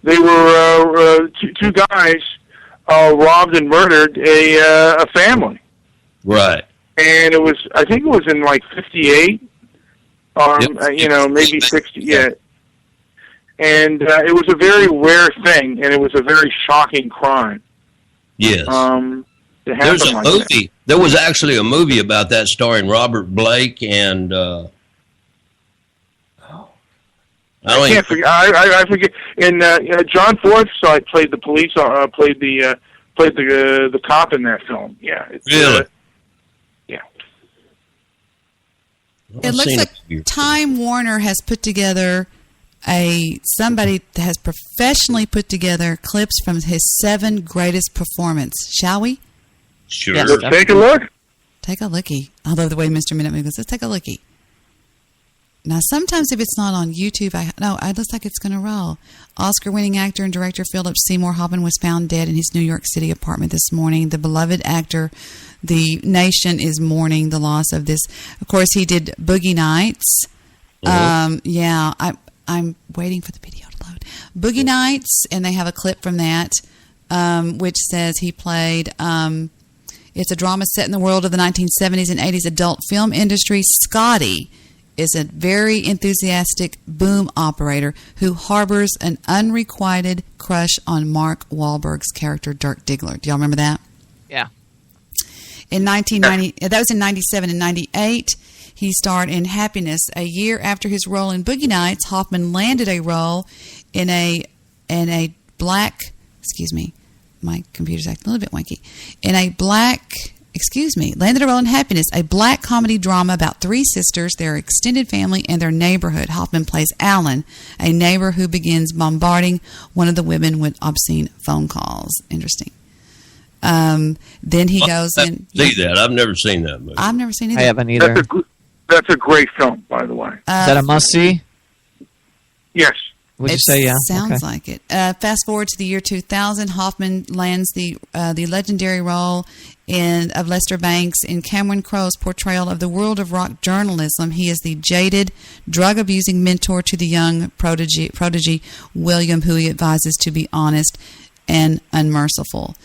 they were two guys. Robbed and murdered a family. Right. And I think it was in like 58, maybe 60, yeah. And it was a very rare thing, and it was a very shocking crime. Yes. There's a movie. There was actually a movie about that starring Robert Blake and I forget. And John Forsythe played the police. Played the cop in that film. Yeah. Really? Yeah. It looks like Time Warner has put together somebody that has professionally put together clips from his 7 greatest performance. Shall we? Sure. Yes, let's take a look. Take a lookie. I love the way Mr. Minute Man goes, let's take a lookie. Now, sometimes if it's not on YouTube, it looks like it's going to roll. Oscar-winning actor and director Philip Seymour Hoffman was found dead in his New York City apartment this morning. The beloved actor, the nation is mourning the loss of this. Of course, he did Boogie Nights. Mm-hmm. I'm waiting for the video to load. Boogie Nights, and they have a clip from that, which says he played... it's a drama set in the world of the 1970s and 80s adult film industry. Scotty is a very enthusiastic boom operator who harbors an unrequited crush on Mark Wahlberg's character, Dirk Diggler. Do y'all remember that? Yeah. In 1990, that was in 97 and 98. He starred in Happiness. A year after his role in Boogie Nights, Hoffman landed a role in a black. Excuse me, my computer's acting a little bit wanky. Landed a role in Happiness, a black comedy drama about 3 sisters, their extended family, and their neighborhood. Hoffman plays Alan, a neighbor who begins bombarding one of the women with obscene phone calls. Interesting. Then he goes in. See that? I've never seen that movie. I've never seen it. I haven't either. That's a great film, by the way. Is that a must-see? Yes. Would you say yeah? Sounds like it. Fast forward to the year 2000, Hoffman lands the legendary role of Lester Banks in Cameron Crowe's portrayal of the world of rock journalism. He is the jaded, drug-abusing mentor to the young prodigy William, who he advises to be honest and unmerciful.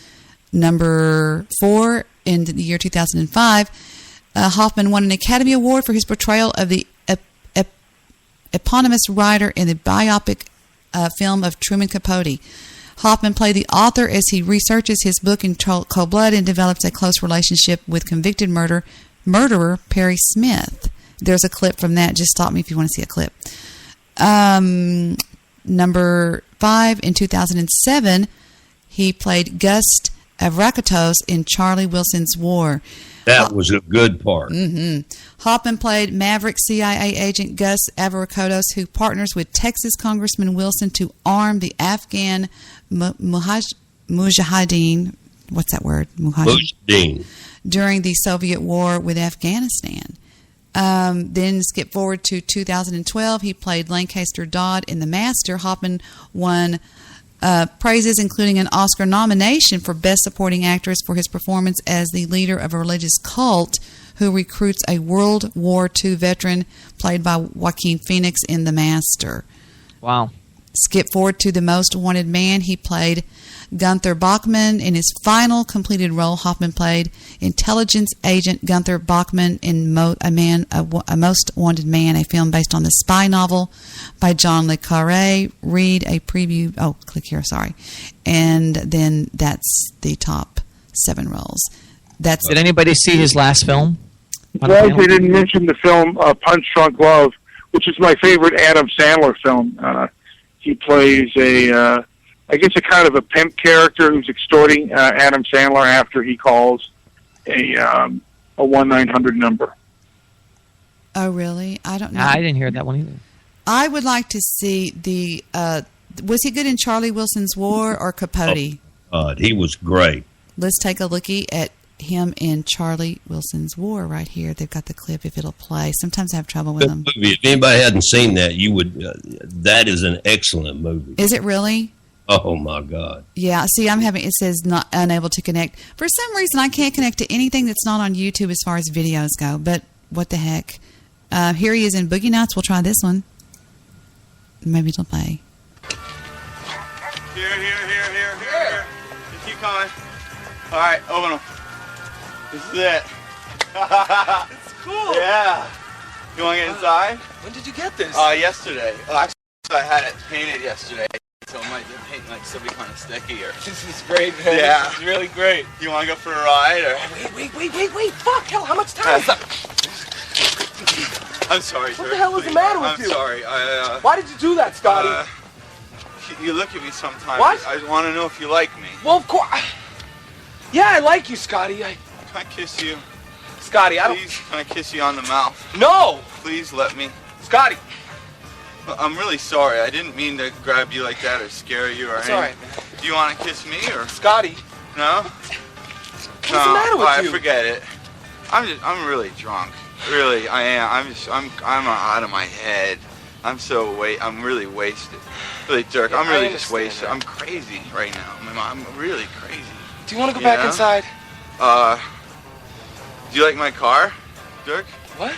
Number 4, in the year 2005, Hoffman won an Academy Award for his portrayal of the eponymous writer in the biopic film of Truman Capote. Hoffman played the author as he researches his book in Cold Blood and develops a close relationship with convicted murderer Perry Smith. There's a clip from that. Just stop me if you want to see a clip. Number 5, in 2007, he played Gus of Rakatos in Charlie Wilson's War. That was a good part. Hoffman played maverick CIA agent Gus Avrakotos, who partners with Texas Congressman Wilson to arm the Afghan Mujahideen. What's that word? Mujahideen. During the Soviet war with Afghanistan. Then skip forward to 2012. He played Lancaster Dodd in The Master. Hoffman won praises, including an Oscar nomination for Best Supporting Actress for his performance as the leader of a religious cult who recruits a World War II veteran, played by Joaquin Phoenix in The Master. Wow. Skip forward to The Most Wanted Man. He played Gunther Bachmann. In his final completed role, Hoffman played intelligence agent Gunther Bachmann in A Most Wanted Man, a film based on the spy novel by John le Carré. Read a preview. Oh, click here, sorry. And then that's the top 7 roles. Did anybody see his last film? Well, they didn't mention the film Punch Drunk Love, which is my favorite Adam Sandler film. He plays I guess a kind of a pimp character who's extorting Adam Sandler after he calls a 1-900 number. Oh, really? I don't know. I didn't hear that one either. I would like to see the... was he good in Charlie Wilson's War or Capote? He was great. Let's take a lookie at him in Charlie Wilson's War right here. They've got the clip if it'll play. Sometimes I have trouble with them. If anybody hadn't seen that, you would. That is an excellent movie. Is it really? Oh my God! Yeah. See, I'm having. It says not unable to connect for some reason. I can't connect to anything that's not on YouTube as far as videos go. But what the heck? Here he is in Boogie Nights. We'll try this one. Maybe it'll play. Here. Just keep coming. All right, open them. This is it. It's cool. Yeah. You want to get inside? When did you get this? Yesterday. Actually, I had it painted yesterday, so it might be painting like still be kind of sticky. Or This is great, man. Yeah. This is really great. You want to go for a ride? Or Wait. Fuck, hell, how much time is that? I'm sorry, What sir. the hell is the matter with you? I'm sorry. Why did you do that, Scotty? You look at me sometimes. What? I want to know if you like me. Well, of course. Yeah, I like you, Scotty. Can I kiss you? Scotty, I don't... Please, can I kiss you on the mouth? No! Please let me. Scotty! I'm really sorry. I didn't mean to grab you like that or scare you or It's anything. all right, man. Do you want to kiss me or? Scotty! No? What's the matter with you? Forget it. I'm really drunk. Really, I am. I'm out of my head. I'm really wasted. Really, Dirk, Yeah, I'm really I just understand wasted. that. I'm crazy right now. I'm really crazy. Do you want to go back inside? Do you like my car, Dirk? What?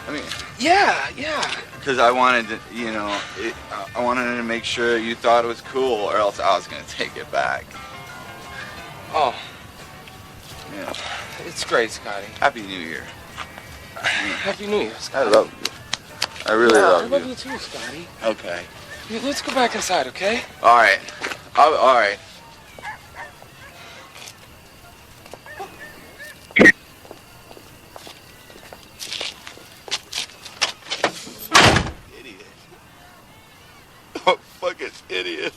I mean, Yeah. because I wanted to, I wanted to make sure you thought it was cool, or else I was gonna take it back. Oh, Yeah. it's great, Scotty. Happy New Year. Happy New Year, I Scotty. love you. I really I love love you. you too, Scotty. Okay. Let's go back inside, okay? All right. All right. Idiot. I'm a fucking idiot.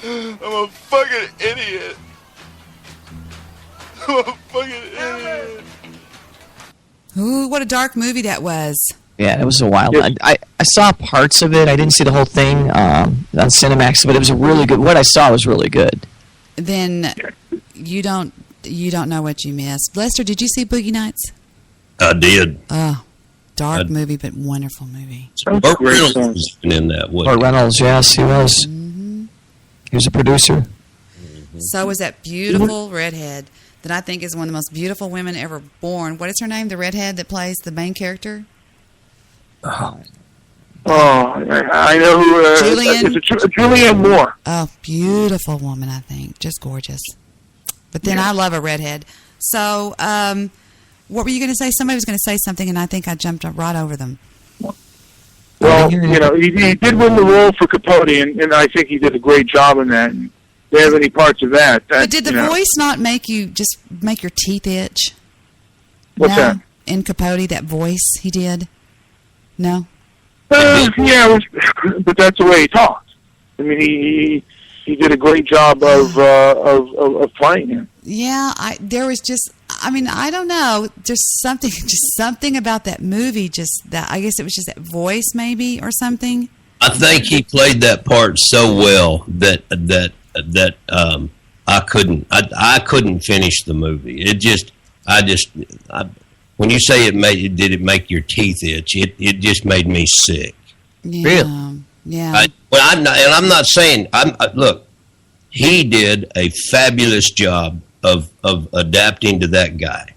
I'm a fucking idiot. I'm a fucking idiot. Ooh, what a dark movie that was. Yeah, it was a wild one. I saw parts of it. I didn't see the whole thing on Cinemax, but it was a really good. What I saw was really good. Then you don't know what you missed. Lester, did you see Boogie Nights? I did. Oh, dark movie, but wonderful movie. Burt Reynolds was in that, wasn't Burt he? Reynolds, yes, he was. He was a producer. So was that beautiful redhead that I think is one of the most beautiful women ever born. What is her name? The redhead that plays the main character? Oh, I know who. Julianne Moore. Oh, beautiful woman, I think. Just gorgeous. But then I love a redhead. So, what were you going to say? Somebody was going to say something, and I think I jumped right over them. Well, he did win the role for Capote, and I think he did a great job in that. And do you have any parts of that? But did the voice not make your teeth itch? What's that? In Capote, that voice he did? No? Yeah, but that's the way he talks. I mean, he he did a great job of playing him. Yeah, there was just, I mean, I don't know, just something about that movie, just that, I guess it was just that voice maybe or something. I think he played that part so well that I couldn't finish the movie. When you say did it make your teeth itch? It just made me sick. Yeah. Really? Yeah. I'm not saying. Look, he did a fabulous job of adapting to that guy,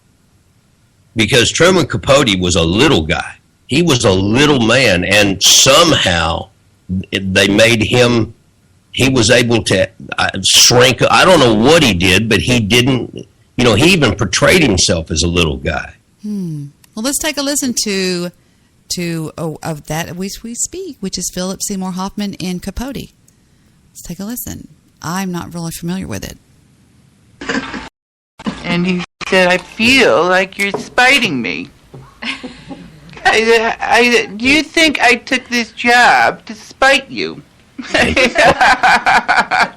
because Truman Capote was a little guy. He was a little man, and somehow they made him. He was able to shrink. I don't know what he did, but he didn't. You know, he even portrayed himself as a little guy. Well, let's take a listen to of that which we speak, which is Philip Seymour Hoffman in Capote. Let's take a listen. I'm not really familiar with it. And he said, "I feel like you're spiting me. Do you think I took this job to spite you?" I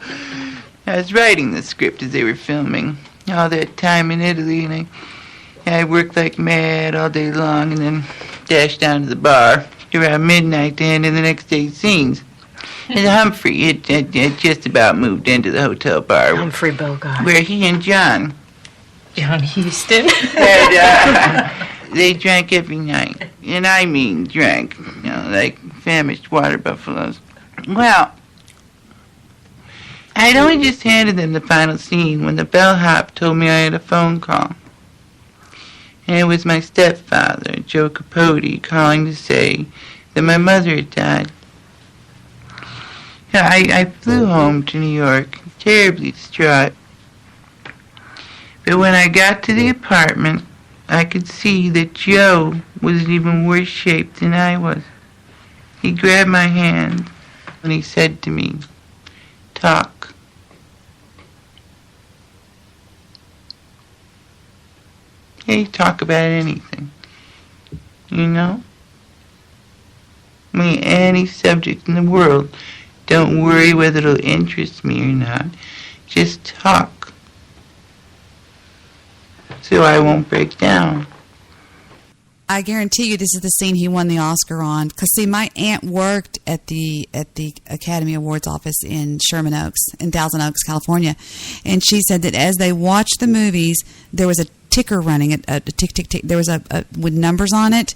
was writing the script as they were filming all that time in Italy, and I worked like mad all day long, and then dashed down to the bar around midnight to end in the next day's scenes. And Humphrey had just about moved into the hotel bar. Humphrey Bogart. Where he and John Huston. They drank every night. And I mean drank, like famished water buffaloes. Well, I'd only just handed them the final scene when the bellhop told me I had a phone call. And it was my stepfather, Joe Capote, calling to say that my mother had died. I flew home to New York, terribly distraught. But when I got to the apartment, I could see that Joe was in even worse shape than I was. He grabbed my hand and he said to me, "Talk." Hey, talk about anything. You know? I mean, any subject in the world. Don't worry whether it'll interest me or not. Just talk. So I won't break down. I guarantee you this is the scene he won the Oscar on. Because, see, my aunt worked at the Academy Awards office in Thousand Oaks, California. And she said that as they watched the movies, there was a ticker running, a tick, tick, tick. There was a with numbers on it.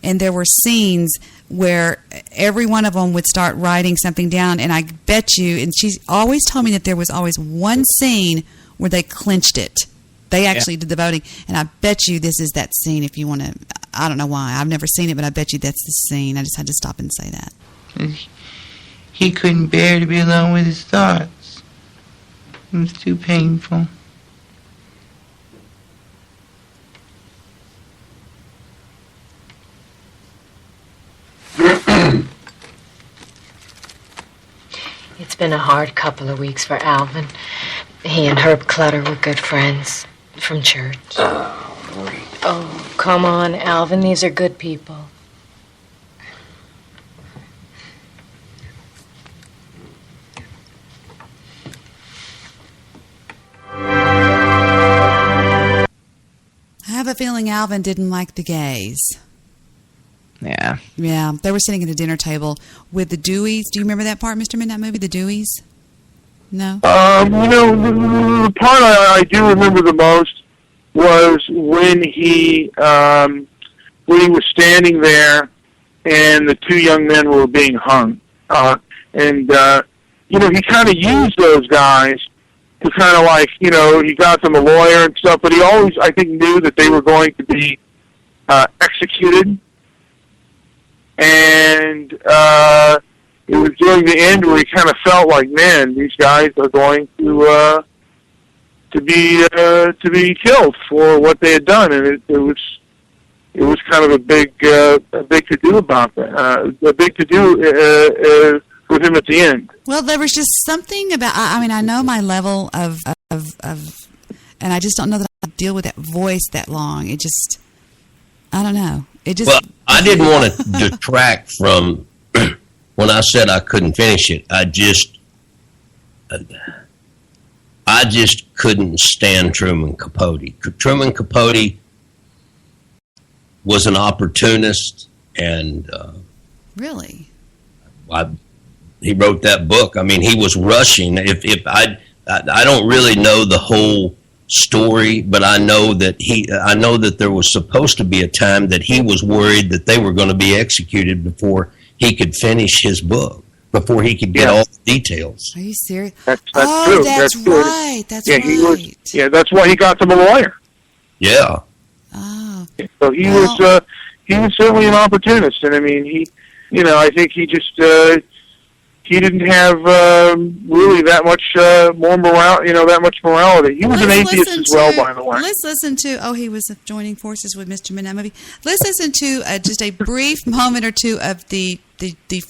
And there were scenes where every one of them would start writing something down. And I bet you, and she always told me that there was always one scene where they clinched it. They actually did the voting. And I bet you this is that scene if you want to. I don't know why. I've never seen it, but I bet you that's the scene. I just had to stop and say that. He couldn't bear to be alone with his thoughts. It was too painful. It's been a hard couple of weeks for Alvin. He and Herb Clutter were good friends from church. Oh, come on, Alvin. These are good people. I have a feeling Alvin didn't like the gays. Yeah. Yeah, they were sitting at a dinner table with the Deweys. Do you remember that part, Mr. Midnight Movie, the Deweys? No? The part I do remember the most was when he was standing there and the two young men were being hung. He kind of used those guys to kind of like, he got them a lawyer and stuff, but he always, I think, knew that they were going to be executed. And it was during the end where he kind of felt like, man, these guys are going to be killed for what they had done, and it was kind of a big to do about that, a big to do with him at the end. Well, there was just something about. I mean, I know my level of, and I just don't know that I deal with that voice that long. It just, I don't know. It just. Well, I didn't want to detract from when I said I couldn't finish it. I just couldn't stand Truman Capote. Truman Capote was an opportunist, and really, he wrote that book. I mean, he was rushing. If I don't really know the whole story, but I know that there was supposed to be a time that he was worried that they were going to be executed before he could finish his book, before he could get all the details. Are you serious? That's oh, true. That's true. right. That's yeah, right. That's why he got them a lawyer. Yeah. Oh. So he was certainly an opportunist, and I mean, I think he just he didn't have really that much more that much morality. He was an atheist as well, by the way. Let's listen to. He was joining forces with Mr. Midnight Movie. Let's listen to just a brief moment or two of the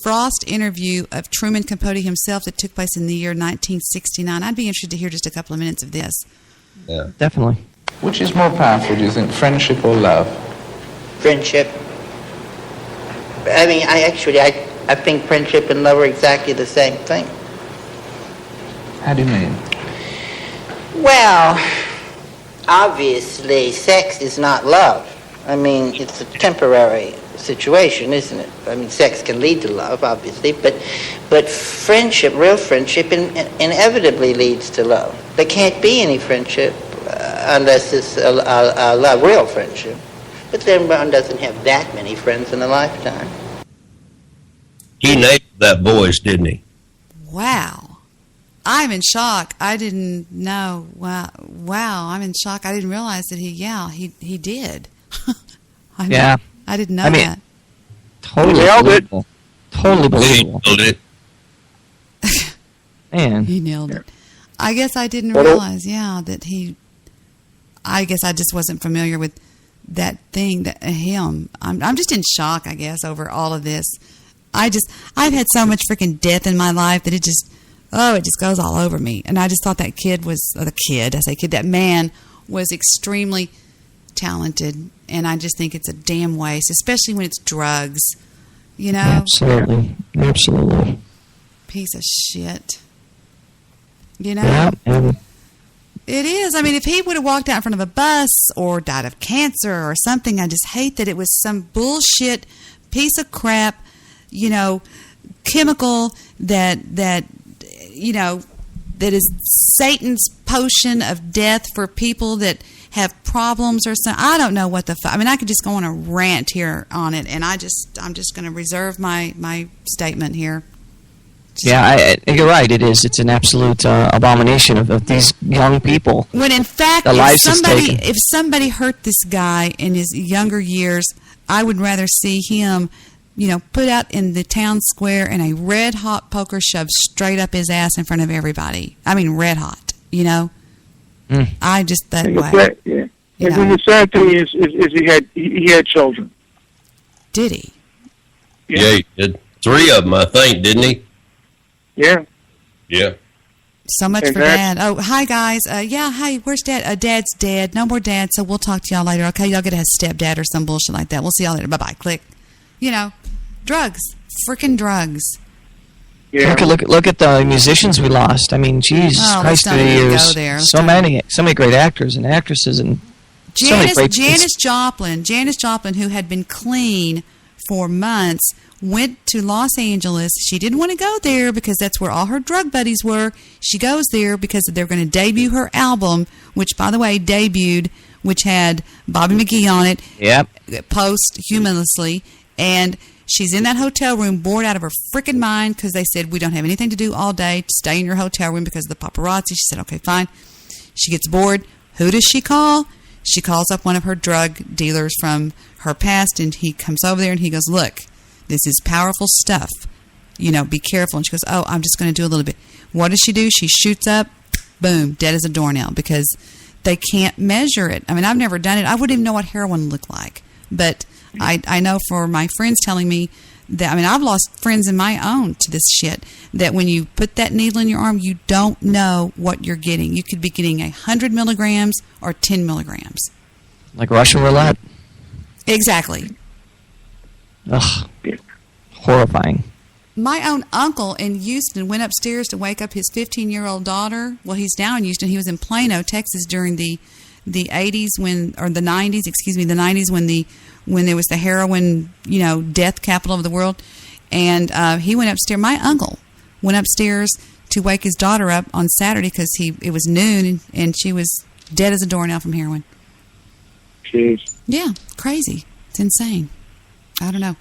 Frost interview of Truman Capote himself that took place in the year 1969. I'd be interested to hear just a couple of minutes of this. Yeah, definitely. Which is more powerful, do you think, friendship or love? Friendship. I mean, I think friendship and love are exactly the same thing. How do you mean? Well, obviously, sex is not love. I mean, it's a temporary situation, isn't it? I mean, sex can lead to love, obviously, but friendship, real friendship, inevitably leads to love. There can't be any friendship unless it's a love, real friendship. But then one doesn't have that many friends in a lifetime. He nailed that voice, didn't he? Wow. I'm in shock. I didn't know. Wow. I'm in shock. I didn't realize that he did. I didn't know that. Totally believable. Totally believable. He nailed it. Man. He nailed it. I guess I didn't realize, that I guess I just wasn't familiar with that thing, him. I'm just in shock, I guess, over all of this. I've had so much freaking death in my life that it just goes all over me. And I just thought that that man was extremely talented. And I just think it's a damn waste, especially when it's drugs, Absolutely. Piece of shit. Yeah. It is. I mean, if he would have walked out in front of a bus or died of cancer or something, I just hate that it was some bullshit piece of crap, chemical that is Satan's potion of death for people that have problems or something. I don't know what the fuck. I mean, I could just go on a rant here on it, and I'm just going to reserve my statement here. Yeah, you're right. It is. It's an absolute abomination of these young people. When in fact, if somebody hurt this guy in his younger years, I would rather see him, put out in the town square and a red hot poker shoved straight up his ass in front of everybody. I mean, red hot. I just that way. Yeah. And the sad thing is he had children. Did he? Yeah, he did. 3 of them, I think, didn't he? Yeah. Yeah. So much for Dad. Oh, hi, guys. Hi, where's Dad? Dad's dead. No more Dad, so we'll talk to y'all later, okay? Y'all get a stepdad or some bullshit like that. We'll see y'all later. Bye-bye. Click. Drugs. Freaking drugs. Yeah. Look at the musicians we lost. I mean, Jesus Christ, through the years. So many great actors and actresses and Janis Joplin, who had been clean for months, went to Los Angeles. She didn't want to go there because that's where all her drug buddies were. She goes there because they're going to debut her album, which, by the way, which had Bobby McGee on it. Yep. Posthumously. And she's in that hotel room, bored out of her freaking mind because they said, we don't have anything to do all day. Stay in your hotel room because of the paparazzi. She said, okay, fine. She gets bored. Who does she call? She calls up one of her drug dealers from her past, and he comes over there and he goes, look, this is powerful stuff. Be careful. And she goes, oh, I'm just going to do a little bit. What does she do? She shoots up, boom, dead as a doornail because they can't measure it. I mean, I've never done it. I wouldn't even know what heroin looked like. But I know for my friends telling me that, I mean, I've lost friends in my own to this shit, that when you put that needle in your arm, you don't know what you're getting. You could be getting 100 milligrams or 10 milligrams. Like Russian roulette? Exactly. Ugh. Horrifying. My own uncle in Houston went upstairs to wake up his 15-year-old daughter. Well, he's now in Houston. He was in Plano, Texas during the 80s the 90s, the 90s when there was the heroin, death capital of the world. And he went upstairs. My uncle went upstairs to wake his daughter up on Saturday because it was noon and she was dead as a doornail from heroin. Jeez. Yeah, crazy. It's insane. I don't know.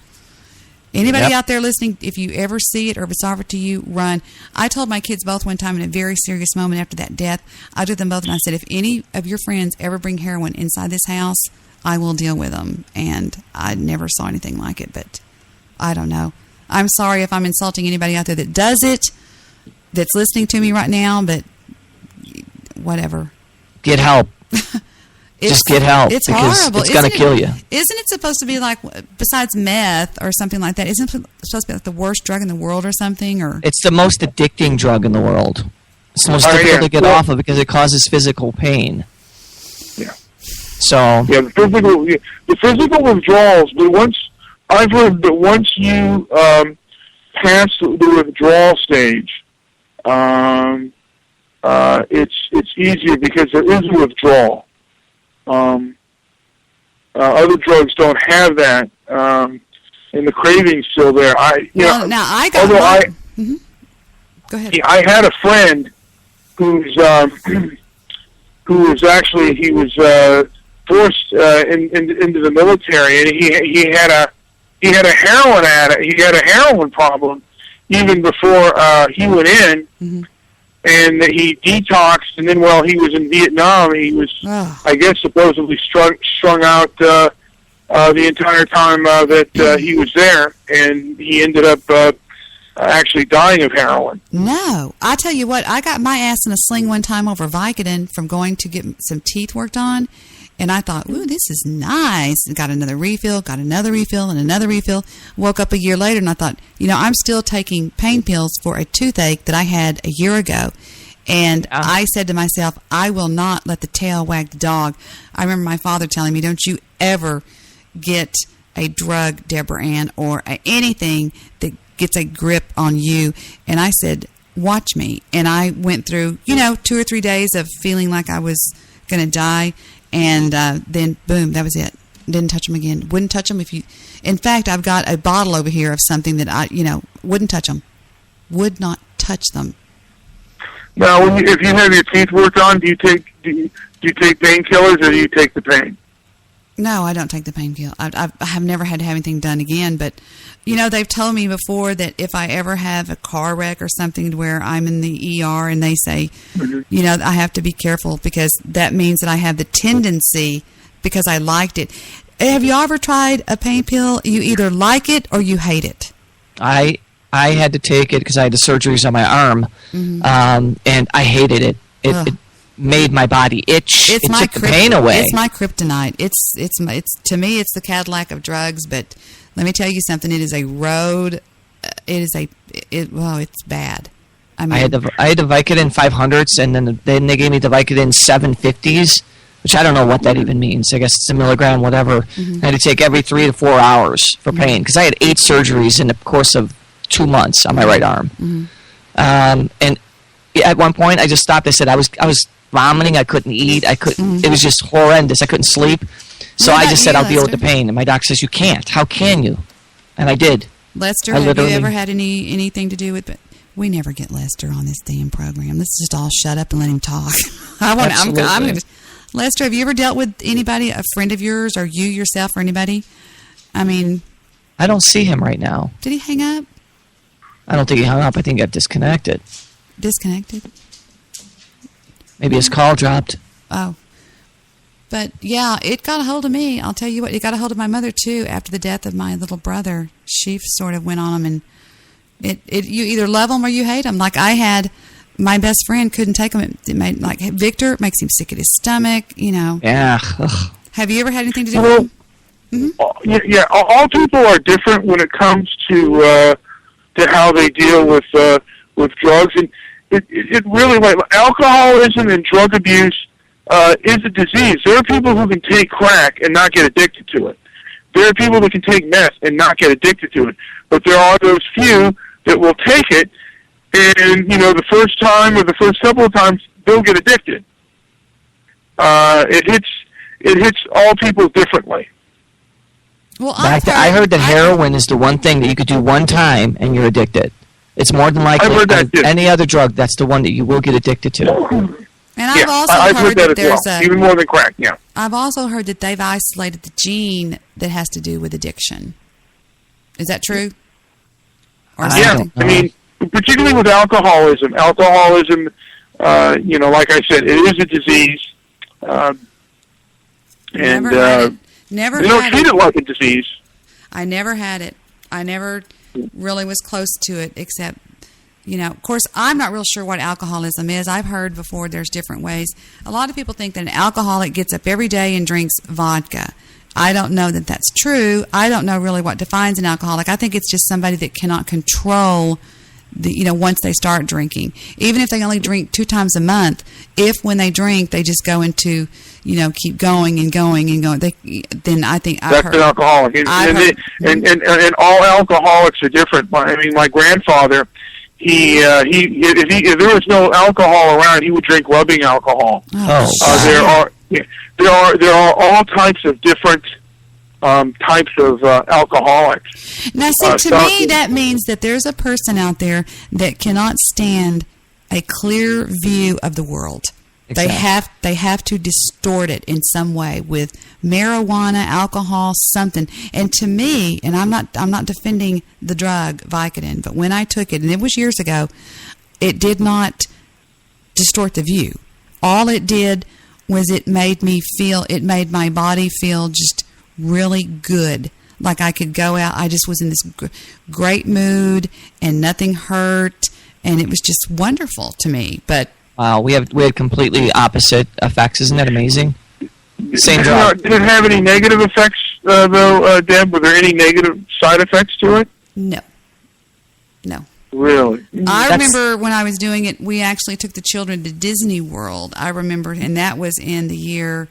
Anybody out there listening, if you ever see it or if it's offered to you, run. I told my kids both one time in a very serious moment after that death, I took them both and I said, if any of your friends ever bring heroin inside this house, I will deal with them. And I never saw anything like it, but I don't know. I'm sorry if I'm insulting anybody out there that does it, that's listening to me right now, but whatever. Get help. Just get help. It's because horrible. It's going to kill you. Isn't it supposed to be like, besides meth or something like that, isn't it supposed to be like the worst drug in the world or something? Or it's the most addicting drug in the world. It's the most difficult to get off of because it causes physical pain. Yeah. So. Yeah, the physical withdrawals. But I've heard that once you pass the withdrawal stage, it's easier because there is a withdrawal. Other drugs don't have that, and the craving's still there. Go ahead. I had a friend who was actually forced into the military, and he had a heroin addict. He had a heroin problem even before he went in. Mm-hmm. And he detoxed, and then while he was in Vietnam, he was, I guess, supposedly strung out the entire time that he was there, and he ended up actually dying of heroin. No. I tell you what, I got my ass in a sling one time over Vicodin from going to get some teeth worked on, and I thought, ooh, this is nice. And got another refill, and another refill. Woke up a year later, and I thought, I'm still taking pain pills for a toothache that I had a year ago. And I said to myself, I will not let the tail wag the dog. I remember my father telling me, don't you ever get a drug, Deborah Ann, or anything that gets a grip on you. And I said, watch me. And I went through, 2 or 3 days of feeling like I was going to die. And then, boom, that was it. Didn't touch them again. Wouldn't touch them if you... In fact, I've got a bottle over here of something that I, wouldn't touch them. Would not touch them. Now, if you have your teeth worked on, do you take painkillers or do you take the pain? No, I don't take the painkiller. I have never had to have anything done again, but, they've told me before that if I ever have a car wreck or something where I'm in the ER and they say, I have to be careful because that means that I have the tendency because I liked it. Have you ever tried a pain pill? You either like it or you hate it. I had to take it because I had the surgeries on my arm, and I hated it. It made my body itch. It took the pain away. It's my kryptonite. It's to me, it's the Cadillac of drugs. But let me tell you something. It is a road. It's bad. I mean, I had the Vicodin 500s, and then they gave me the Vicodin 750s, which I don't know what that even means. I guess it's a milligram, whatever. I had to take every 3 to 4 hours for pain because I had 8 surgeries in the course of 2 months on my right arm. And at one point, I just stopped. I said I was vomiting. I couldn't eat. I couldn't. It was just horrendous. I couldn't sleep. So I just said, I'll deal with the pain. And my doctor says, you can't. How can you? And I did. Lester, have you ever had anything to do with it? We never get Lester on this damn program. Let's just all shut up and let him talk. I'm going to. Lester, have you ever dealt with anybody, a friend of yours, or you yourself, or anybody? I mean, I don't see him right now. Did he hang up? I don't think he hung up. I think he got disconnected. Disconnected? Maybe his call dropped. Oh. But, yeah, it got a hold of me. I'll tell you what, it got a hold of my mother, too, after the death of my little brother. She sort of went on him, and you either love him or you hate him. Like I had, my best friend couldn't take him. It made, like, Victor, it makes him sick at his stomach, Yeah. Ugh. Have you ever had anything to do with him? Yeah, all people are different when it comes to how they deal with drugs, and it really, like, alcoholism and drug abuse is a disease. There are people who can take crack and not get addicted to it. There are people that can take meth and not get addicted to it. But there are those few that will take it, and, you know, the first time or the first couple of times, they'll get addicted. It hits all people differently. Well, I heard that heroin is the one thing that you could do one time and you're addicted. It's more than likely any other drug, that's the one that you will get addicted to. And I've also heard that there's even more than crack, yeah. I've also heard that they've isolated the gene that has to do with addiction. Is that true? Yeah, I mean, particularly with alcoholism. Alcoholism, you know, like I said, it is a disease. And Never they don't treat it like a disease. I never had it. I never really was close to it, except, you know, of course, I'm not real sure what alcoholism is. I've heard before there's different ways. A lot of people think that an alcoholic gets up every day and drinks vodka. I don't know that that's true. I don't know really what defines an alcoholic. I think it's just somebody that cannot control the, you know, once they start drinking. Even if they only drink 2 times a month, if when they drink they just go into, you know, keep going and going and going, then I think that's an alcoholic. And all alcoholics are different. I mean, my grandfather, if there was no alcohol around, he would drink rubbing alcohol. There are all types of different types of alcoholics. Now, see, to me, that means that there's a person out there that cannot stand a clear view of the world. Exactly. They have to distort it in some way with marijuana, alcohol, something. And to me, and I'm not defending the drug Vicodin, but when I took it, and it was years ago, it did not distort the view. All it did was it made my body feel just really good. Like I could go out. I just was in this great mood and nothing hurt, and it was just wonderful to me. But wow, we had completely opposite effects. Isn't that amazing? Same drug. Did it have any negative effects, though, Deb? Were there any negative side effects to it? No. Really? I remember when I was doing it, we actually took the children to Disney World. I remember, and that was in the year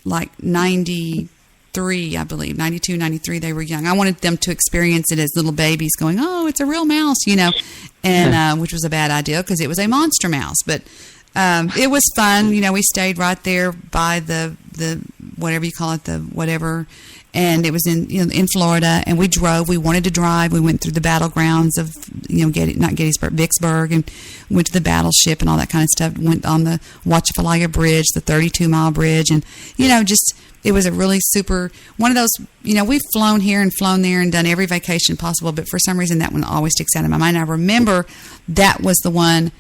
like 93, I believe, 92, 93. They were young. I wanted them to experience it as little babies going, oh, it's a real mouse, you know, and which was a bad idea because it was a monster mouse. But it was fun. You know, we stayed right there by the whatever you call it, the whatever, and it was in Florida, and we drove. We wanted to drive. We went through the battlegrounds of, you know, not Gettysburg, Vicksburg, and went to the battleship and all that kind of stuff. Went on the Watchafalaya Bridge, the 32-mile bridge, and, you know, just it was a really super, one of those, you know, we've flown here and flown there and done every vacation possible, but for some reason that one always sticks out in my mind. I remember that was the one,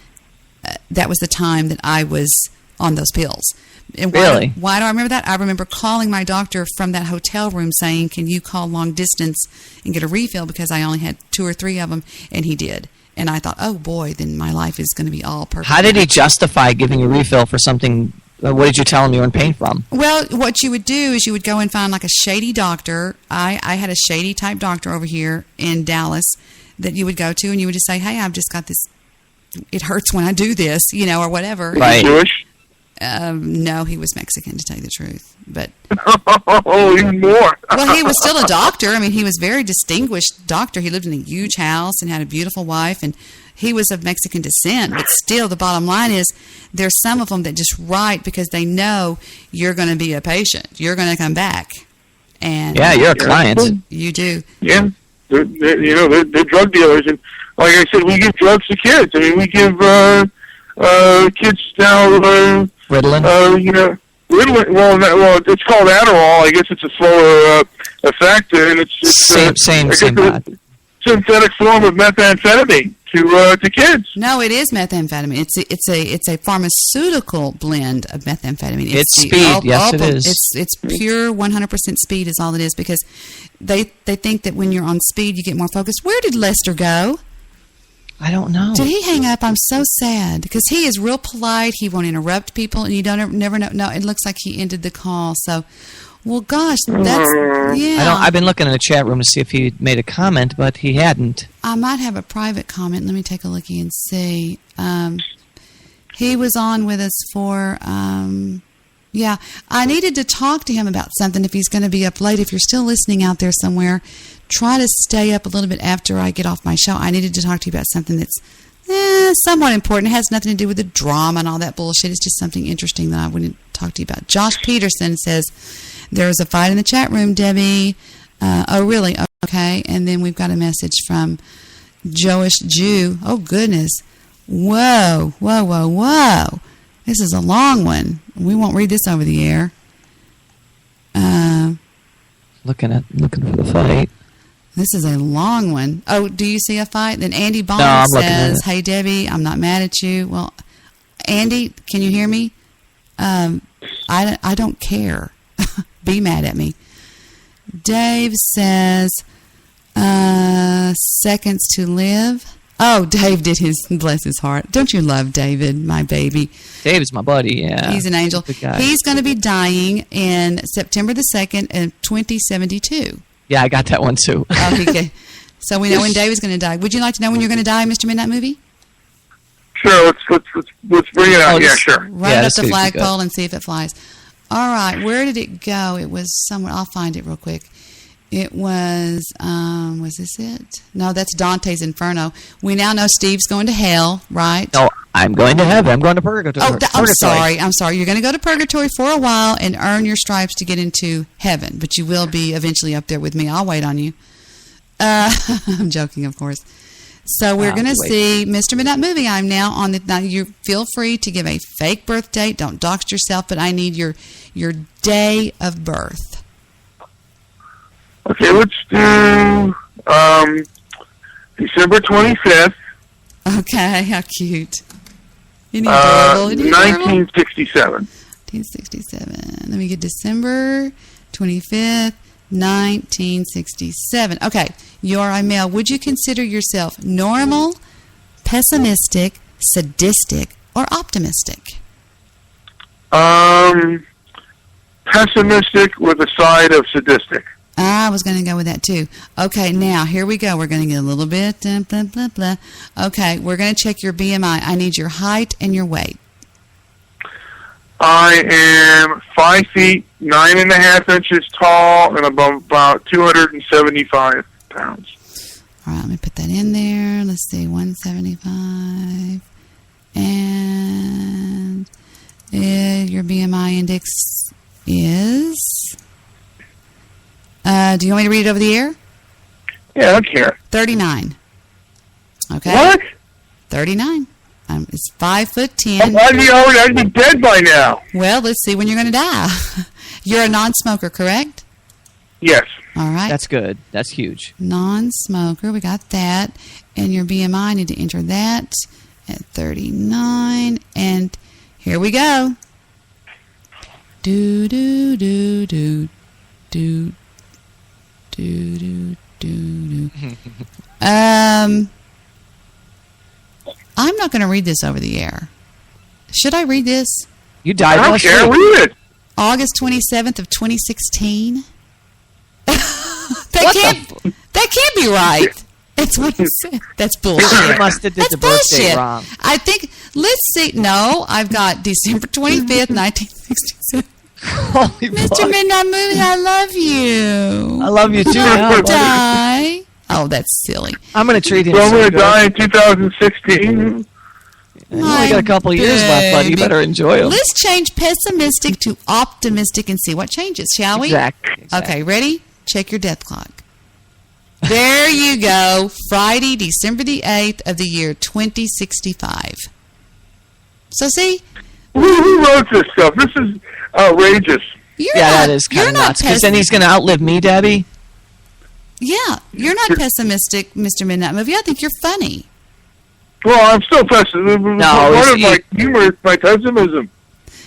that was the time that I was on those pills. And why do I remember that? I remember calling my doctor from that hotel room saying, can you call long distance and get a refill, because I only had 2 or 3 of them, and he did. And I thought, oh boy, then my life is going to be all perfect. How did he justify giving you a refill for something? What did you tell him you were in pain from? Well, what you would do is you would go and find like a shady doctor. I had a shady type doctor over here in Dallas that you would go to, and you would just say, hey, I've just got this, it hurts when I do this, you know, or whatever. Right. Jewish? No, he was Mexican, to tell you the truth. But oh, even more. Well, he was still a doctor. I mean, he was a very distinguished doctor. He lived in a huge house and had a beautiful wife, and he was of Mexican descent. But still, the bottom line is there's some of them that just write because they know you're going to be a patient. You're going to come back. And yeah, you're a client. You do. Yeah. They're drug dealers. And like I said, we give drugs to kids. I mean, we give kids now... Ritalin? You know, Ritalin, well, it's called Adderall. I guess it's a slower effect, and it's same synthetic form of methamphetamine to kids. No, it is methamphetamine. It's a pharmaceutical blend of methamphetamine. It's speed. Yes, it is. It's pure 100% speed is all it is, because they think that when you're on speed you get more focused. Where did Lester go? I don't know. Did he hang up? I'm so sad, because he is real polite. He won't interrupt people, and you never know. No, it looks like he ended the call. So, well, gosh, that's, yeah. I've been looking in the chat room to see if he made a comment, but he hadn't. I might have a private comment. Let me take a looky and see. He was on with us for Yeah, I needed to talk to him about something if he's going to be up late. If you're still listening out there somewhere, try to stay up a little bit after I get off my show. I needed to talk to you about something that's somewhat important. It has nothing to do with the drama and all that bullshit. It's just something interesting that I wanted to talk to you about. Josh Peterson says, there was a fight in the chat room, Debbie. Oh, really? Okay. And then we've got a message from Joish Jew. Oh, goodness. Whoa, whoa, whoa, whoa. This is a long one. We won't read this over the air. Looking for the fight. This is a long one. Oh, do you see a fight? Then Andy Bond says, "Hey Debbie, I'm not mad at you." Well, Andy, can you hear me? I don't care. Be mad at me. Dave says, "Seconds to Live." Oh, Dave did his, bless his heart. Don't you love David, my baby? Dave is my buddy, yeah. He's an angel. He's going to be dying in September the 2nd of 2072. Yeah, I got that one too. Okay. So we know when Dave is going to die. Would you like to know when you're going to die, Mr. Midnight Movie? Sure, let's bring it out. Yeah, sure. Run it up the flagpole and see if it flies. All right, where did it go? It was somewhere. I'll find it real quick. It was this it? No, that's Dante's Inferno. We now know Steve's going to hell, right? No, I'm going to heaven. I'm going to purgatory. Oh, I'm sorry. You're going to go to purgatory for a while and earn your stripes to get into heaven, but you will be eventually up there with me. I'll wait on you. I'm joking, of course. So we're going to see Mr. Midnight Movie. I'm now on the. Now you feel free to give a fake birth date. Don't dox yourself, but I need your day of birth. Okay, let's do December 25th. Okay, how cute. 1967. 1967. Let me get December 25th, 1967. Okay, you are a male. Would you consider yourself normal, pessimistic, sadistic, or optimistic? Pessimistic with a side of sadistic. I was going to go with that too. Okay, now here we go. We're going to get a little bit blah, blah, blah. Okay, we're going to check your BMI. I need your height and your weight. I am 5 feet 9.5 inches tall and about 275 pounds. All right, let me put that in there. Let's see, 175. And your BMI index is... do you want me to read it over the air? Yeah, I don't care. 39. Okay. What? 39. It's 5'10". I'd be dead by now. Well, let's see when you're going to die. You're a non-smoker, correct? Yes. All right. That's good. That's huge. Non-smoker. We got that. And your BMI, I need to enter that at 39. And here we go. Do, do, do, do, do. I'm not going to read this over the air. Should I read this? You died. I don't care. Read it. August 27th of 2016. That can't be right. That's what it said. That's bullshit. You must have did the birthday wrong. I think. Let's see. No, I've got December 25th, 1967. Holy Mr. fuck. Midnight Movie, I love you. I love you too. Don't die. Oh, that's silly. I'm going to treat him. So I'm going to die in 2016. You only got a couple of years left, buddy. You better enjoy them. Let's change pessimistic to optimistic and see what changes, shall we? Exactly. Okay, ready? Check your death clock. There you go. Friday, December the 8th of the year 2065. So see? Who wrote this stuff? This is outrageous. That is kind of nuts. Because then he's going to outlive me, Debbie. Yeah, you're not pessimistic, Mr. Midnight Movie. I think you're funny. Well, I'm still pessimistic. No, One of my humor is my pessimism.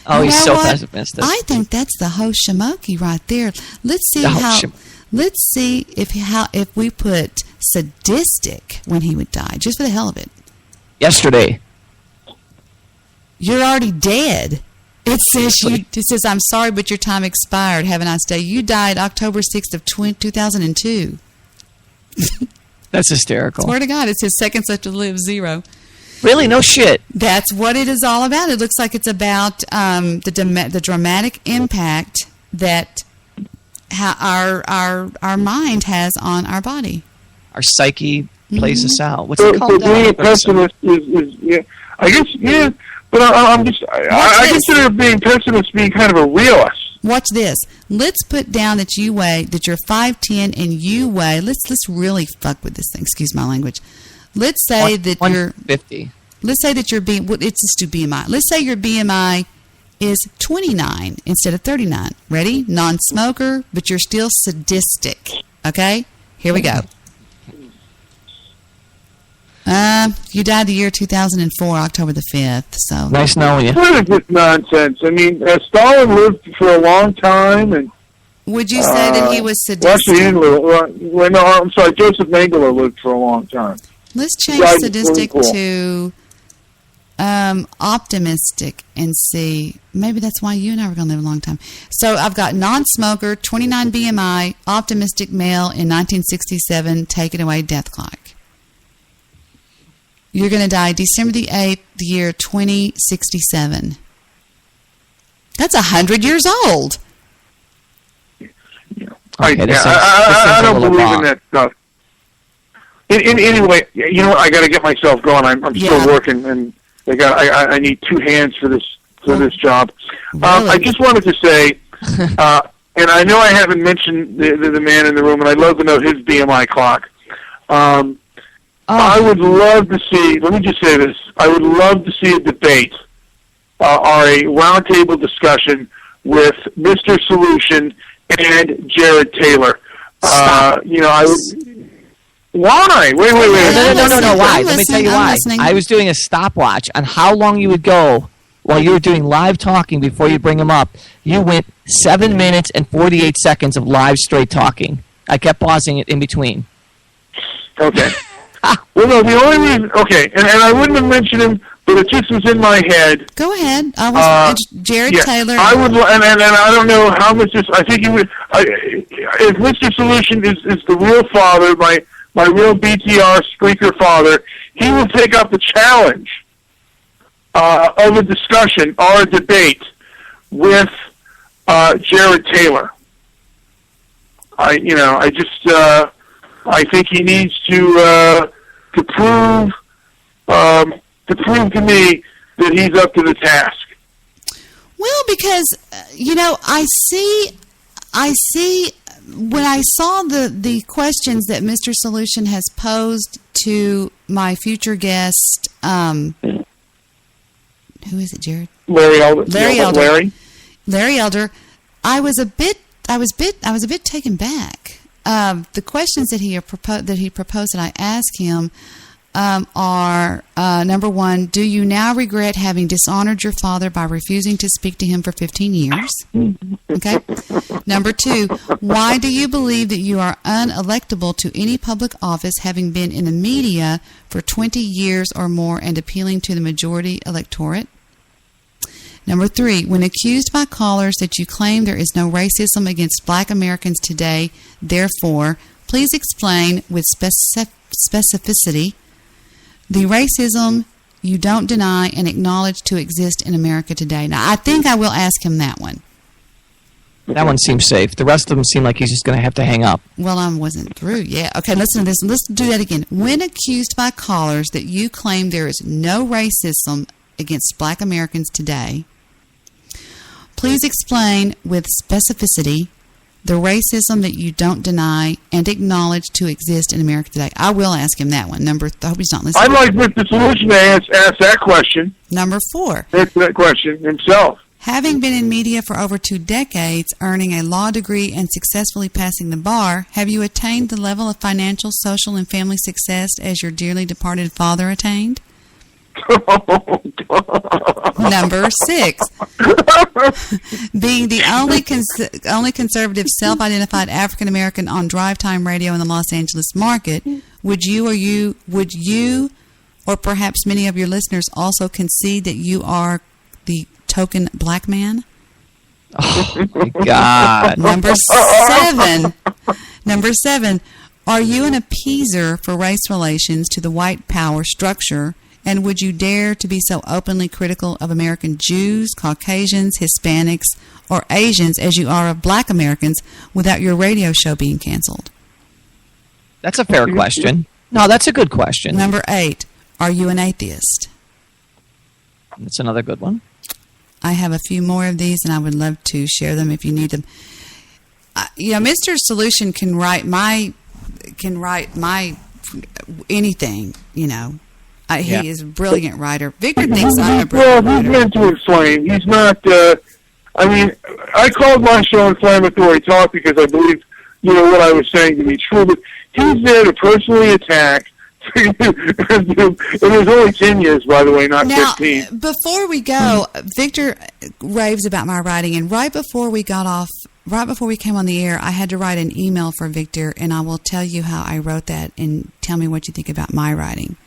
Oh, he's so pessimistic. I think that's the Hoshamoki right there. Let's see if we put sadistic when he would die, just for the hell of it. Yesterday. You're already dead. It says, I'm sorry, but your time expired. Have a nice day. You died October 6th of 2002. That's hysterical. Swear to God, it says seconds left to live, 0. Really? No shit. That's what it is all about. It looks like it's about the dramatic impact that our mind has on our body. Our psyche plays us out. What's it So called? being a pessimist is yeah. I guess yeah. But I consider being pessimist being kind of a realist. Watch this. Let's put down that you're 5'10" and you weigh. Let's really fuck with this thing. Excuse my language. Let's say that you're 150. Let's say that let's just do BMI. Let's say your BMI is 29 instead of 39. Ready? Non-smoker, but you're still sadistic. Okay? Here we go. You died the year 2004, October the 5th. So nice knowing you. What is this nonsense? I mean, Stalin lived for a long time, and would you say that he was sadistic? Well, actually, he didn't live. Well, no, I'm sorry. Joseph Mengele lived for a long time. Let's change sadistic to optimistic and see. Maybe that's why you and I were going to live a long time. So I've got non-smoker, 29 BMI, optimistic male in 1967. Take it away, death clock. You're going to die December the 8th, the year 2067. That's 100 years old. I don't believe in that stuff. Anyway, you know what? I got to get myself going. I'm still working, and I need two hands for this job. Really? I just wanted to say, and I know I haven't mentioned the man in the room, and I'd love to know his BMI clock. I would love to see, let me just say this, I would love to see a debate or a roundtable discussion with Mr. Solution and Jared Taylor. You know, I would... Why? Wait. No. Why? Let me tell you why. I was doing a stopwatch on how long you would go while you were doing live talking before you bring them up. You went 7 minutes and 48 seconds of live straight talking. I kept pausing it in between. Okay. Well, no, the only reason... Okay, and I wouldn't have mentioned him, but it just was in my head. Go ahead. Jared Taylor. I would, and I don't know how much this... I think he would... if Mr. Solution is the real father, my real BTR Spreaker father, he will take up the challenge of a discussion or a debate with Jared Taylor. I think he needs to prove to me that he's up to the task. Well, because I see when I saw the questions that Mr. Solution has posed to my future guest, who is it, Jared? Larry Elder. Larry Elder. I was a bit taken back. The questions that he proposed that I asked him are, number one, do you now regret having dishonored your father by refusing to speak to him for 15 years? Okay. Number two, why do you believe that you are unelectable to any public office, having been in the media for 20 years or more and appealing to the majority electorate? Number three, when accused by callers that you claim there is no racism against black Americans today, therefore, please explain with specificity the racism you don't deny and acknowledge to exist in America today. Now, I think I will ask him that one. That one seems safe. The rest of them seem like he's just going to have to hang up. Well, I wasn't through yet. Okay, listen to this. Let's do that again. When accused by callers that you claim there is no racism against black Americans today, please explain with specificity the racism that you don't deny and acknowledge to exist in America today. I will ask him that one. I hope he's not listening. I'd like Mr. Solution to ask that question. Number four. Answer that question himself. Having been in media for over 2 decades, earning a law degree and successfully passing the bar, have you attained the level of financial, social, and family success as your dearly departed father attained? Number 6. Being the only conservative self-identified African American on drive time radio in the Los Angeles market, would you or perhaps many of your listeners also concede that you are the token black man? Oh my God. Number 7. Are you an appeaser for race relations to the white power structure And would you dare to be so openly critical of American Jews, Caucasians, Hispanics, or Asians as you are of Black Americans without your radio show being canceled? That's a fair question. No, that's a good question. Number 8, are you an atheist? That's another good one. I have a few more of these, and I would love to share them if you need them. Mr. Solution can write my anything, He is a brilliant writer. Victor thinks I'm a brilliant writer. Well, he's meant to inflame. He's not, I called my show Inflammatory Talk because I believe, what I was saying to be true, but he's there to personally attack. It was only 10 years, by the way, not 15. Before we go, Victor raves about my writing, and right before we came on the air, I had to write an email for Victor, and I will tell you how I wrote that, and tell me what you think about my writing.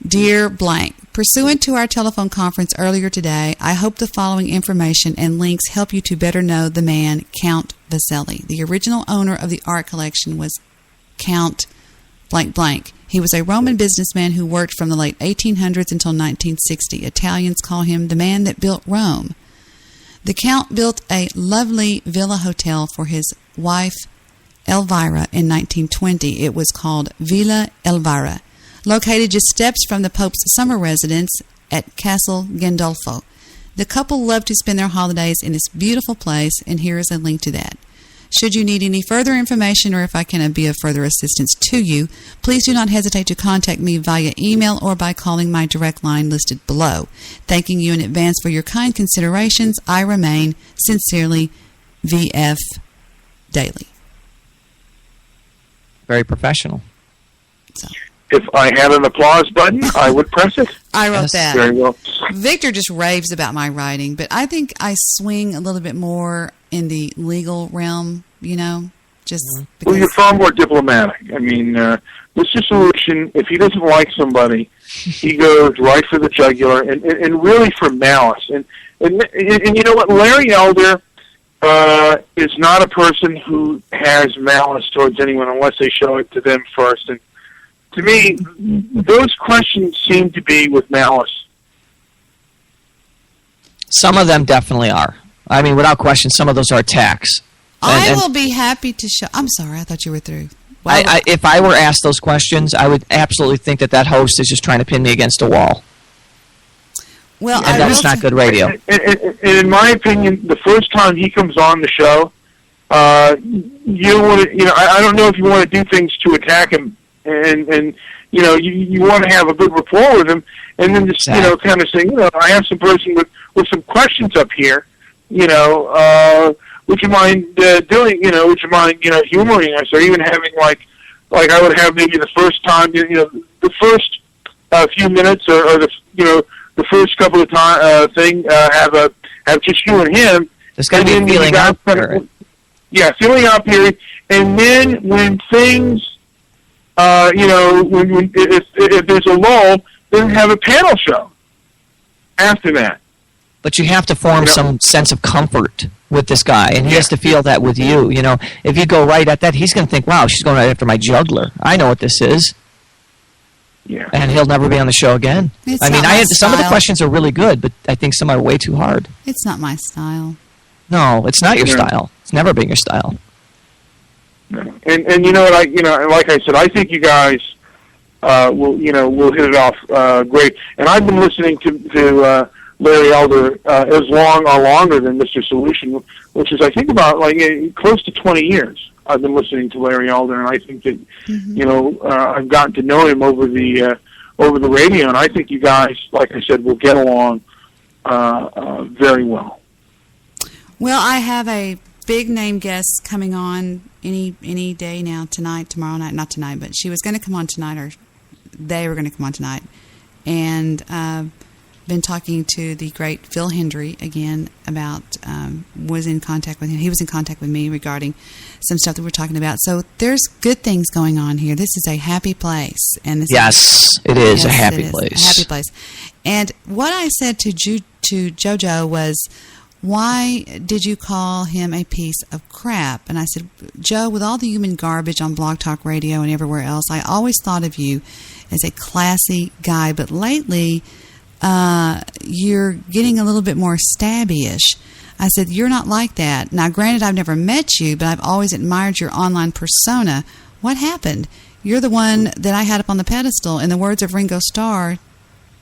Dear blank, pursuant to our telephone conference earlier today, I hope the following information and links help you to better know the man, Count Vaselli. The original owner of the art collection was Count blank blank. He was a Roman businessman who worked from the late 1800s until 1960. Italians call him the man that built Rome. The Count built a lovely villa hotel for his wife, Elvira, in 1920. It was called Villa Elvira, located just steps from the Pope's summer residence at Castle Gandolfo. The couple loved to spend their holidays in this beautiful place, and here is a link to that. Should you need any further information, or if I can be of further assistance to you, please do not hesitate to contact me via email or by calling my direct line listed below. Thanking you in advance for your kind considerations, I remain, sincerely, V.F. Daly. Very professional. So. If I had an applause button, I would press it. I wrote that. Very well. Victor just raves about my writing, but I think I swing a little bit more in the legal realm, just because... Well, you're far more diplomatic. I mean, Mr. Solution, if he doesn't like somebody, he goes right for the jugular and really for malice. And you know what? Larry Elder is not a person who has malice towards anyone unless they show it to them first. And to me, those questions seem to be with malice. Some of them definitely are. I mean, without question, some of those are attacks. I will be happy to show... I'm sorry, I thought you were through. Well, if I were asked those questions, I would absolutely think that host is just trying to pin me against a wall. Well, and that's not good radio. And in my opinion, the first time he comes on the show, you don't want to... I don't know if you want to do things to attack him, and you want to have a good rapport with him, and then just kind of say, I have some person with some questions up here, would you mind doing, would you mind, humoring us, or even having like I would have maybe the first time, the first few minutes, or the first couple of time have just you and him. There's got to be a feeling out period. Yeah, feeling out period, and then when things, if there's a lull, then have a panel show after that. But you have to form some sense of comfort with this guy, and he has to feel that with you. If you go right at that, he's going to think, wow, she's going right after my juggler. I know what this is. Yeah. And he'll never be on the show again. Some of the questions are really good, but I think some are way too hard. It's not my style. No, it's not your style. It's never been your style. No. And you know what, like I said, I think you guys will hit it off great. And I've been listening to Larry Elder as long or longer than Mr. Solution, which is, I think, about close to 20 years. I've been listening to Larry Elder, and I think that I've gotten to know him over the radio, and I think you guys, like I said, will get along very well. Well, I have a big name guest coming on any day now, tonight, tomorrow night. Not tonight, but she was going to come on tonight, or they were going to come on tonight, and been talking to the great Phil Hendry again about, was in contact with him. He was in contact with me regarding some stuff that we're talking about. So there's good things going on here. This is a happy place. And it is a happy place. A happy place. And what I said to JoJo was, why did you call him a piece of crap? And I said, Joe, with all the human garbage on Blog Talk Radio and everywhere else, I always thought of you as a classy guy. But lately, you're getting a little bit more stabby-ish. I said, you're not like that. Now, granted, I've never met you, but I've always admired your online persona. What happened? You're the one that I had up on the pedestal. In the words of Ringo Starr,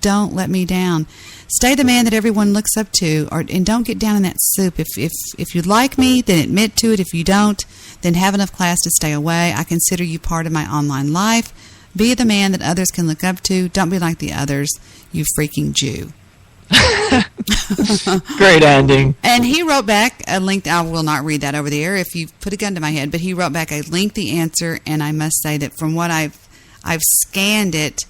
don't let me down. Stay the man that everyone looks up to, and don't get down in that soup. If you like me, then admit to it. If you don't, then have enough class to stay away. I consider you part of my online life. Be the man that others can look up to. Don't be like the others, you freaking Jew. Great ending. And he wrote back a lengthy, I will not read that over the air if you put a gun to my head, but he wrote back a lengthy answer, and I must say that from what I've scanned it,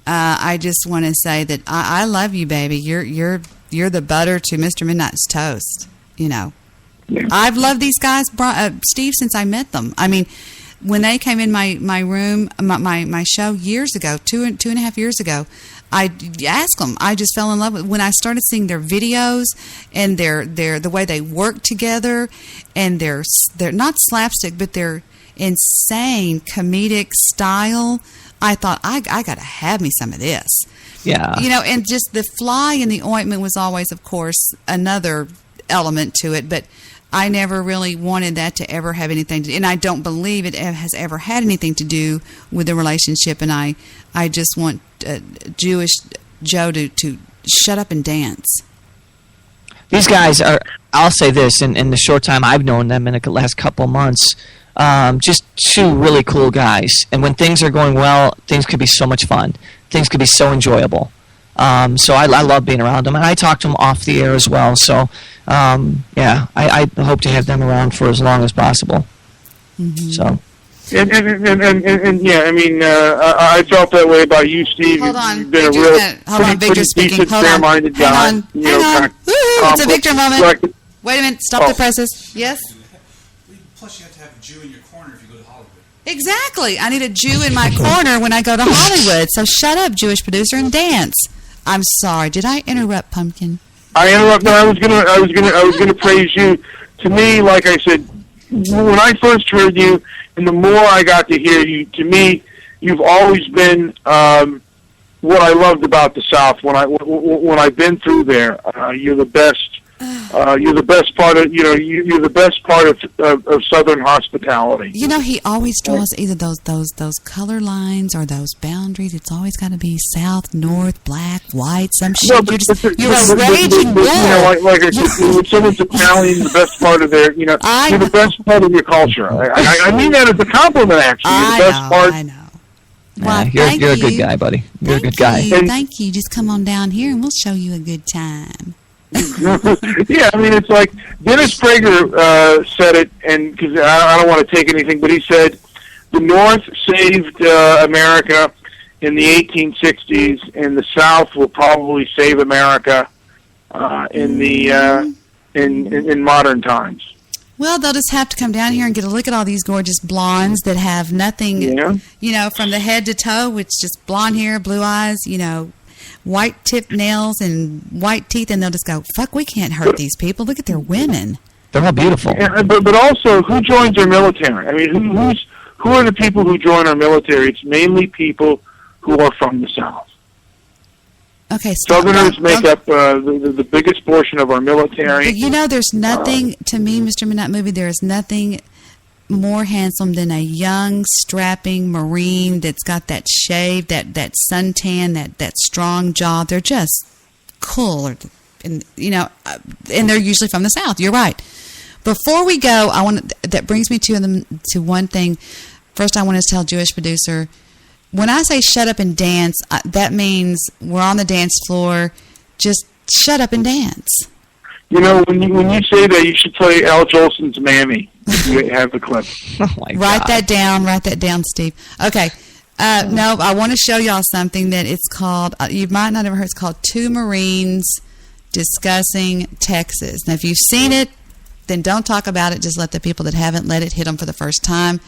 I just want to say that I love you, baby. You're the butter to Mr. Midnight's toast. You know, I've loved these guys, Steve, since I met them. I mean, when they came in my room, my show years ago, two and a half years ago, I asked them. I just fell in love with when I started seeing their videos and their the way they work together, and they're not slapstick, but their insane comedic style. I thought, I got to have me some of this. Yeah. You know, and just the fly in the ointment was always, of course, another element to it, but I never really wanted that to ever have anything to do, and I don't believe it has ever had anything to do with the relationship, and I just want Jewish Joe to shut up and dance. These guys are, I'll say this, in the short time I've known them in the last couple months, just two really cool guys. And when things are going well, things could be so much fun. Things could be so enjoyable. So I love being around them. And I talk to them off the air as well. So, yeah, I hope to have them around for as long as possible. Mm-hmm. So. And yeah, I mean, I felt that way about you, Steve. Hold on. You've been Victor's a real pretty decent, fair-minded guy. Hang on. It's a Victor moment. Wait a minute. Stop the presses. Yes? Plus, you have to have a Jew in your corner if you go to Hollywood. Exactly. I need a Jew in my corner when I go to Hollywood. So shut up, Jewish producer, and dance. I'm sorry. Did I interrupt, Pumpkin? I interrupted. No, I was gonna praise you. To me, like I said, when I first heard you, and the more I got to hear you, to me, you've always been what I loved about the South. When I've been through there, you're the best. You're the best part of you're the best part of Southern hospitality. You know, he always draws either those color lines or those boundaries. It's always got to be south, north, black, white, some shit. No, you're a raging bull. You know, like I said, when someone's Italian, the best part of their, you're the best part of your culture. I mean that as a compliment, actually. You're the best part. I know. Well, you're a good guy, buddy. You're a good guy. Thank you. Just come on down here and we'll show you a good time. Yeah, I mean, it's like Dennis Spreaker said it, and because I don't want to take anything, but he said the North saved America in the 1860s, and the South will probably save America in modern times. Well, they'll just have to come down here and get a look at all these gorgeous blondes that have nothing, you know, from the head to toe. It's just blonde hair, blue eyes, you know, white tipped nails and white teeth, and they'll just go, fuck, we can't hurt these people. Look at their women. They're all beautiful. Yeah, but also, who joins our military? I mean, who are the people who join our military? It's mainly people who are from the South. Okay, Southerners make up the biggest portion of our military. But you know, there's nothing, to me, Mr. Midnight Movie, there is nothing more handsome than a young, strapping Marine that's got that shave, that suntan, that strong jaw. They're just cool, and you know, and they're usually from the South. You're right. Before we go, that brings me to one thing. First, I want to tell Jewish producer, when I say shut up and dance, that means we're on the dance floor. Just shut up and dance. You know, when you say that, you should play Al Jolson's "Mammy." You have the clip. Oh my God. Write that down, Steve. Okay. No, I want to show y'all something that it's called. You might not have heard. It's called Two Marines Discussing Texas. Now, if you've seen it, then don't talk about it. Just let the people that haven't let it hit them for the first time.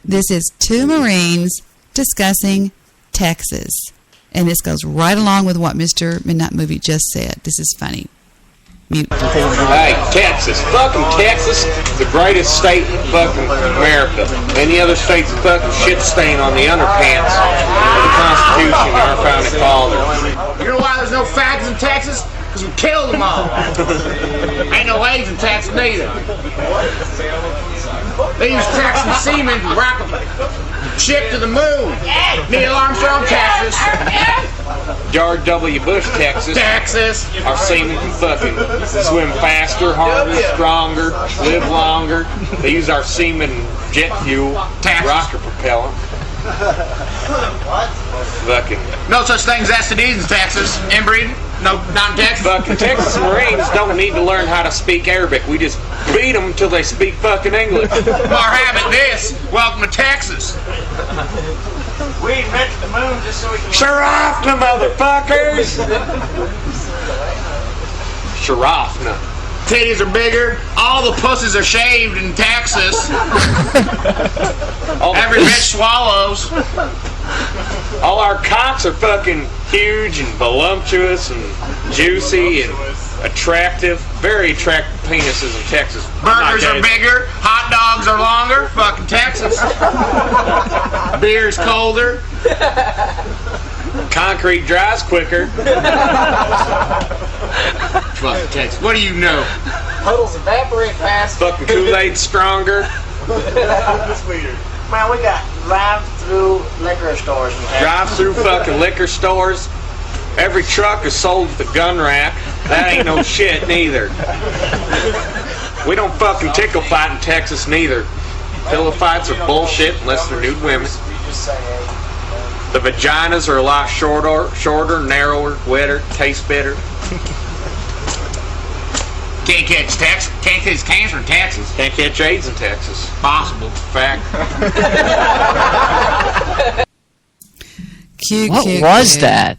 This is Two Marines Discussing Texas, and this goes right along with what Mr. Midnight Movie just said. This is funny. Mute. Hey, Texas. Fucking Texas, the greatest state in fucking America. Any other state's a fucking shit stain on the underpants of the Constitution, our founding fathers. You know why there's no fags in Texas? Because we killed them all. Ain't no AIDS in Texas neither. They use Texan semen to rock a ship to the moon. Neil Armstrong, Texas. George W. Bush, Texas. Texas. Our seamen can fucking swim faster, harder, stronger, live longer. They use our semen jet fuel, rocket propellant. Fucking. No such thing as STDs in Texas. Inbreeding? No, not in Texas. Fucking Texas Marines don't need to learn how to speak Arabic. We just beat them until they speak fucking English. Or have it this. Welcome to Texas. We invented the moon just so we can... Sharafna, motherfuckers! Sharafna. Titties are bigger. All the pussies are shaved in Texas. Every bitch swallows. All our cocks are fucking huge and voluptuous and juicy and attractive. Very attractive penises in Texas. Burgers are bigger. Hot dogs are longer. Fucking Texas. Beer's colder. Concrete dries quicker. Fucking Texas. What do you know? Puddles evaporate faster. Fucking Kool-Aid stronger. That's weird. Man, we got drive-through liquor stores in Texas. Drive-through fucking liquor stores. Every truck is sold with a gun rack. That ain't no shit neither. We don't fucking tickle fight in Texas neither. Pillow fights are bullshit unless they're nude women. The vaginas are a lot shorter, narrower, wetter, taste better. Can't catch Texas. Can't catch cancer in Texas. Can't catch AIDS in Texas. Possible. Fact. What was that?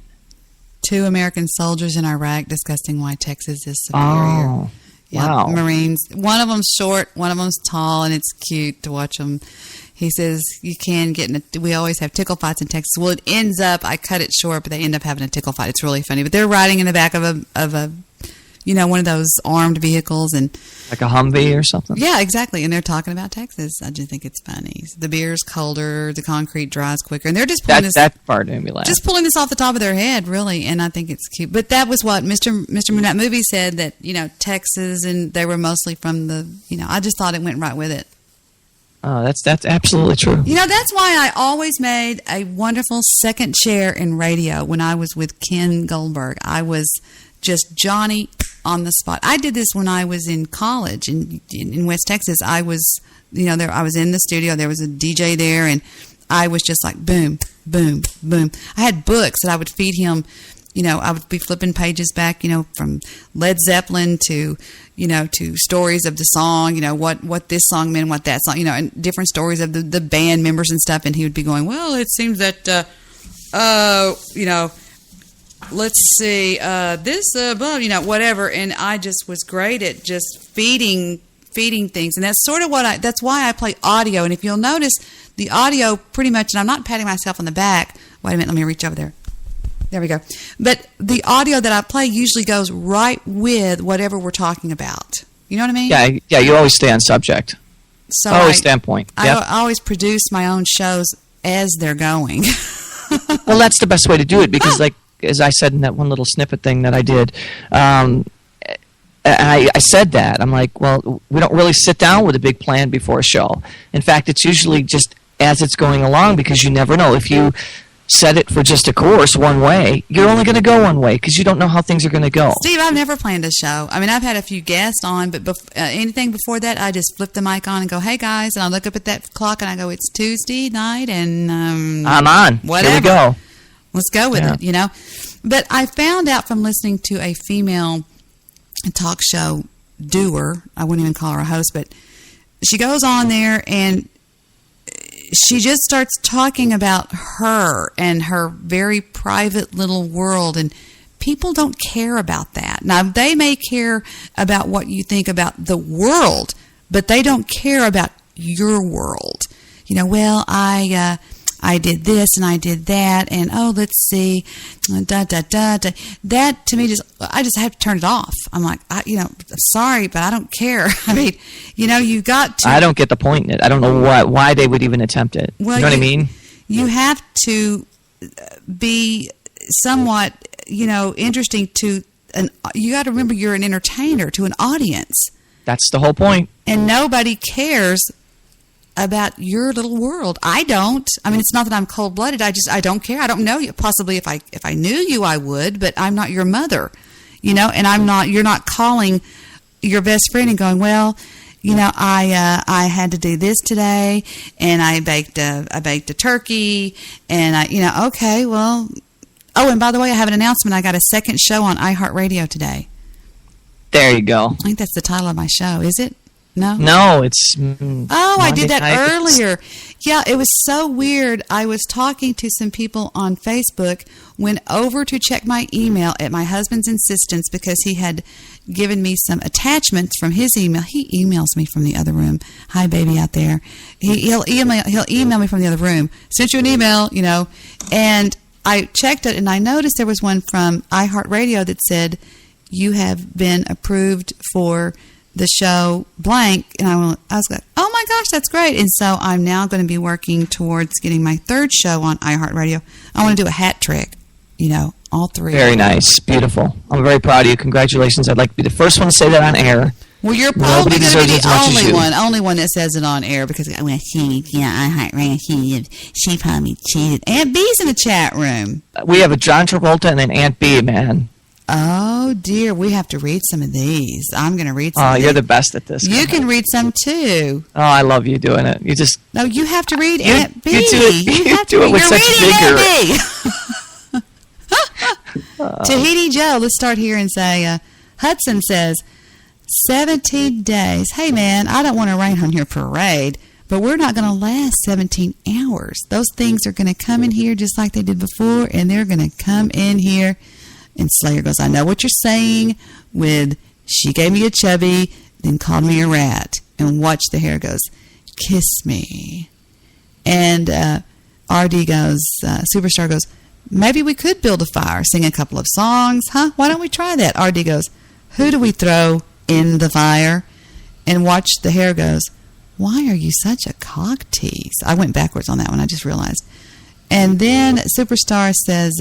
2 American soldiers in Iraq discussing why Texas is superior. Oh, wow. Marines. One of them's short, one of them's tall, and it's cute to watch them. He says you can get we always have tickle fights in Texas. Well, it ends up, I cut it short, but they end up having a tickle fight. It's really funny. But they're riding in the back of a one of those armed vehicles, and like a Humvee or something. Yeah, exactly. And they're talking about Texas. I just think it's funny. The beer's colder, the concrete dries quicker, and they're just pulling that part made me laugh. Just pulling this off the top of their head, really. And I think it's cute. But that was what Mr. Moon, that movie said, that Texas, and they were mostly from the. I just thought it went right with it. Oh, that's absolutely true. That's why I always made a wonderful second chair in radio when I was with Ken Goldberg. I was just Johnny on the spot. I did this when I was in college in West Texas. I was, I was in the studio. There was a DJ there, and I was just like boom, boom, boom. I had books that I would feed him. I would be flipping pages back, from Led Zeppelin to, to stories of the song, what this song meant, what that song, and different stories of the band members and stuff. And he would be going, well, it seems that, let's see, this, whatever. And I just was great at just feeding things. And that's sort of that's why I play audio. And if you'll notice, the audio pretty much, and I'm not patting myself on the back. Wait a minute, let me reach over there. There we go. But the audio that I play usually goes right with whatever we're talking about. You know what I mean? Yeah, you always stay on subject. So always standpoint. Yep. I always produce my own shows as they're going. Well, that's the best way to do it because, like, as I said in that one little snippet thing that I did, I said that. I'm like, well, we don't really sit down with a big plan before a show. In fact, it's usually just as it's going along because you never know. If you set it for just a course one way, you're only going to go one way because you don't know how things are going to go. Steve, I've never planned a show. I mean, I've had a few guests on, but anything before that, I just flip the mic on and go, hey, guys, and I look up at that clock and I go, it's Tuesday night, and I'm on. Whatever. Here we go. Let's go with it, But I found out from listening to a female talk show doer, I wouldn't even call her a host, but she goes on there and she just starts talking about her and her very private little world, and people don't care about that. Now, they may care about what you think about the world, but they don't care about your world. I did this and I did that, and oh, let's see, that to me I just have to turn it off. I'm like, sorry, but I don't care. I mean, you got to. I don't get the point in it. I don't know why they would even attempt it. Well, you know what I mean? You have to be somewhat, interesting to you got to remember you're an entertainer to an audience. That's the whole point. And nobody cares about your little world. I don't. I mean, it's not that I'm cold-blooded. I don't care. I don't know you. Possibly if I knew you, I would, but I'm not your mother, and you're not calling your best friend and going, well, I had to do this today, and I baked a turkey, and okay, well, oh, and by the way, I have an announcement. I got a second show on iHeartRadio today. There you go. I think that's the title of my show. Is it? No? No, it's... I did that earlier. Yeah, it was so weird. I was talking to some people on Facebook, went over to check my email at my husband's insistence because he had given me some attachments from his email. He emails me from the other room. Hi, baby out there. He'll email me from the other room. Sent you an email, and I checked it, and I noticed there was one from iHeartRadio that said, you have been approved for the show blank. And I was like, oh my gosh, that's great. And so I'm now going to be working towards getting my third show on iHeartRadio. I want to do a hat trick, all three. Very nice. Beautiful. I'm very proud of you. Congratulations. I'd like to be the first one to say that on air. Well, you're probably going to be the only one that says it on air because she probably cheated. Aunt B's in the chat room. We have a John Travolta and an Aunt B, man. Oh, dear. We have to read some of these. I'm going to read some. Oh, you're the best at this. You can read some, too. Oh, I love you doing it. You just... No, you have to read Aunt B. You do it with such vigor. Tahiti Joe, let's start here and say, Hudson says, 17 days. Hey, man, I don't want to rain on your parade, but we're not going to last 17 hours. Those things are going to come in here just like they did before, and they're going to come in here. And Slayer goes, I know what you're saying with she gave me a chubby, then called me a rat. And watch the hair goes, kiss me. And RD goes, Superstar goes, maybe we could build a fire, sing a couple of songs, huh? Why don't we try that? RD goes, who do we throw in the fire? And watch the hair goes, why are you such a cock tease? I went backwards on that one, I just realized. And then Superstar says,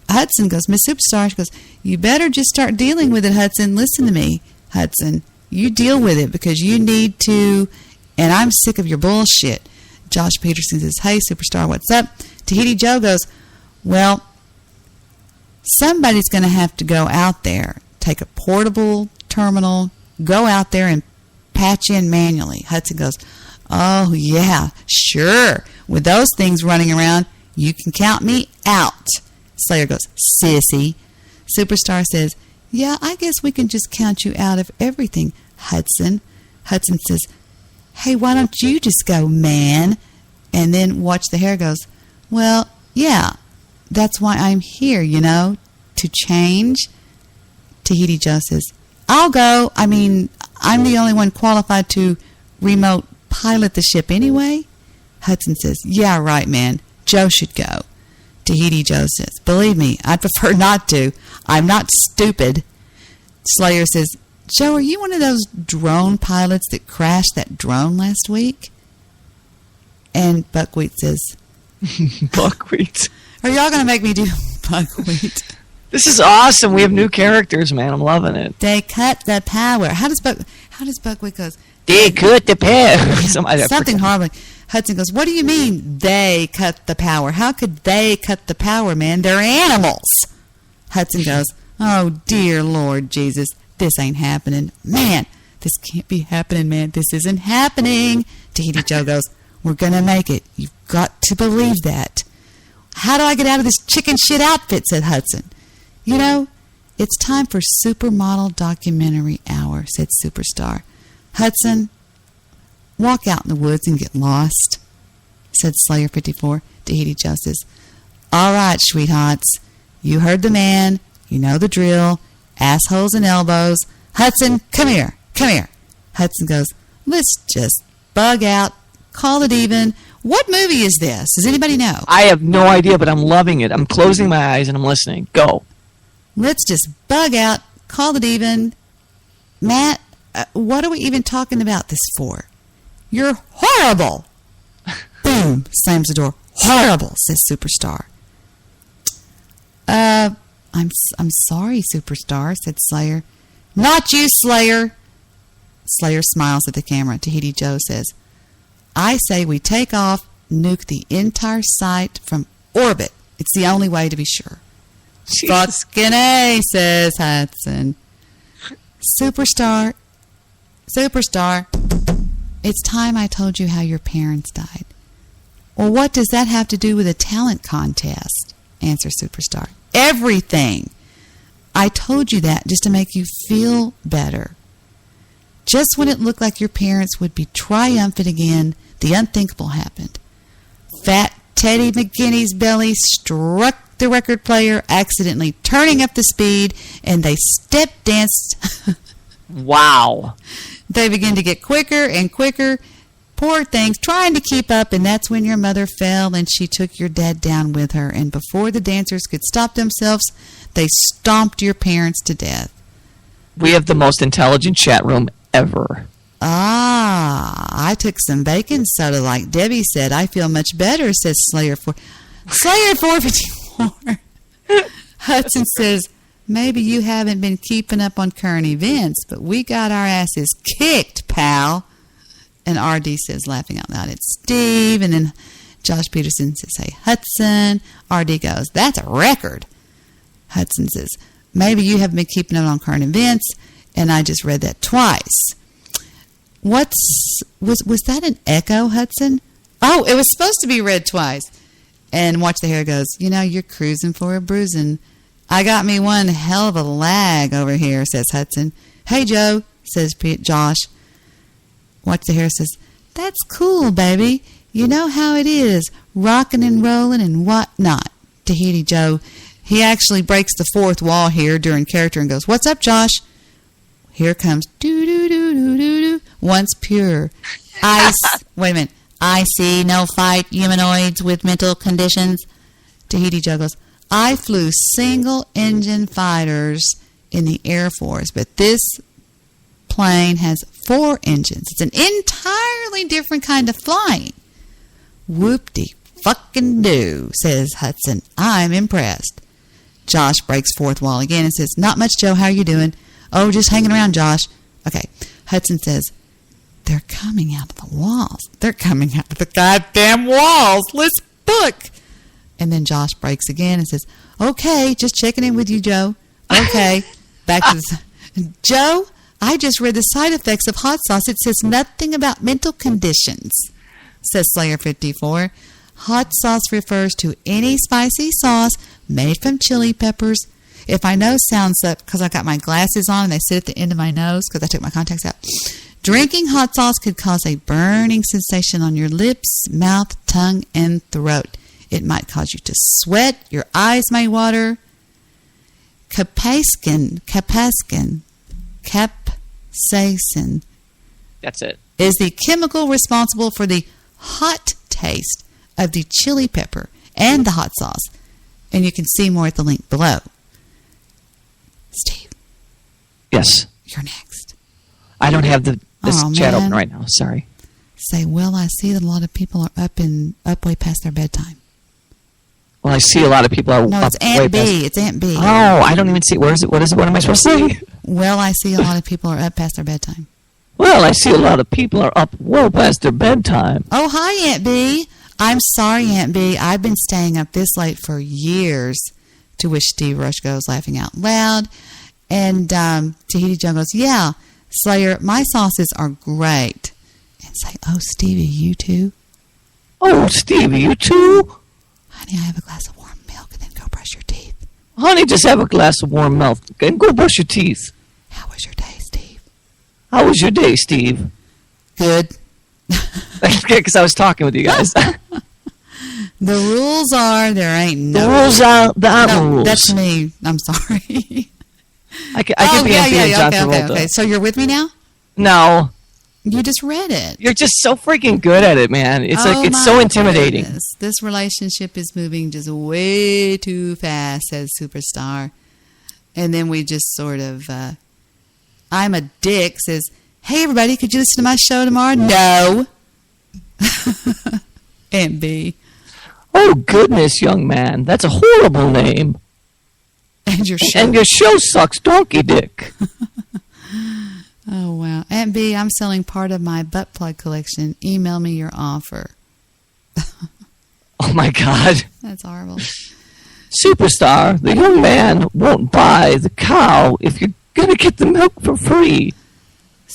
Hudson goes, Miss Superstar, she goes, you better just start dealing with it, Hudson. Listen to me, Hudson. You deal with it because you need to, and I'm sick of your bullshit. Josh Peterson says, hey, Superstar, what's up? Tahiti Joe goes, well, somebody's going to have to go out there, take a portable terminal, go out there and patch in manually. Hudson goes, oh, yeah, sure. With those things running around, you can count me out. Slayer goes, sissy. Superstar says, yeah, I guess we can just count you out of everything, Hudson. Hudson says, hey, why don't you just go, man? And then watch the hair goes, well, yeah, that's why I'm here, to change. Tahiti Joe says, I'll go. I mean, I'm the only one qualified to remote pilot the ship anyway. Hudson says, yeah, right, man. Joe should go. Tahiti Joe says, believe me, I'd prefer not to. I'm not stupid. Slayer says, Joe, are you one of those drone pilots that crashed that drone last week? And Buckwheat says, Buckwheat. Are y'all going to make me do Buckwheat? This is awesome. We have new characters, man. I'm loving it. They cut the power. How does Buckwheat goes? They cut the power. Something horrible. Hudson goes, what do you mean they cut the power? How could they cut the power, man? They're animals. Hudson goes, oh, dear Lord Jesus, this ain't happening. Man, this can't be happening, man. This isn't happening. Tahiti Joe goes, we're going to make it. You've got to believe that. How do I get out of this chicken shit outfit, said Hudson. It's time for Supermodel Documentary Hour, said Superstar. Hudson, walk out in the woods and get lost, said Slayer 54. Tahiti Joe says, all right, sweethearts. You heard the man. You know the drill. Assholes and elbows. Hudson, come here. Come here. Hudson goes, let's just bug out. Call it even. What movie is this? Does anybody know? I have no idea, but I'm loving it. I'm closing my eyes and I'm listening. Go. Let's just bug out, call it even. Matt, what are we even talking about this for? You're horrible. Boom, slams the door. Horrible, says Superstar. I'm sorry, Superstar, said Slayer. Not you, Slayer. Slayer smiles at the camera. Tahiti Joe says, I say we take off, nuke the entire site from orbit. It's the only way to be sure. Fucking A, says Hudson. Superstar, it's time I told you how your parents died. Well, what does that have to do with a talent contest? Answers Superstar. Everything. I told you that just to make you feel better. Just when it looked like your parents would be triumphant again, the unthinkable happened. Fat Teddy McGinney's belly struck the record player, accidentally turning up the speed, and they step danced. Wow. They began to get quicker and quicker. Poor things, trying to keep up, and that's when your mother fell and she took your dad down with her. And before the dancers could stop themselves, they stomped your parents to death. We have the most intelligent chat room ever. I took some baking soda like Debbie said. I feel much better, says Slayer 454. Hudson says, maybe you haven't been keeping up on current events, but we got our asses kicked, pal. And RD says, laughing out loud, it's Steve. And then Josh Peterson says, hey, Hudson. RD goes, that's a record. Hudson says, maybe you haven't been keeping up on current events, and I just read that twice. Was that an echo, Hudson? Oh, it was supposed to be read twice. And Watch the Hair goes, you're cruising for a bruising. I got me one hell of a lag over here, says Hudson. Hey, Joe, says Josh. Watch the Hair says, that's cool, baby. You know how it is, rocking and rolling and whatnot. Tahiti Joe, he actually breaks the fourth wall here during character and goes, what's up, Josh? Here comes do-do-do-do-do-do. Once pure. Wait a minute. I see no fight humanoids with mental conditions. Tahiti Joe goes, I flew single-engine fighters in the Air Force, but this plane has 4 engines. It's an entirely different kind of flying. Whoop-de-fucking-do, says Hudson. I'm impressed. Josh breaks fourth wall again and says, not much, Joe. How are you doing? Oh, just hanging around, Josh. Okay. Hudson says, they're coming out of the walls. They're coming out of the goddamn walls. Let's book. And then Josh breaks again and says, okay, just checking in with you, Joe. Okay. Back to Joe, I just read the side effects of hot sauce. It says nothing about mental conditions, says Slayer 54. Hot sauce refers to any spicy sauce made from chili peppers. If my nose sounds up because I got my glasses on and they sit at the end of my nose because I took my contacts out. Drinking hot sauce could cause a burning sensation on your lips, mouth, tongue, and throat. It might cause you to sweat. Your eyes may water. Capsaicin. That's it. Is the chemical responsible for the hot taste of the chili pepper and the hot sauce. And you can see more at the link below. Steve. Yes. You're next. I don't have this chat open right now. Sorry. Say, well, I see that a lot of people are up way past their bedtime. Well, I see a lot of people are No, it's Aunt B. It's Aunt B. Oh, I don't even see. Where is it? What is it? What am I supposed to say? Well, I see a lot of people are up past their bedtime. Well, I see a lot of people are up well past their bedtime. Oh, hi, Aunt B. I'm sorry, Aunt B. I've been staying up this late for years. To which Steve Rush goes, laughing out loud. And Tahiti Joe goes, yeah, Slayer, my sauces are great. And say, oh, Stevie, you too? Oh, Stevie, you too? Honey, I have a glass of warm milk and then go brush your teeth. Honey, just have a glass of warm milk and go brush your teeth. How was your day, Steve? How was your day, Steve? Good. Because I was talking with you guys. The rules are there ain't no... The rules are the rules. That's me. I'm sorry. I could be Anthony John Travolta. Okay. So you're with me now? No. You just read it. You're just so freaking good at it, man. It's like it's so intimidating. Goodness. This relationship is moving just way too fast, says Superstar. And then we just sort of, I'm a dick, says, hey, everybody, could you listen to my show tomorrow? No. Aunt B. Oh, goodness, young man. That's a horrible name. And your show sucks, donkey dick. Oh, wow. Aunt B, I'm selling part of my butt plug collection. Email me your offer. Oh, my God. That's horrible. Superstar, the young man won't buy the cow if you're going to get the milk for free.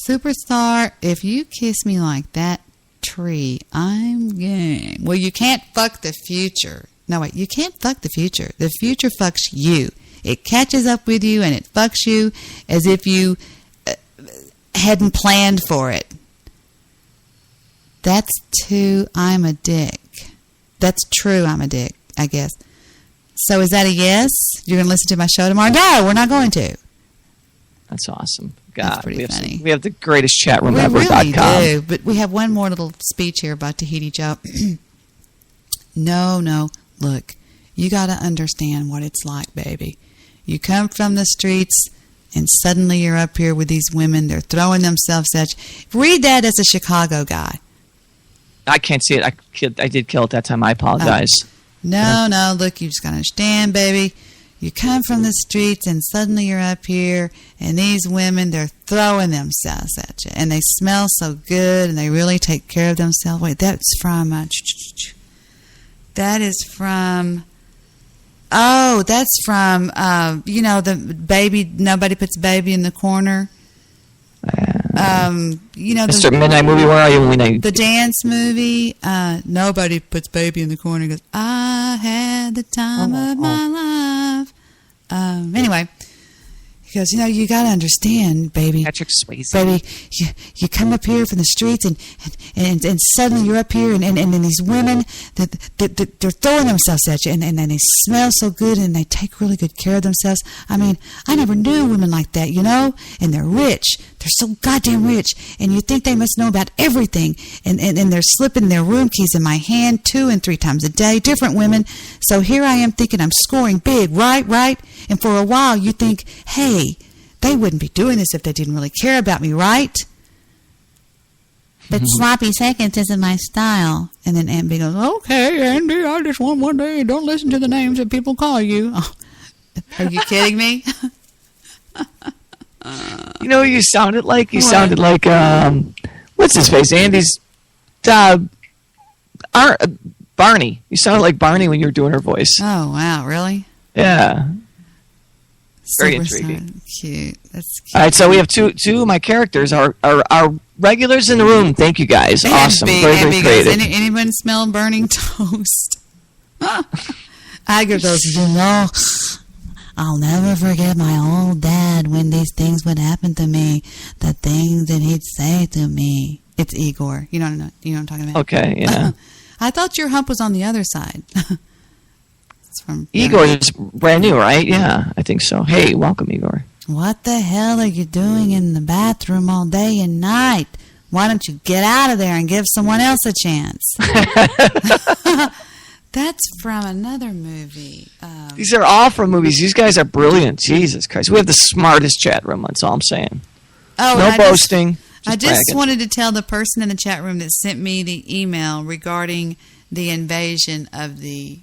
Superstar, if you kiss me like that tree, I'm game. Well, you can't fuck the future. No, wait, you can't fuck the future. The future fucks you. It catches up with you and it fucks you as if you hadn't planned for it. That's too, I'm a dick. That's true, I'm a dick, I guess. So is that a yes? You're going to listen to my show tomorrow? No, we're not going to. That's awesome. God, that's pretty funny. We have the greatest chat room we ever. We really do, but we have one more little speech here about Tahiti Joe. No, look, you got to understand what it's like, baby. You come from the streets, and suddenly you're up here with these women. They're throwing themselves at you. Read that as a Chicago guy. I can't see it. I did kill it that time. I apologize. No, look, you just got to understand, baby. You come from the streets, and suddenly you're up here, and these women, they're throwing themselves at you. And they smell so good, and they really take care of themselves. Wait, that's from... that is from... Oh, that's from, the baby, nobody puts baby in the corner. Mr. Midnight Movie, where are you? The dance movie, nobody puts baby in the corner. Goes, I had the time of my life. Anyway, he goes, you got to understand, baby. Patrick Swayze. Baby, you come up here from the streets and suddenly you're up here and these women, they're throwing themselves at you and they smell so good and they take really good care of themselves. I mean, I never knew women like that, and they're rich. They're so goddamn rich, and you think they must know about everything, and they're slipping their room keys in my hand 2 and 3 times a day, different women. So here I am thinking I'm scoring big, right? And for a while you think, hey, they wouldn't be doing this if they didn't really care about me, right? But sloppy seconds isn't my style. And then Aunt B goes, okay, Andy, I just want one day, don't listen to the names that people call you. Oh, are you kidding me? You sounded like? You sounded like, what's his face? Andy's, Barney. You sounded like Barney when you were doing her voice. Oh, wow, really? Yeah. Very intriguing. Cute. That's cute. All right, so we have two of my characters are regulars in the room. Thank you, guys. Awesome. Very creative. Anyone smell burning toast? I get those, I'll never forget my old dad when these things would happen to me, the things that he'd say to me. It's Igor. You know what I'm talking about? Okay, yeah. I thought your hump was on the other side. It's from Igor is brand new, right? Yeah, I think so. Hey, welcome, Igor. What the hell are you doing in the bathroom all day and night? Why don't you get out of there and give someone else a chance? That's from another movie. These are all from movies. These guys are brilliant. Jesus Christ. We have the smartest chat room. That's all I'm saying. Oh, no boasting. I just wanted to tell the person in the chat room that sent me the email regarding the invasion of the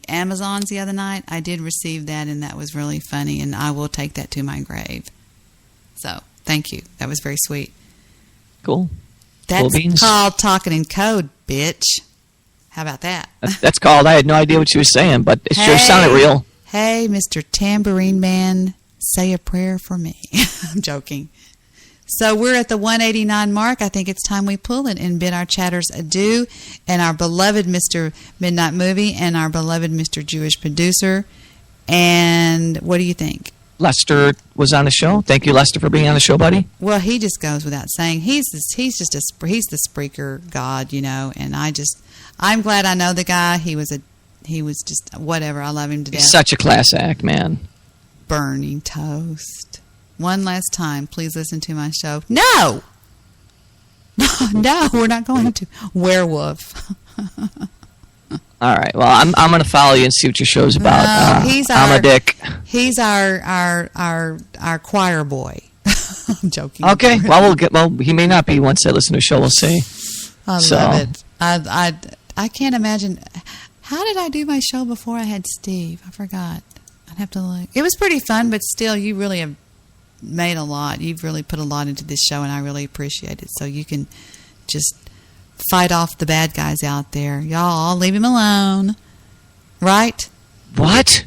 Amazons the other night. I did receive that, and that was really funny, and I will take that to my grave. So, thank you. That was very sweet. Cool. That's called talking in code, bitch. How about that? That's called, I had no idea what she was saying, but it sure sounded real. Hey, Mr. Tambourine Man, say a prayer for me. I'm joking. So we're at the 189 mark. I think it's time we pull it and bid our chatters adieu. And our beloved Mr. Midnight Movie and our beloved Mr. Jewish Producer. And what do you think? Lester was on the show. Thank you, Lester, for being on the show, buddy. Well, he just goes without saying. He's the Spreaker god, and I'm glad I know the guy. He was just whatever. I love him to death. He's such a class act, man. Burning toast. One last time, please listen to my show. No! No, we're not going to. Werewolf. All right. Well, I'm going to follow you and see what your show's about. I'm a dick. He's our choir boy. I'm joking. Okay. Well, he may not be once I listen to a show. We'll see. I love it. I can't imagine. How did I do my show before I had Steve? I forgot. I'd have to look. It was pretty fun, but still, you really have made a lot. You've really put a lot into this show, and I really appreciate it. So you can just fight off the bad guys out there. Y'all, leave him alone. Right? What?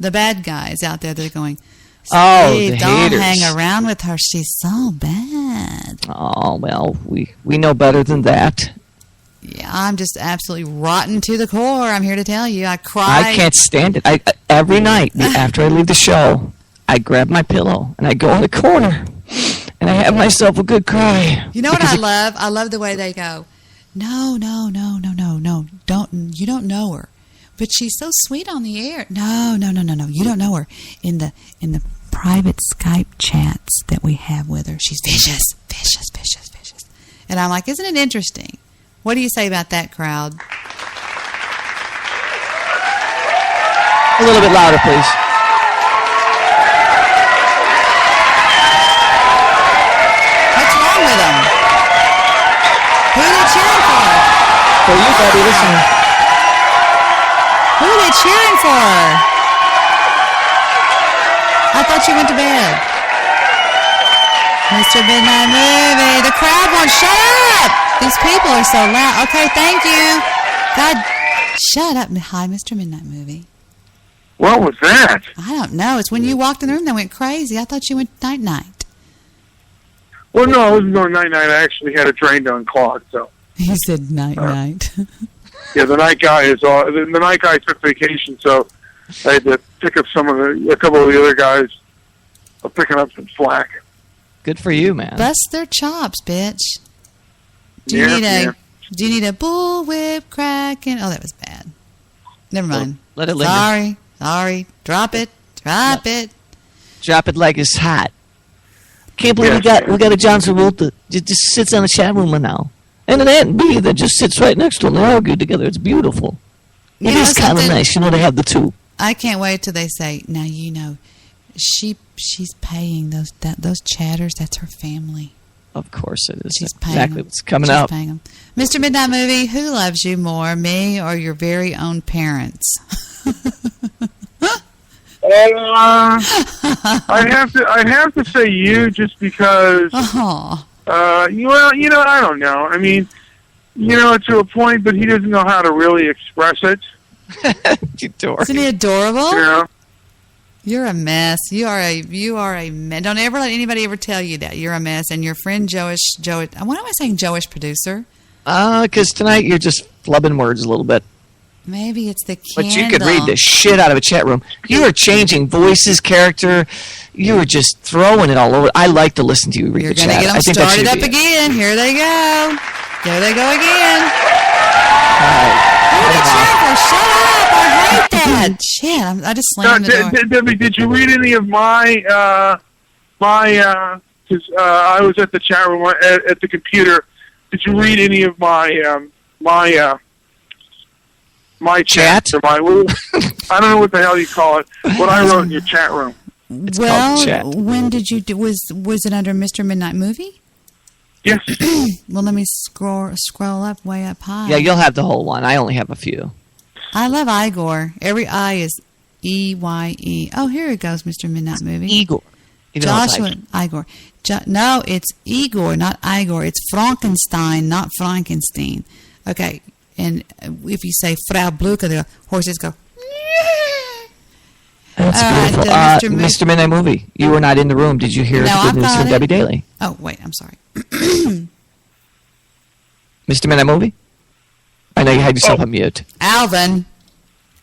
The bad guys out there, they're going, Steve, the don't haters. Hang around with her. She's so bad. Oh, well, we know better than that. Yeah, I'm just absolutely rotten to the core. I'm here to tell you. I cry. I can't stand it. Every night after I leave the show, I grab my pillow and I go in the corner and I have myself a good cry. You know what I love? I love the way they go, no, you don't know her. But she's so sweet on the air. No, you don't know her. In the private Skype chats that we have with her, she's vicious. And I'm like, isn't it interesting? What do you say about that, crowd? A little bit louder, please. What's wrong with them? Who are they cheering for? For you, buddy, listen. Who are they cheering for? I thought you went to bed. Mr. Midnight Movie. The crowd won't shut up. These people are so loud. Okay, thank you. God, shut up. Hi, Mr. Midnight Movie. What was that? I don't know. It's when you walked in the room, they went crazy. I thought you went night-night. Well, no, I wasn't going night-night. I actually had a drain unclogged, so. He said night-night. Yeah, the night guy the night guy took vacation, so I had to pick up a couple of the other guys are picking up some slack. Good for you, man. Bust their chops, bitch. Do you need a bullwhip cracking? Oh, that was bad. Never mind. Let it linger. Sorry. Drop it. Drop it. Drop it like it's hot. Can't believe we got a John Travolta just sits on the chat room now. And an Aunt B that just sits right next to him. They're all good together. It's beautiful. It is kind of nice. You know, they have the two. I can't wait till they say, now, you know, she's paying those chatters. That's her family. Of course it is. She's That's exactly what's coming up. Paying them. Mr. Midnight Movie, who loves you more, me or your very own parents? I have to say you just because. Well, you know, I don't know. I mean, you know, to a point, but he doesn't know how to really express it. Isn't he adorable? Yeah. You're a mess. You are a mess. Don't ever let anybody ever tell you that. You're a mess. And your friend Joey, what am I saying, Joeish producer? Because tonight you're just flubbing words a little bit. Maybe it's the candle. But you could read the shit out of a chat room. You are changing voices, character. You are just throwing it all over. I like to listen to you read the chat. You're going to get them started up again. Here they go. There they go again. Who are they cheering for? Shut up. I hate that. Shit, I just slammed the door. Debbie, did you read any of my because I was at the chat room at the computer. Did you read any of my chat? Or I don't know what the hell you call it. What I wrote in your chat room. It's called chat. When did you do? Was it under Mr. Midnight Movie? Yes. Well, let me scroll up way up high. Yeah, you'll have the whole one. I only have a few. I love Igor. Every I is E-Y-E. Oh, here it goes, Mr. Midnight Movie. Igor. Joshua, Igor. No, it's Igor, not Igor. It's Frankenstein, not Frankenstein. Okay, and if you say Frau Bluka, the horses go. That's beautiful. Mr. Midnight Movie, you were not in the room. Did you hear the good news from Debbie Daly? Oh, wait, I'm sorry. Mr. Midnight Movie? I know you had yourself on mute. Alvin.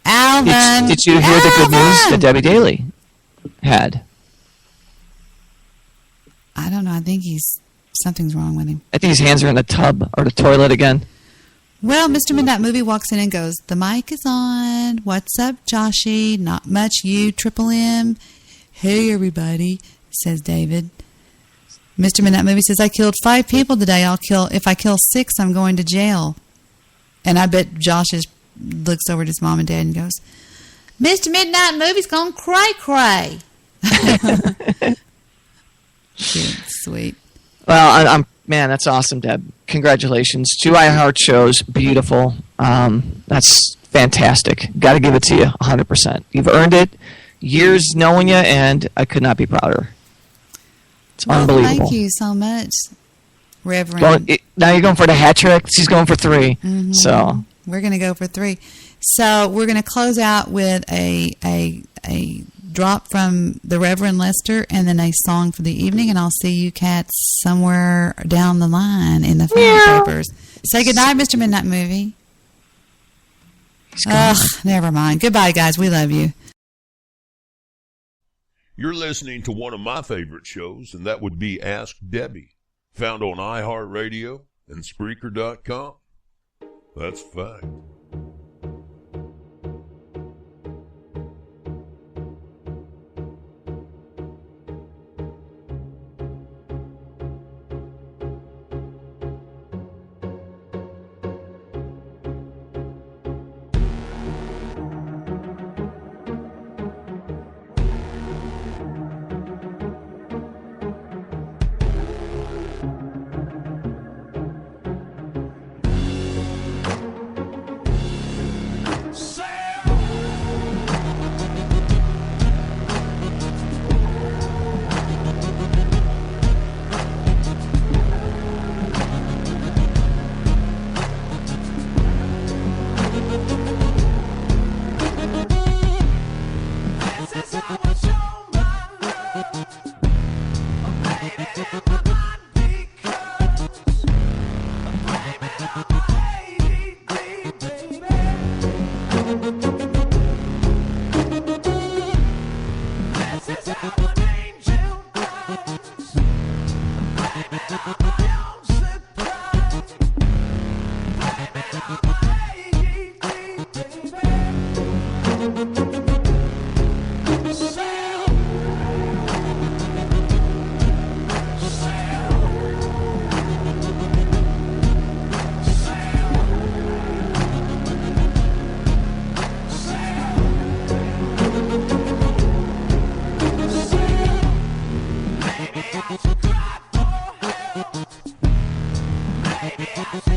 Did you hear the good news that Debbie Daly had? I don't know. I think something's wrong with him. I think his hands are in the tub or the toilet again. Well, Mr. Midnight Movie walks in and goes, the mic is on. What's up, Joshy? Not much, you, Triple M. Hey, everybody, says David. Mr. Midnight Movie says, I killed 5 people today. If I kill 6, I'm going to jail. And I bet Josh looks over at his mom and dad and goes, Mr. Midnight Movie's gone cray-cray. Cute, sweet. Well, man, that's awesome, Deb. Congratulations. 2 iHeart shows. Beautiful. That's fantastic. Got to give it to you 100%. You've earned it. Years knowing you, and I could not be prouder. It's unbelievable. Thank you so much, Reverend. Now you're going for the hat trick. She's going for 3. Mm-hmm. So we're going to go for 3. So we're going to close out with a drop from the Reverend Lester and then a song for the evening, and I'll see you cats somewhere down the line in the fan papers. Say goodnight, Mr. Midnight Movie. Ugh, never mind. Goodbye, guys. We love you. You're listening to one of my favorite shows, and that would be Ask Debbie, found on iHeartRadio and Spreaker.com. That's fact. Maybe